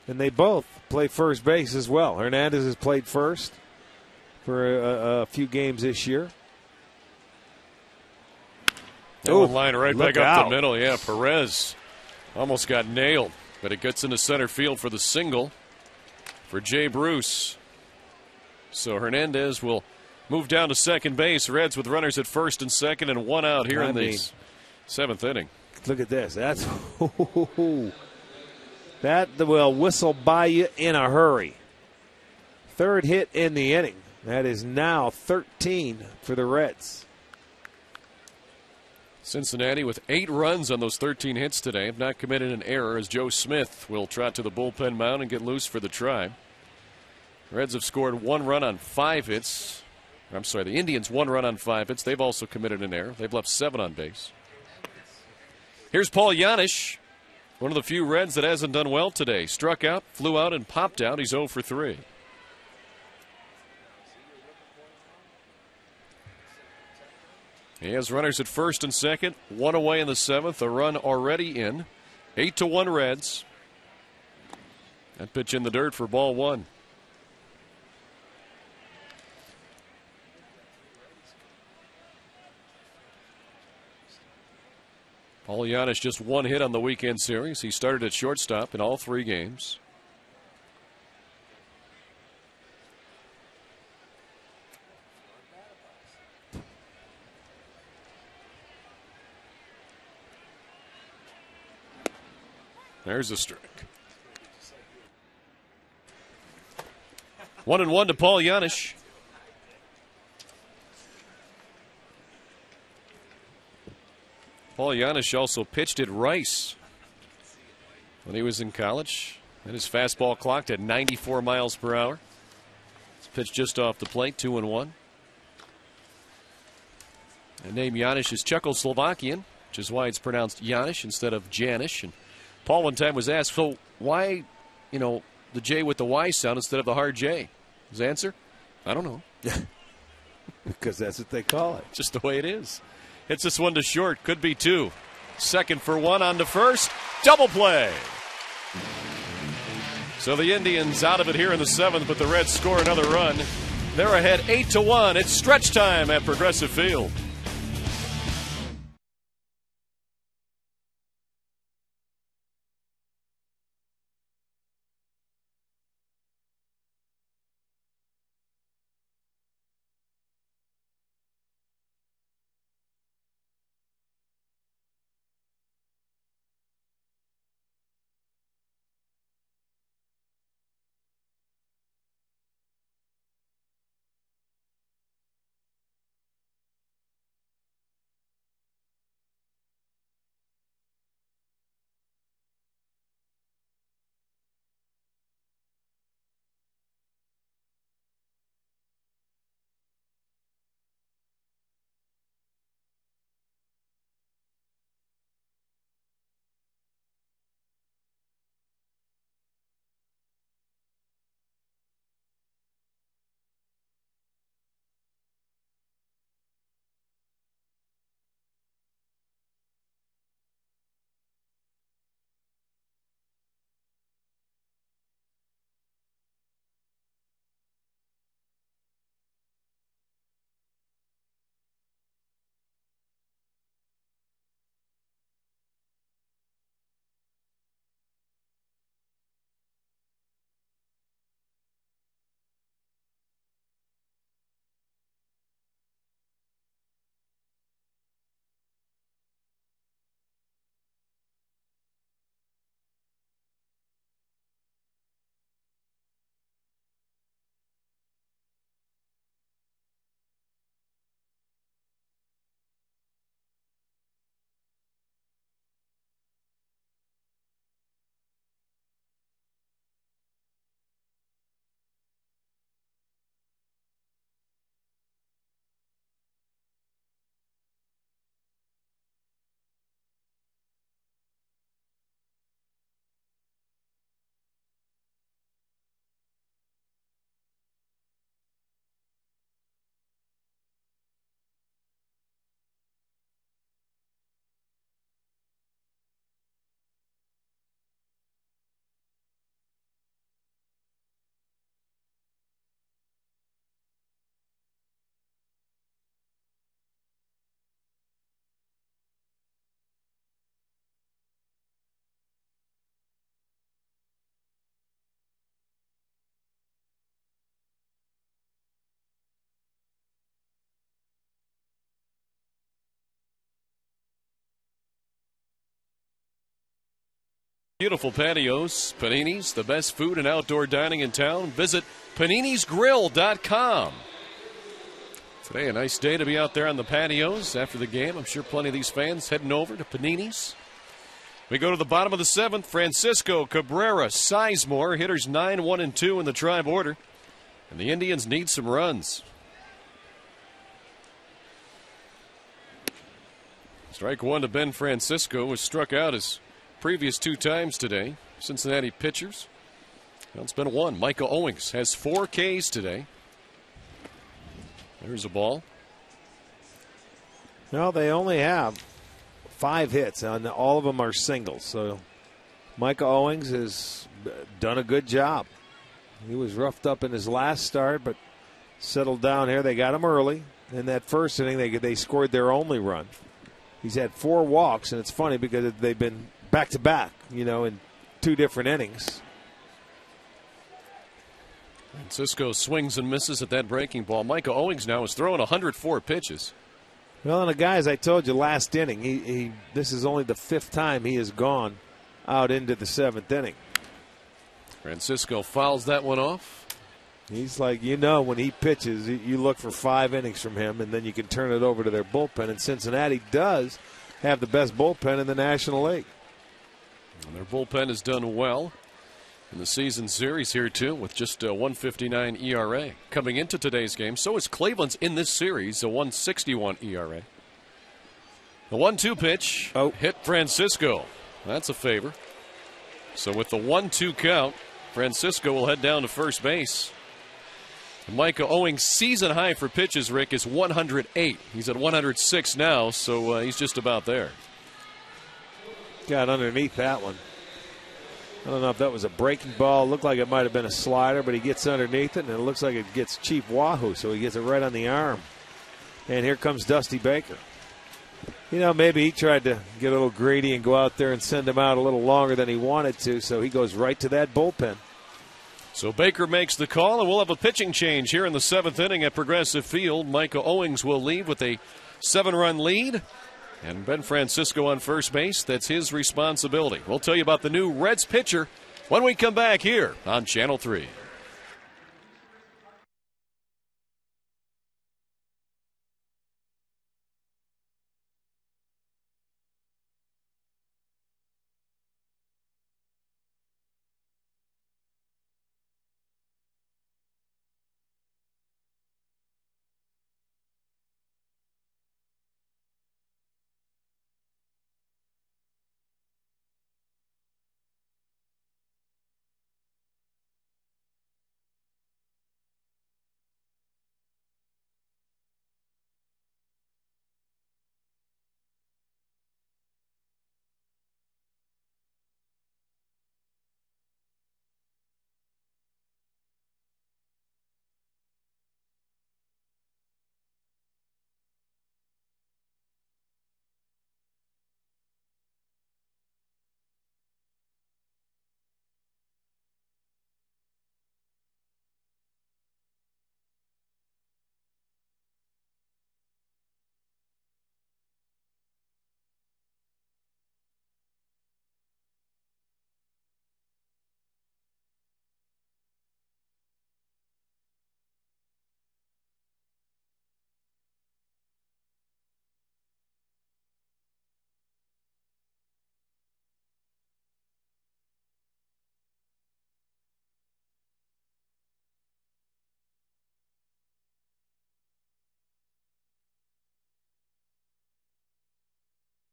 And they both play first base as well. Hernandez has played first for a few games this year. That one line right back up the middle. Yeah, Perez almost got nailed, but it gets into center field for the single for Jay Bruce. So Hernandez will move down to second base. Reds with runners at first and second and 1 out here in the 7th inning. Look at this. That's that will whistle by you in a hurry. 3rd hit in the inning. That is now 13 for the Reds. Cincinnati with 8 runs on those 13 hits today have not committed an error as Joe Smith will trot to the bullpen mound and get loose for the Tribe. Reds have scored 1 run on 5 hits. I'm sorry, the Indians 1 run on 5 hits. They've also committed an error. They've left 7 on base. Here's Paul Janisch, one of the few Reds that hasn't done well today. Struck out, flew out, and popped out. He's 0 for 3. He has runners at first and second, 1 away in the 7th, a run already in. 8-1 Reds. That pitch in the dirt for ball 1. Paul Janisch just 1 hit on the weekend series. He started at shortstop in all 3 games. There's a strike. 1-1 to Paul Janisch. Paul Janisch also pitched at Rice when he was in college, and his fastball clocked at 94 miles per hour. It's pitched just off the plate, 2-1. The name Janisch is Czechoslovakian, which is why it's pronounced Janisch instead of Janisch. And Paul one time was asked, so why, the J with the Y sound instead of the hard J? His answer? I don't know. Because that's what they call it. Just the way it is. Hits this one to short. Could be 2. Second for 1 on to first. Double play. So the Indians out of it here in the 7th, but the Reds score another run. They're ahead 8-1. It's stretch time at Progressive Field. Beautiful patios, Panini's, the best food and outdoor dining in town. Visit paninisgrill.com. Today, a nice day to be out there on the patios after the game. I'm sure plenty of these fans heading over to Panini's. We go to the bottom of the 7th. Francisco, Cabrera, Sizemore. Hitters 9, 1, and 2 in the tribe order. And the Indians need some runs. Strike one to Ben Francisco, was struck out his previous 2 times today. Cincinnati pitchers. Well, it's been 1. Micah Owings has 4 Ks today. There's a ball. No, they only have 5 hits, and all of them are singles. So Micah Owings has done a good job. He was roughed up in his last start, but settled down here. They got him early. In that first inning, they scored their only run. He's had 4 walks, and it's funny because they've been back-to-back, in 2 different innings. Francisco swings and misses at that breaking ball. Micah Owings now is throwing 104 pitches. Well, and the guy, as I told you last inning, this is only the 5th time he has gone out into the 7th inning. Francisco fouls that one off. He's like, when he pitches, you look for 5 innings from him, and then you can turn it over to their bullpen. And Cincinnati does have the best bullpen in the National League. And their bullpen has done well in the season series here, too, with just a 1.59 ERA. Coming into today's game, so is Cleveland's in this series, a 1.61 ERA. The 1-2 pitch hit Francisco. That's a favor. So with the 1-2 count, Francisco will head down to first base. Micah Owings' season high for pitches, Rick, is 108. He's at 106 now, so he's just about there. Got underneath that one. I don't know if that was a breaking ball. It looked like it might have been a slider, but he gets underneath it, and it looks like it gets Chief Wahoo, so he gets it right on the arm. And here comes Dusty Baker. Maybe he tried to get a little greedy and go out there and send him out a little longer than he wanted to, so he goes right to that bullpen. So Baker makes the call, and we'll have a pitching change here in the 7th inning at Progressive Field. Micah Owings will leave with a 7-run lead. And Ben Francisco on first base, that's his responsibility. We'll tell you about the new Reds pitcher when we come back here on Channel 3.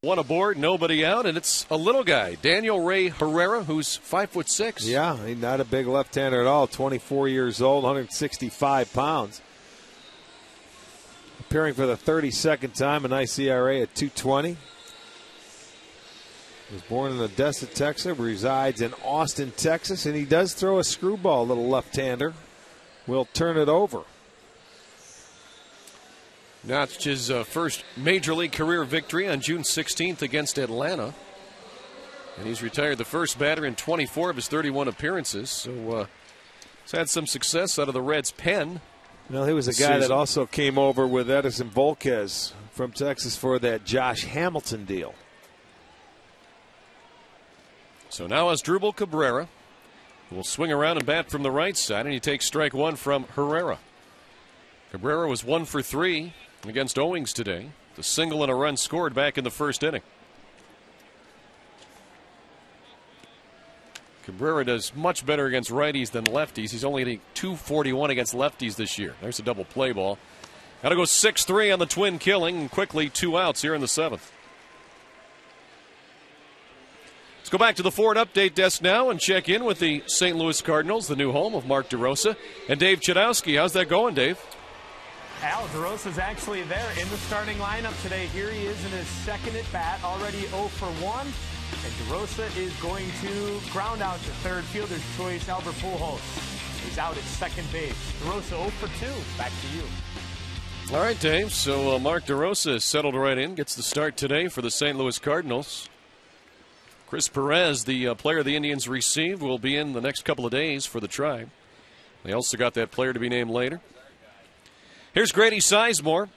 One aboard, nobody out, and it's a little guy, Daniel Ray Herrera, who's 5'6". Yeah, he's not a big left-hander at all. 24 years old, 165 pounds. Appearing for the 32nd time, a nice ERA at 2.20. Was born in Odessa, Texas, resides in Austin, Texas, and he does throw a screwball, little left-hander. Will turn it over. Notched his first Major League career victory on June 16th against Atlanta. And he's retired the first batter in 24 of his 31 appearances. So he's had some success out of the Reds' pen. Well, he was a guy that also came over with Edison Volquez from Texas for that Josh Hamilton deal. So now Asdrubal Cabrera will swing around and bat from the right side, and he takes strike one from Herrera. Cabrera was 1 for 3 against Owings today. The single and a run scored back in the first inning. Cabrera does much better against righties than lefties. He's only hitting .241 against lefties this year. There's a double play ball. Got to go 6-3 on the twin killing, and quickly 2 outs here in the 7th. Let's go back to the Ford update desk now and check in with the St. Louis Cardinals, the new home of Mark DeRosa, and Dave Chudowski. How's that going, Dave? Al, DeRosa's actually there in the starting lineup today. Here he is in his second at bat, already 0 for 1. And DeRosa is going to ground out to third fielder's choice, Albert Pujols. He's out at second base. DeRosa 0 for 2. Back to you. All right, Dave. So Mark DeRosa is settled right in, gets the start today for the St. Louis Cardinals. Chris Perez, the player the Indians received, will be in the next couple of days for the Tribe. They also got that player to be named later. Here's Grady Sizemore.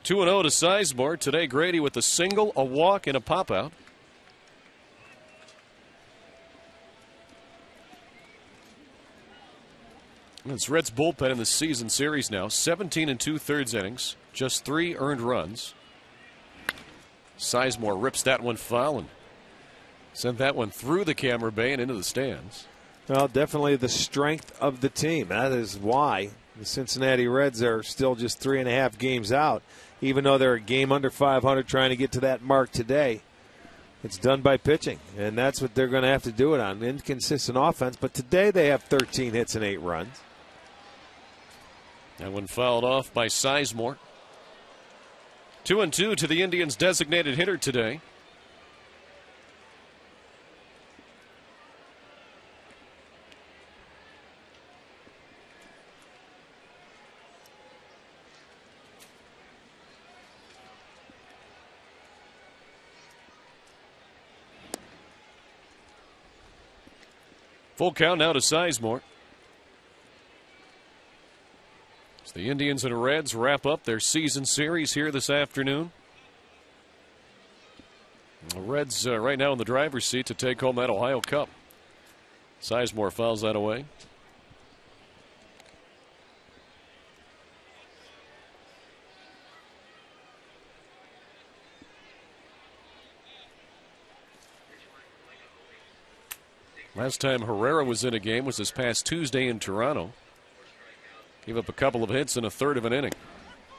2-0 to Sizemore. Today, Grady with a single, a walk, and a pop-out. It's Reds bullpen in the season series now. 17 2/3 innings. Just 3 earned runs. Sizemore rips that one foul and sent that one through the camera bay and into the stands. Well, definitely the strength of the team. That is why the Cincinnati Reds are still just 3.5 games out, even though they're a game under 500 trying to get to that mark today. It's done by pitching, and that's what they're going to have to do it on. Inconsistent offense, but today they have 13 hits and 8 runs. That one fouled off by Sizemore. 2-2 to the Indians' designated hitter today. Full count now to Sizemore. As the Indians and Reds wrap up their season series here this afternoon. The Reds right now in the driver's seat to take home that Ohio Cup. Sizemore fouls that away. Last time Herrera was in a game was this past Tuesday in Toronto. Gave up a couple of hits in a third of an inning.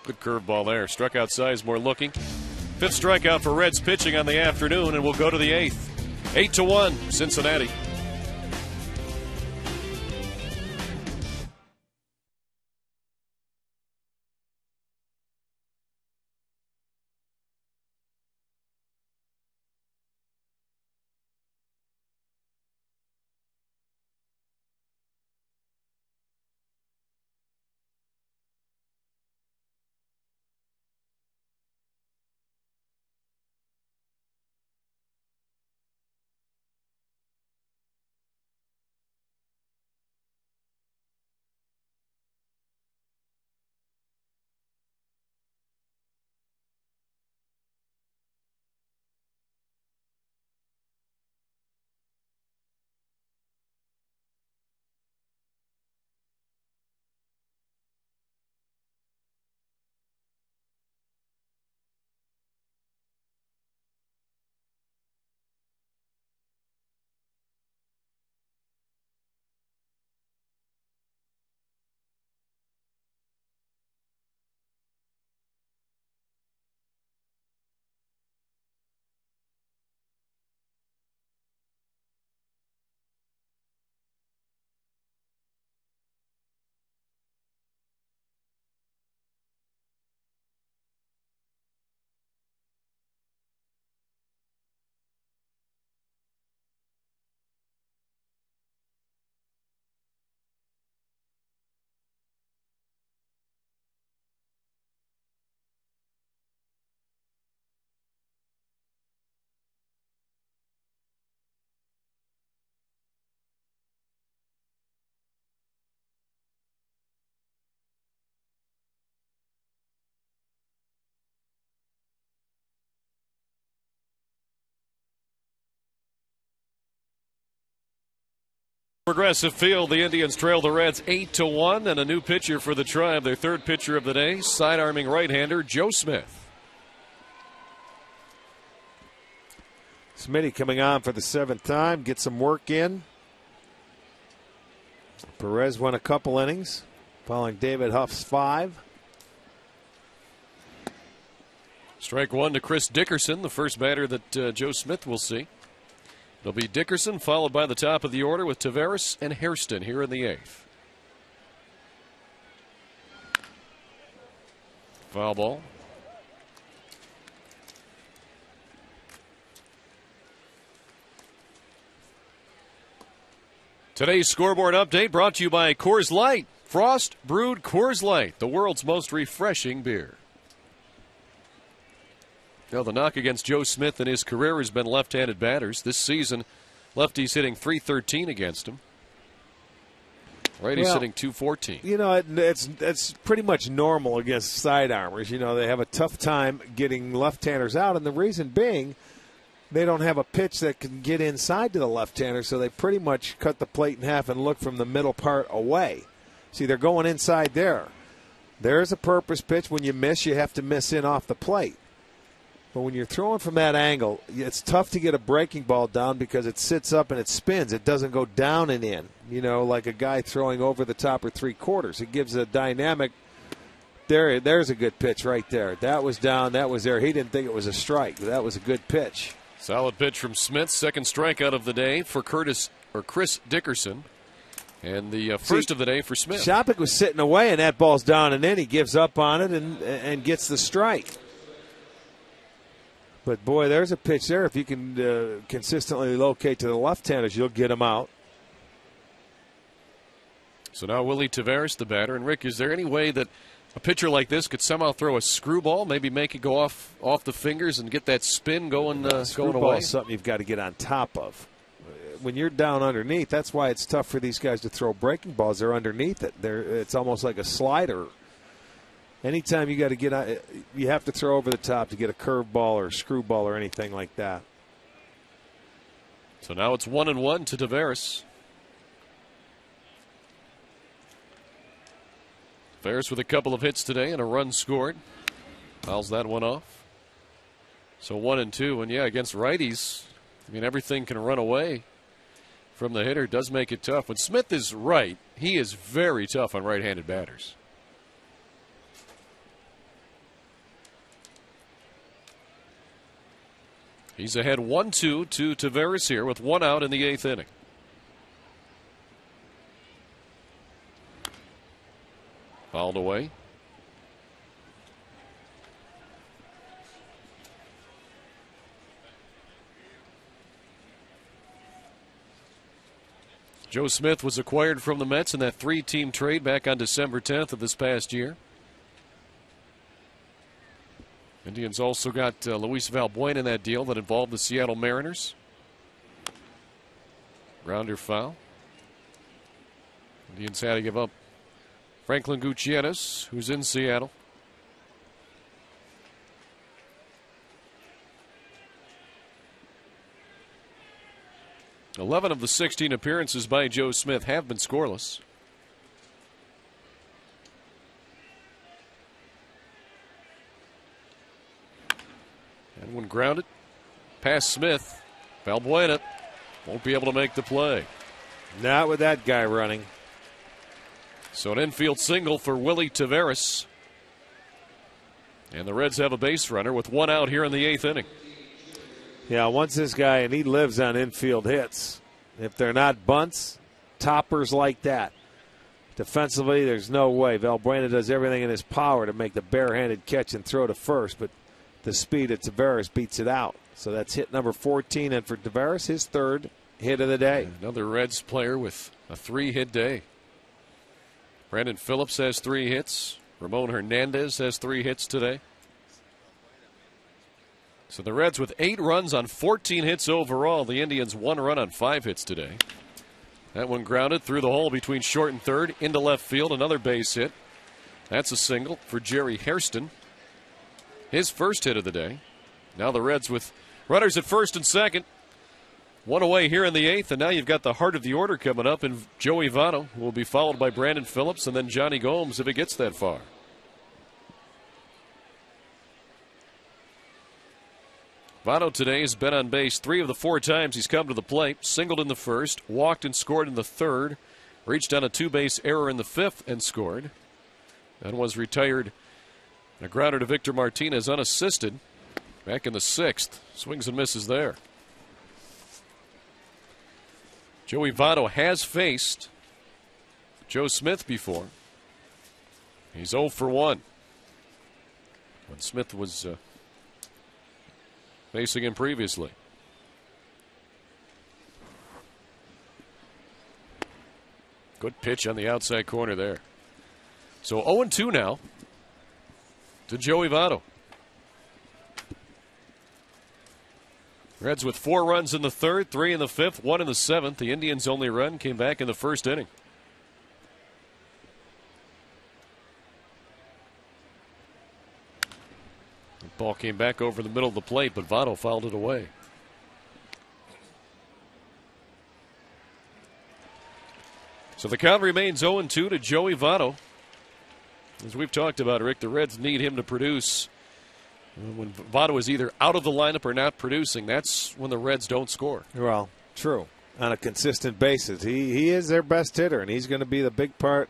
Good curveball there. Struck out Sizemore looking. 5th strikeout for Reds pitching on the afternoon, and we'll go to the 8th. 8-1 Cincinnati. Progressive Field, the Indians trail the Reds 8-1, and a new pitcher for the Tribe. Their third pitcher of the day, side-arming right-hander Joe Smith. Smitty coming on for the 7th time, get some work in. Perez won a couple innings, following David Huff's 5. Strike one to Chris Dickerson, the first batter that Joe Smith will see. It'll be Dickerson, followed by the top of the order with Taveras and Hairston here in the 8th. Foul ball. Today's scoreboard update brought to you by Coors Light. Frost brewed Coors Light, the world's most refreshing beer. Now, the knock against Joe Smith in his career has been left-handed batters. This season, lefties hitting .313 against him. Righties hitting .214. You know, it's pretty much normal against sidearmers. You know, they have a tough time getting left-handers out, and the reason being they don't have a pitch that can get inside to the left-hander, so they pretty much cut the plate in half and look from the middle part away. See, they're going inside there. There's a purpose pitch. When you miss, you have to miss in off the plate. But when you're throwing from that angle, it's tough to get a breaking ball down because it sits up and it spins. It doesn't go down and in, you know, like a guy throwing over the top or 3/4. It gives a dynamic. There's a good pitch right there. That was down. That was there. He didn't think it was a strike. But that was a good pitch. Solid pitch from Smith. Second strikeout of the day for Chris Dickerson. And the first of the day for Smith. Shopik was sitting away, and that ball's down and in. He gives up on it and gets the strike. But, boy, there's a pitch there. If you can consistently locate to the left-handers, you'll get them out. So now Willie Taveras, the batter. And, Rick, is there any way that a pitcher like this could somehow throw a screwball, maybe make it go off the fingers and get that spin going away? Screwball is something you've got to get on top of. When you're down underneath, that's why it's tough for these guys to throw breaking balls. They're underneath it. It's almost like a slider. Anytime you got to get out, you have to throw over the top to get a curveball or a screwball or anything like that. So now it's 1-1 to Taveras. Taveras with a couple of hits today and a run scored. Fouls that one off. So 1-2, and yeah, against righties, I mean, everything can run away from the hitter. Does make it tough. When Smith is right, he is very tough on right-handed batters. He's ahead 1-2 to Taveras here with one out in the 8th inning. Fouled away. Joe Smith was acquired from the Mets in that 3-team trade back on December 10th of this past year. Indians also got Luis Valbuena in that deal that involved the Seattle Mariners. Grounder foul. Indians had to give up Franklin Gutierrez, who's in Seattle. "11 of the 16 appearances by Joe Smith have been scoreless. And when grounded, past Smith, Valbuena won't be able to make the play. Not with that guy running. So an infield single for Willie Taveras. And the Reds have a base runner with one out here in the 8th inning. Yeah, once this guy, and he lives on infield hits. If they're not bunts, toppers like that. Defensively, there's no way. Valbuena does everything in his power to make the barehanded catch and throw to first, but the speed of Taveras beats it out. So that's hit number 14, and for Taveras, his third hit of the day. Another Reds player with a 3-hit day. Brandon Phillips has 3 hits. Ramon Hernandez has 3 hits today. So the Reds with 8 runs on 14 hits overall. The Indians 1 run on 5 hits today. That one grounded through the hole between short and third into left field. Another base hit. That's a single for Jerry Hairston. His first hit of the day. Now the Reds with runners at first and second. One away here in the 8th, and now you've got the heart of the order coming up, and Joey Votto will be followed by Brandon Phillips and then Johnny Gomes if it gets that far. Votto today has been on base 3 of the 4 times he's come to the plate. Singled in the first, walked and scored in the third, reached on a 2-base error in the 5th and scored, and was retired a grounder to Victor Martinez unassisted back in the 6th. Swings and misses there. Joey Votto has faced Joe Smith before. He's 0 for 1 when Smith was facing him previously. Good pitch on the outside corner there. So 0-2 now to Joey Votto. Reds with 4 runs in the 3rd, 3 in the 5th, 1 in the 7th. The Indians' only run came back in the 1st inning. The ball came back over the middle of the plate, but Votto fouled it away. So the count remains 0-2 to Joey Votto. As we've talked about, Rick, the Reds need him to produce. When Votto is either out of the lineup or not producing, that's when the Reds don't score. Well, true. On a consistent basis. He is their best hitter, and he's going to be the big part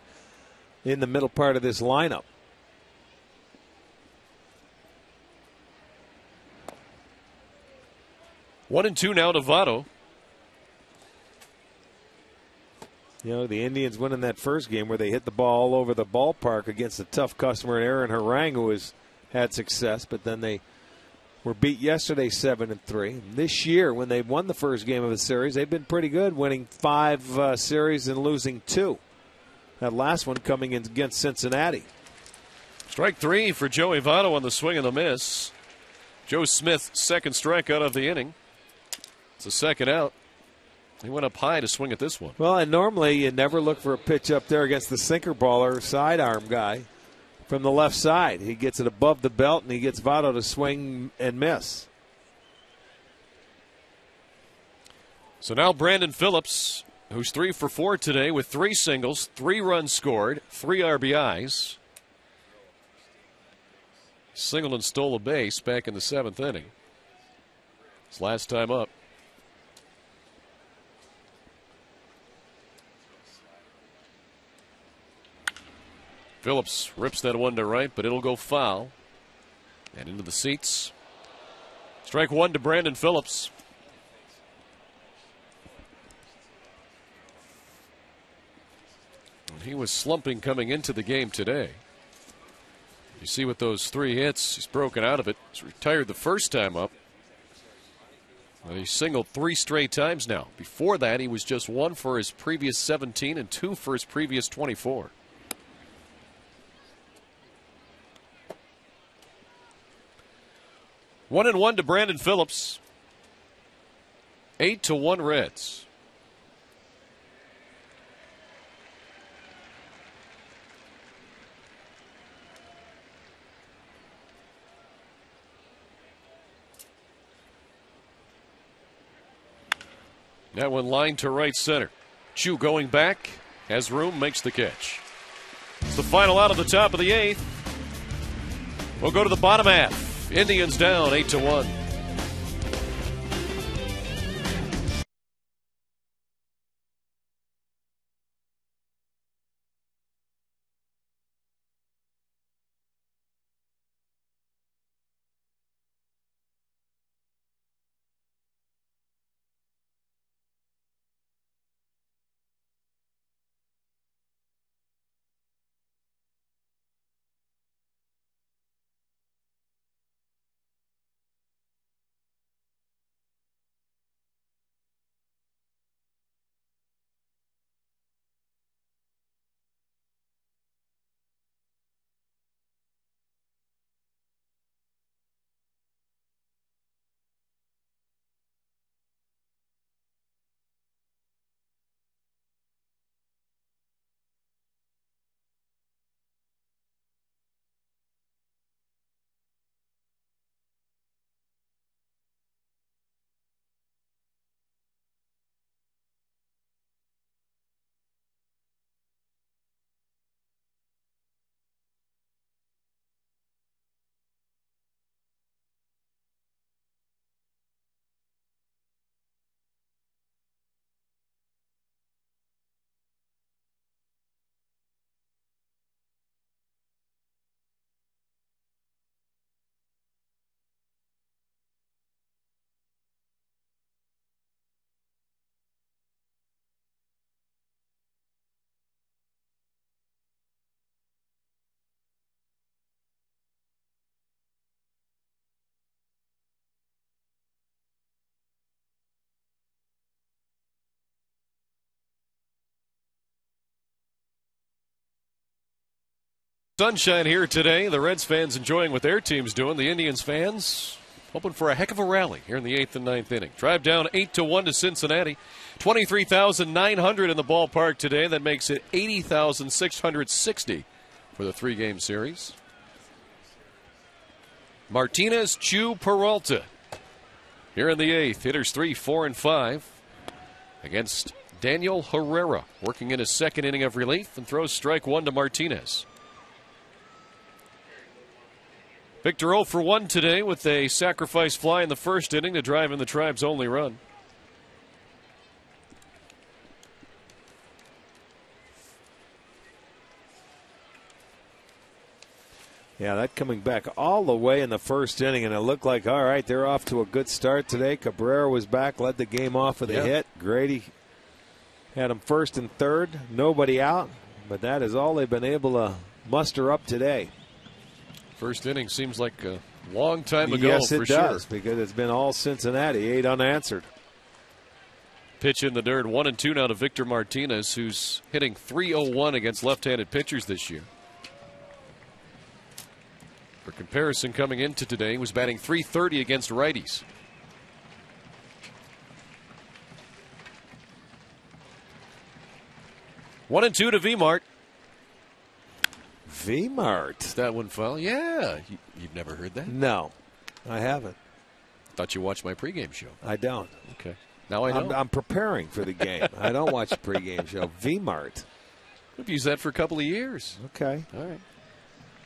in the middle part of this lineup. 1-2 now to Votto. You know, the Indians winning that first game where they hit the ball all over the ballpark against a tough customer, Aaron Harang, who has had success, but then they were beat yesterday 7-3. This year, when they won the first game of the series, they've been pretty good, winning 5 series and losing 2. That last one coming in against Cincinnati. Strike 3 for Joey Votto on the swing and the miss. Joe Smith, second strikeout of the inning. It's a second out. He went up high to swing at this one. Well, and normally you never look for a pitch up there against the sinker baller sidearm guy from the left side. He gets it above the belt, and he gets Votto to swing and miss. So now Brandon Phillips, who's 3 for 4 today with 3 singles, 3 runs scored, 3 RBIs. Singled and stole a base back in the 7th inning. His last time up. Phillips rips that one to right, but it'll go foul. And into the seats. Strike 1 to Brandon Phillips. And he was slumping coming into the game today. You see with those 3 hits, he's broken out of it. He's retired the first time up. Well, he singled 3 straight times now. Before that, he was just 1 for his previous 17 and 2 for his previous 24. One and 1 to Brandon Phillips. 8-1 Reds. That one lined to right center. Chu going back, has room, makes the catch. It's the final out of the top of the 8th. We'll go to the bottom half. Indians down 8-1. Sunshine here today. The Reds fans enjoying what their team's doing. The Indians fans hoping for a heck of a rally here in the 8th and 9th inning. Drive down 8-1 to Cincinnati. 23,900 in the ballpark today. That makes it 80,660 for the 3-game series. Martinez, Chu, Peralta here in the 8th. Hitters 3, 4, and 5 against Daniel Herrera, working in his 2nd inning of relief, and throws strike 1 to Martinez. Victor 0 for 1 today with a sacrifice fly in the 1st inning to drive in the Tribe's only run. Yeah, that coming back all the way in the 1st inning, and it looked like, all right, they're off to a good start today. Cabrera was back, led the game off with a hit. Grady had him 1st and 3rd, nobody out, but that is all they've been able to muster up today. 1st inning seems like a long time ago. Yes, it for does, sure. because it's been all Cincinnati, 8 unanswered. Pitch in the dirt, 1-2 now to Victor Martinez, who's hitting .301 against left-handed pitchers this year. For comparison, coming into today, he was batting .330 against righties. One and 2 to V-Mart. V-Mart. That one foul? Yeah. You've never heard that? No, I haven't. Thought you watched my pregame show. I don't. Okay. Now I know. I'm preparing for the game. I don't watch the pregame show. V-Mart. We've used that for a couple of years. Okay. All right.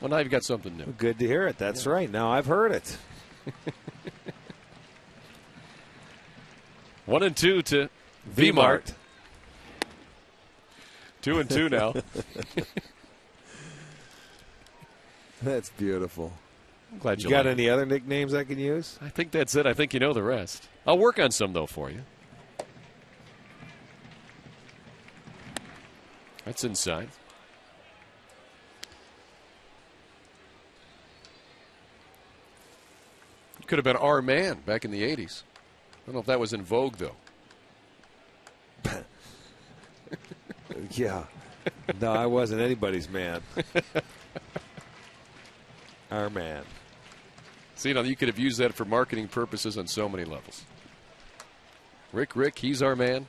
Well, now you've got something new. Good to hear it. That's right. Now I've heard it. 1-2 to V-Mart. 2-2 now. That's beautiful. I'm glad you got any other nicknames I can use? I think that's it. I think you know the rest. I'll work on some, though, for you. That's inside. Could have been our man back in the 80s. I don't know if that was in vogue, though. Yeah. No, I wasn't anybody's man. Our man. See, you could have used that for marketing purposes on so many levels. Rick, he's our man.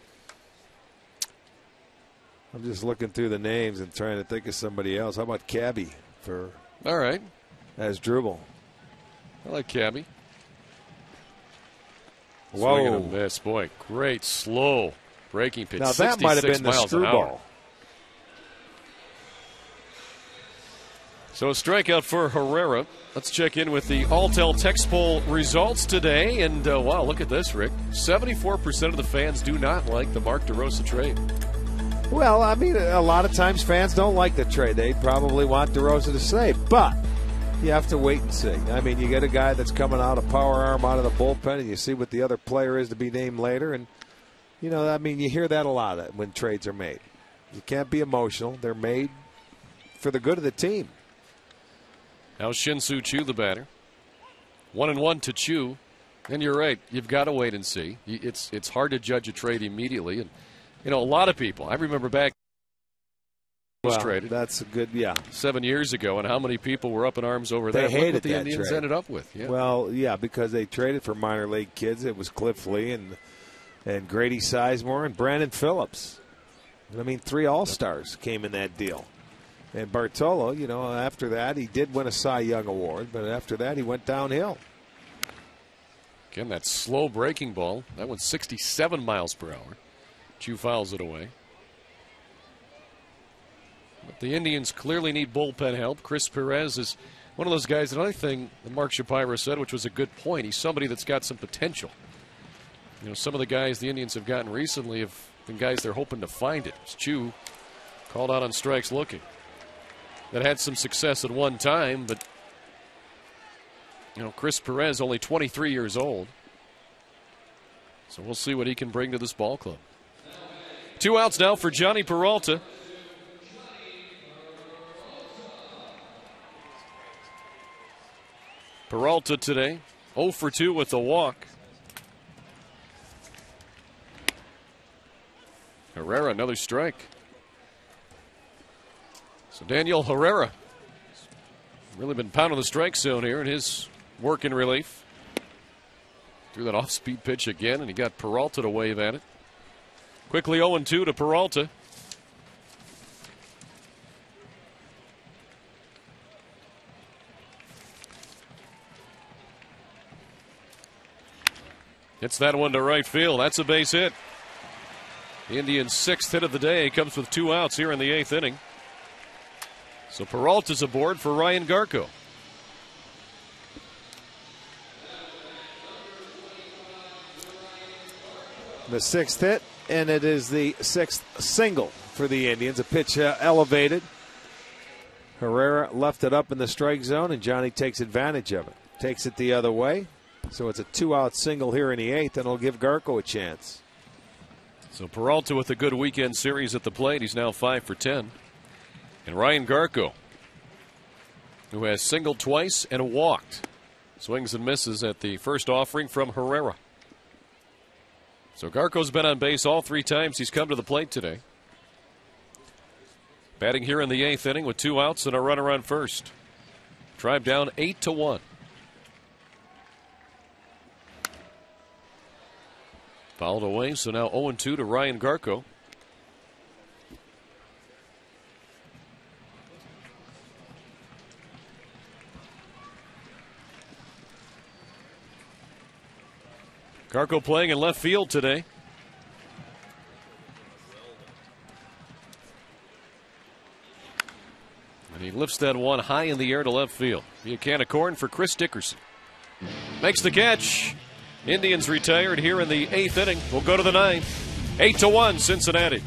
I'm just looking through the names and trying to think of somebody else. How about Cabby for? All right. As Drupal. I like Cabby. Whoa. Swing and a miss. Boy, great slow breaking pitch. Now that might have been the screwball. So a strikeout for Herrera. Let's check in with the Alltel Text Poll results today. And wow, look at this, Rick. 74% of the fans do not like the Mark DeRosa trade. Well, I mean, a lot of times fans don't like the trade. They probably want DeRosa to stay, but you have to wait and see. I mean, you get a guy that's coming out of power arm out of the bullpen, and you see what the other player is to be named later. And, you know, I mean, you hear that a lot when trades are made. You can't be emotional. They're made for the good of the team. Now Shin-Soo Choo, the batter. 1-1 to Choo. And you're right. You've got to wait and see. It's hard to judge a trade immediately. And, you know, a lot of people, I remember back was traded. That's a good, yeah. 7 years ago, and how many people were up in arms over that? They hated what the that Indians trade. ended up with. Yeah. Well, yeah, because they traded for minor league kids. It was Cliff Lee and Grady Sizemore and Brandon Phillips. I mean, 3 All-Stars came in that deal. And Bartolo, you know, after that, he did win a Cy Young Award, but after that, he went downhill. Again, that slow breaking ball. That one's 67 miles per hour. Choo fouls it away. But the Indians clearly need bullpen help. Chris Perez is one of those guys. Another thing that Mark Shapiro said, which was a good point, he's somebody that's got some potential. You know, some of the guys the Indians have gotten recently have been guys they're hoping to find it. It's Choo called out on strikes looking. That had some success at one time, but, you know, Chris Perez, only 23 years old. So we'll see what he can bring to this ball club. 2 outs now for Johnny Peralta. Peralta today, 0 for 2 with a walk. Herrera, another strike. So Daniel Herrera Really been pounding the strike zone here in his work in relief. Threw that off-speed pitch again, and he got Peralta to wave at it. Quickly 0-2 to Peralta. Hits that one to right field. That's a base hit. The Indians' 6th hit of the day comes with 2 outs here in the 8th inning. So Peralta's aboard for Ryan Garco. The 6th hit, and it is the 6th single for the Indians. A pitch elevated. Herrera left it up in the strike zone, and Johnny takes advantage of it. Takes it the other way. So it's a 2-out single here in the 8th, and it'll give Garco a chance. So Peralta with a good weekend series at the plate. He's now 5 for 10. And Ryan Garco, who has singled twice and walked, swings and misses at the first offering from Herrera. So Garco's been on base all 3 times he's come to the plate today. Batting here in the 8th inning with 2 outs and a runner on first. Tribe down 8-1. Fouled away, so now 0-2 to Ryan Garco. Garco playing in left field today. And he lifts that one high in the air to left field. Be a can of corn for Chris Dickerson. Makes the catch. Indians retired here in the 8th inning. We'll go to the 9th. 8-1 Cincinnati.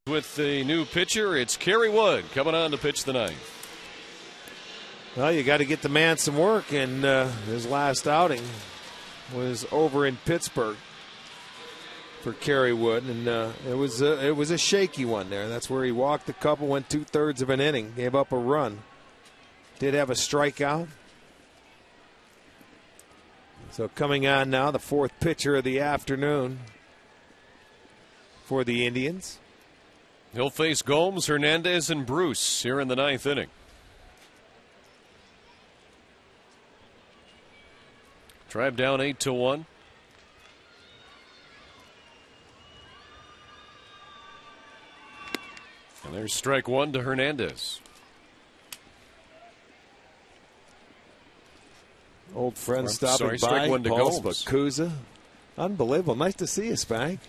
With the new pitcher, it's Kerry Wood coming on to pitch the 9th. Well, you got to get the man some work, and his last outing was over in Pittsburgh for Kerry Wood, and it was a shaky one there. That's where he walked a couple, went 2/3 of an inning, gave up a run. Did have a strikeout. So coming on now, the 4th pitcher of the afternoon for the Indians. He'll face Gomes, Hernandez, and Bruce here in the 9th inning. Tribe down 8-1. And there's strike 1 to Hernandez. Old friend stopping by, strike 1 to Paul Gomes. Spacuzza. Unbelievable. Nice to see you, Spank.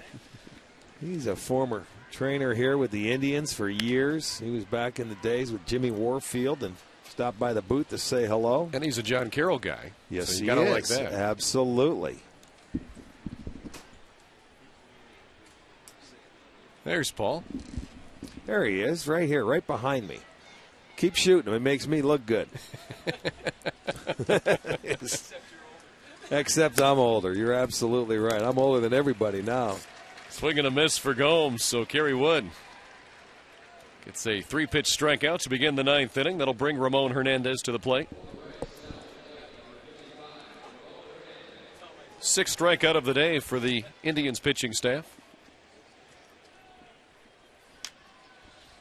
He's a former trainer here with the Indians for years. He was back in the days with Jimmy Warfield and stopped by the booth to say hello. And he's a John Carroll guy. Yes, so he you gotta is. like that. Absolutely. There's Paul. There he is, right here, right behind me. Keep shooting him. It makes me look good. Except I'm older. You're absolutely right. I'm older than everybody now. Swing and a miss for Gomes, so Kerry Wood gets a 3-pitch strikeout to begin the 9th inning. That'll bring Ramon Hernandez to the plate. 6th strikeout of the day for the Indians pitching staff.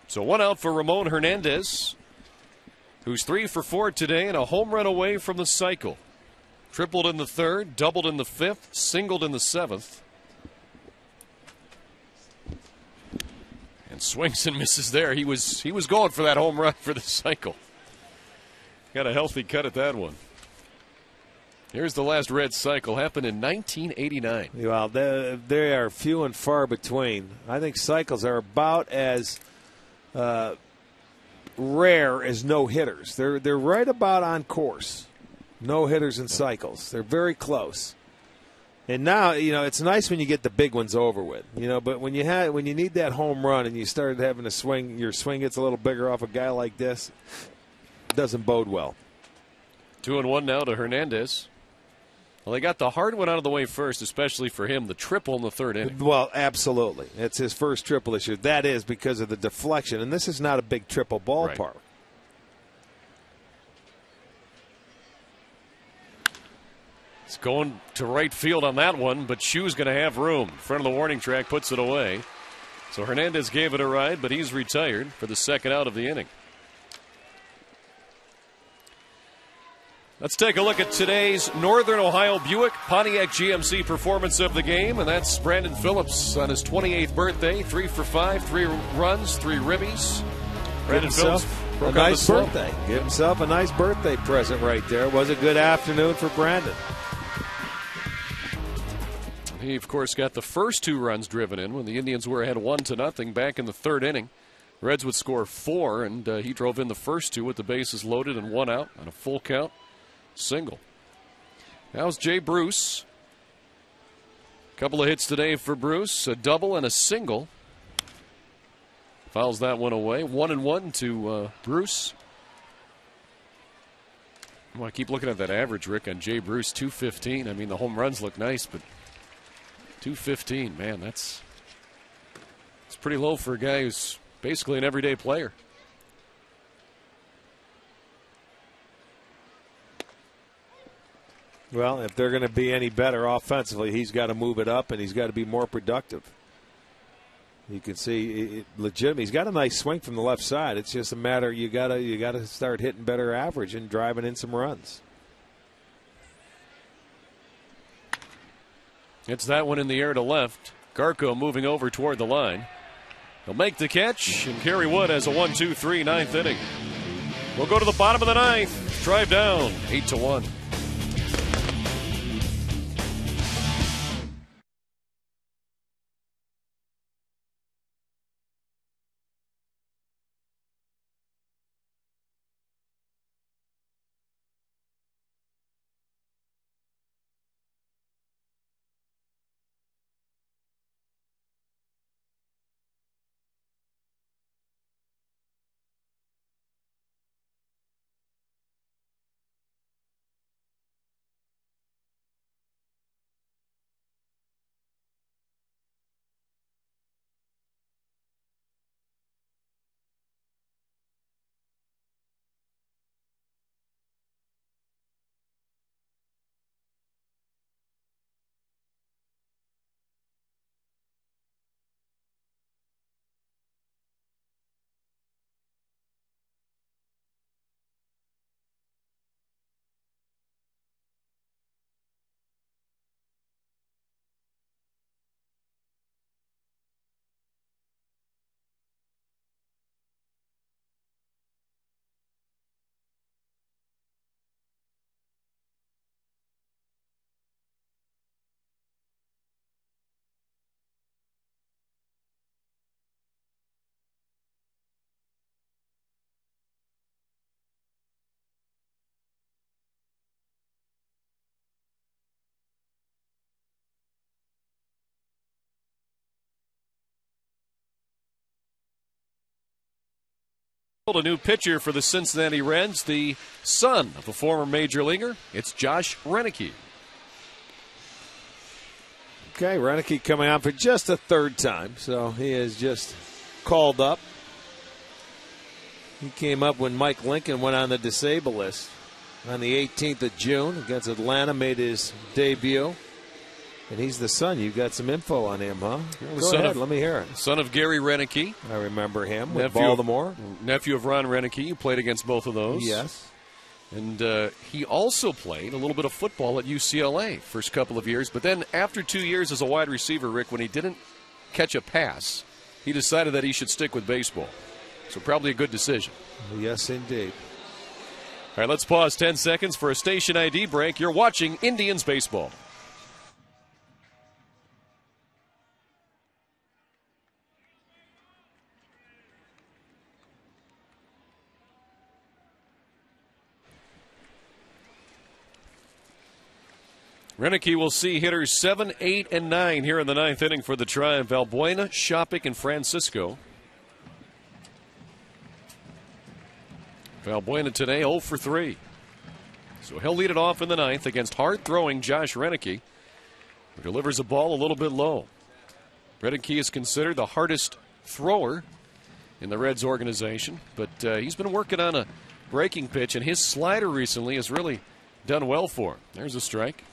So 1 out for Ramon Hernandez, who's 3 for 4 today and a home run away from the cycle. Tripled in the 3rd, doubled in the 5th, singled in the 7th. And swings and misses there. He was going for that home run for the cycle. Got a healthy cut at that one. Here's the last Red cycle. Happened in 1989. Well, they are few and far between. I think cycles are about as rare as no-hitters. They're right about on course. No-hitters and cycles. They're very close. And now, it's nice when you get the big ones over with, but when you need that home run and you start having to swing, your swing gets a little bigger off a guy like this, it doesn't bode well. 2-1 now to Hernandez. Well, they got the hard one out of the way first, especially for him, the triple in the 3rd inning. Well, absolutely. It's his first triple this year. That is because of the deflection, and this is not a big triple ballpark. Right. It's going to right field on that one, but Shu's going to have room. In front of the warning track, puts it away. So Hernandez gave it a ride, but he's retired for the 2nd out of the inning. Let's take a look at today's Northern Ohio Buick Pontiac GMC performance of the game, and that's Brandon Phillips on his 28th birthday. 3 for 5, 3 runs, 3 ribbies. Brandon Phillips a nice birthday. Give himself a nice birthday present right there. It was a good afternoon for Brandon. He, of course, got the first 2 runs driven in when the Indians were ahead 1-0 back in the 3rd inning. Reds would score 4, and he drove in the first 2 with the bases loaded and 1 out on a full count single. How's Jay Bruce? Couple of hits today for Bruce, a double and a single. Fouls that one away. 1-1 to Bruce. Well, I keep looking at that average, Rick, on Jay Bruce, 215. I mean, the home runs look nice, but 215, man, it's pretty low for a guy who's basically an everyday player. Well, if they're going to be any better offensively, he's got to move it up and he's got to be more productive. You can see legitimate. He's got a nice swing from the left side. It's just a matter you got to start hitting better average and driving in some runs. It's that one in the air to left. Garco moving over toward the line. He'll make the catch, and Kerry Wood has a 1-2-3 9th inning. We'll go to the bottom of the 9th. Drive down 8-1. A new pitcher for the Cincinnati Reds, the son of a former major leaguer. It's Josh Renicky. Okay, Renicky coming on for just a third time, so he is just called up. He came up when Mike Lincoln went on the disabled list on the 18th of June against Atlanta, made his debut. And he's the son. You've got some info on him, huh? Go ahead, let me hear it. Son of Gary Renicky. I remember him with Baltimore. Nephew of Ron Renicky. You played against both of those. Yes. And he also played a little bit of football at UCLA first couple of years. But then after 2 years as a wide receiver, Rick, when he didn't catch a pass, he decided that he should stick with baseball. So probably a good decision. Yes, indeed. All right, let's pause 10 seconds for a station ID break. You're watching Indians baseball. Renicky will see hitters 7, 8, and 9 here in the ninth inning for the Tribe. Valbuena, Shopik, and Francisco. Valbuena today 0 for 3. So he'll lead it off in the ninth against hard-throwing Josh Renicky, who delivers a ball a little bit low. Renicky is considered the hardest thrower in the Reds organization, but he's been working on a breaking pitch, and his slider recently has really done well for him. There's a strike.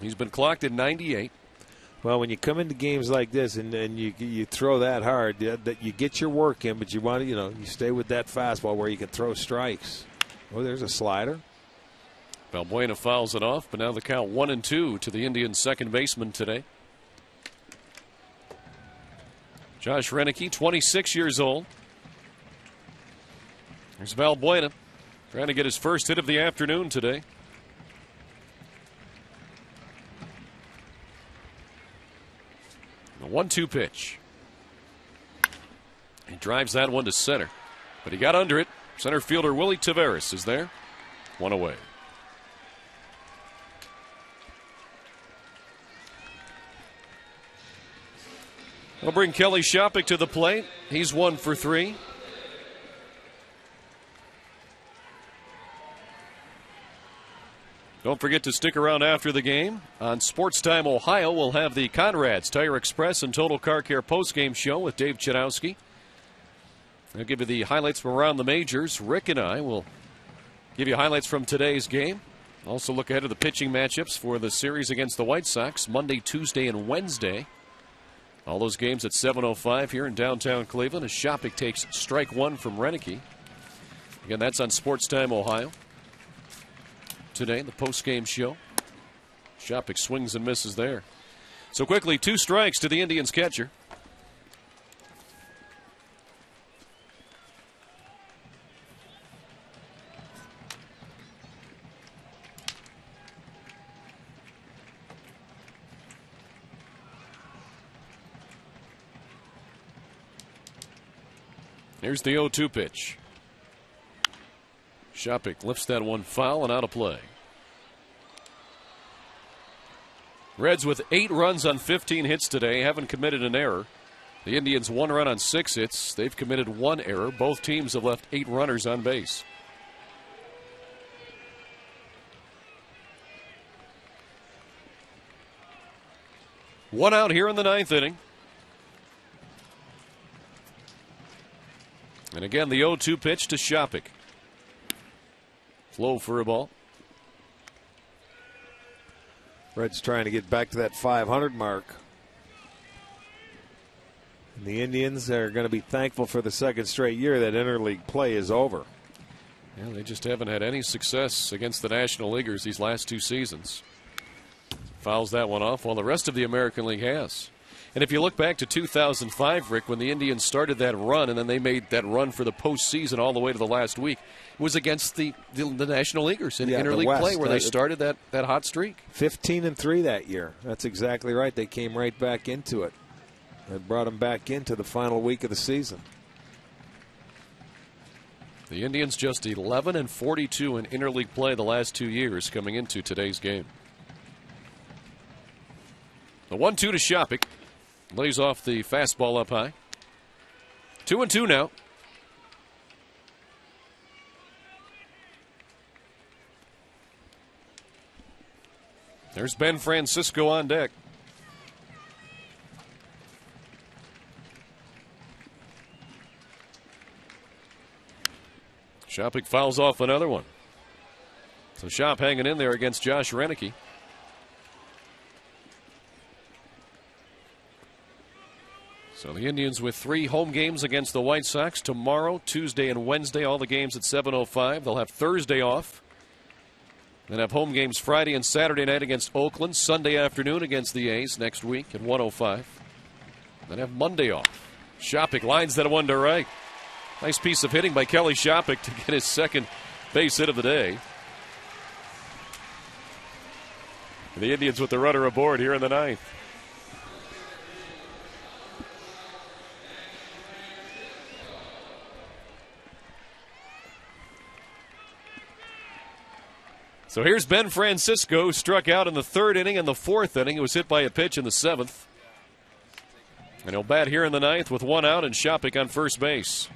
He's been clocked at 98. Well, when you come into games like this and you throw that hard, that you get your work in, but you want to, you stay with that fastball where you can throw strikes. Oh, there's a slider. Valbuena fouls it off, but now the count 1-2 to the Indians' second baseman today. Josh Renicky, 26 years old. There's Valbuena trying to get his first hit of the afternoon today. A 1-2 pitch. He drives that one to center, but he got under it. Center fielder Willie Taveras is there. One away. We'll bring Kelly Shopik to the plate. He's 1 for 3. Don't forget to stick around after the game. On Sports Time Ohio, we'll have the Conrad's Tire Express and Total Car Care postgame show with Dave Chudowski. I'll give you the highlights from around the majors. Rick and I will give you highlights from today's game. Also look ahead to the pitching matchups for the series against the White Sox Monday, Tuesday, and Wednesday. All those games at 7:05 here in downtown Cleveland as Shopik takes strike one from Renicky. Again, that's on Sports Time Ohio. Today, the post-game show. Shopik swings and misses there. So quickly, 2 strikes to the Indians catcher. Here's the 0-2 pitch. Shopik lifts that one foul and out of play. Reds with 8 runs on 15 hits today, haven't committed an error. The Indians 1 run on 6 hits. They've committed 1 error. Both teams have left 8 runners on base. One out here in the ninth inning. And again, the 0-2 pitch to Shopik. Low for a ball. Reds trying to get back to that 500 mark. And the Indians are going to be thankful for the second straight year that interleague play is over. Yeah, they just haven't had any success against the National Leaguers these last 2 seasons. Fouls that one off while the rest of the American League has. And if you look back to 2005, Rick, when the Indians started that run and then they made that run for the postseason all the way to the last week, it was against the National Leaguers in interleague play where they started that hot streak. 15-3 that year. That's exactly right. They came right back into it. It brought them back into the final week of the season. The Indians just 11-42 in interleague play the last 2 years coming into today's game. The 1-2 to Shopik. Lays off the fastball up high. 2-2 now. There's Ben Francisco on deck. Shopik fouls off another one. So Shop hanging in there against Josh Renicky. So the Indians with 3 home games against the White Sox tomorrow, Tuesday, and Wednesday. All the games at 7:05. They'll have Thursday off. Then have home games Friday and Saturday night against Oakland. Sunday afternoon against the A's next week at 1:05. Then have Monday off. Shopik lines that one to right. Nice piece of hitting by Kelly Shopik to get his second base hit of the day. The Indians with the runner aboard here in the 9th. So here's Ben Francisco, who struck out in the 3rd inning and the 4th inning. He was hit by a pitch in the 7th. And he'll bat here in the 9th with 1 out and Shopik on first base.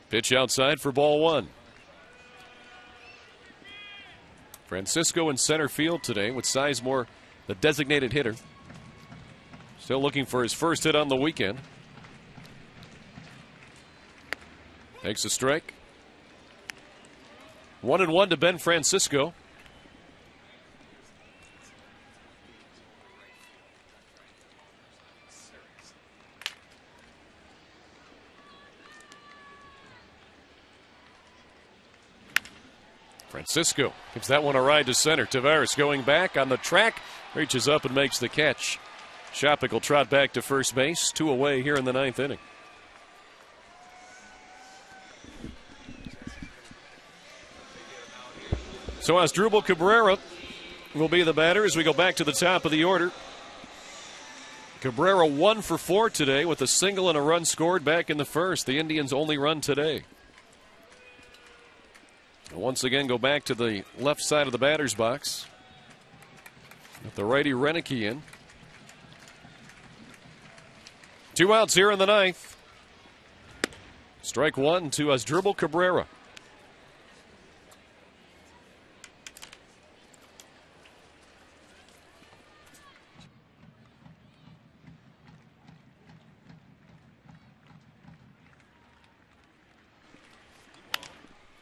Pitch outside for ball 1. Francisco in center field today with Sizemore, the designated hitter. Still looking for his first hit on the weekend. Takes a strike. 1-1 to Ben Francisco. Francisco gives that one a ride to center. Tavares going back on the track, reaches up and makes the catch. Shopik will trot back to first base. 2 away here in the 9th inning. So Asdrubal Cabrera will be the batter as we go back to the top of the order. Cabrera 1 for 4 today with a single and a run scored back in the 1st. The Indians' only run today. Once again, go back to the left side of the batter's box. With the righty Renicky in. 2 outs here in the 9th. Strike 1 to Asdrubal Cabrera.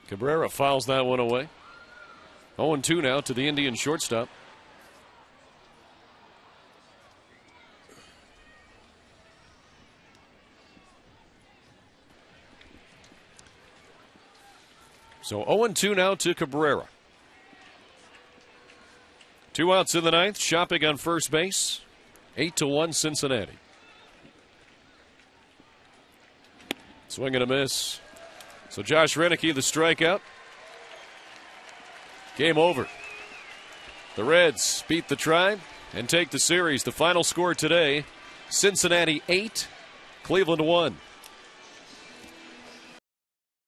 Cabrera fouls that one away. 0-2 now to the Indian shortstop. So 0-2 now to Cabrera. 2 outs in the 9th. Shopik on first base. 8-1 Cincinnati. Swing and a miss. So Josh Renicky, the strikeout. Game over. The Reds beat the Tribe and take the series. The final score today, Cincinnati 8, Cleveland 1.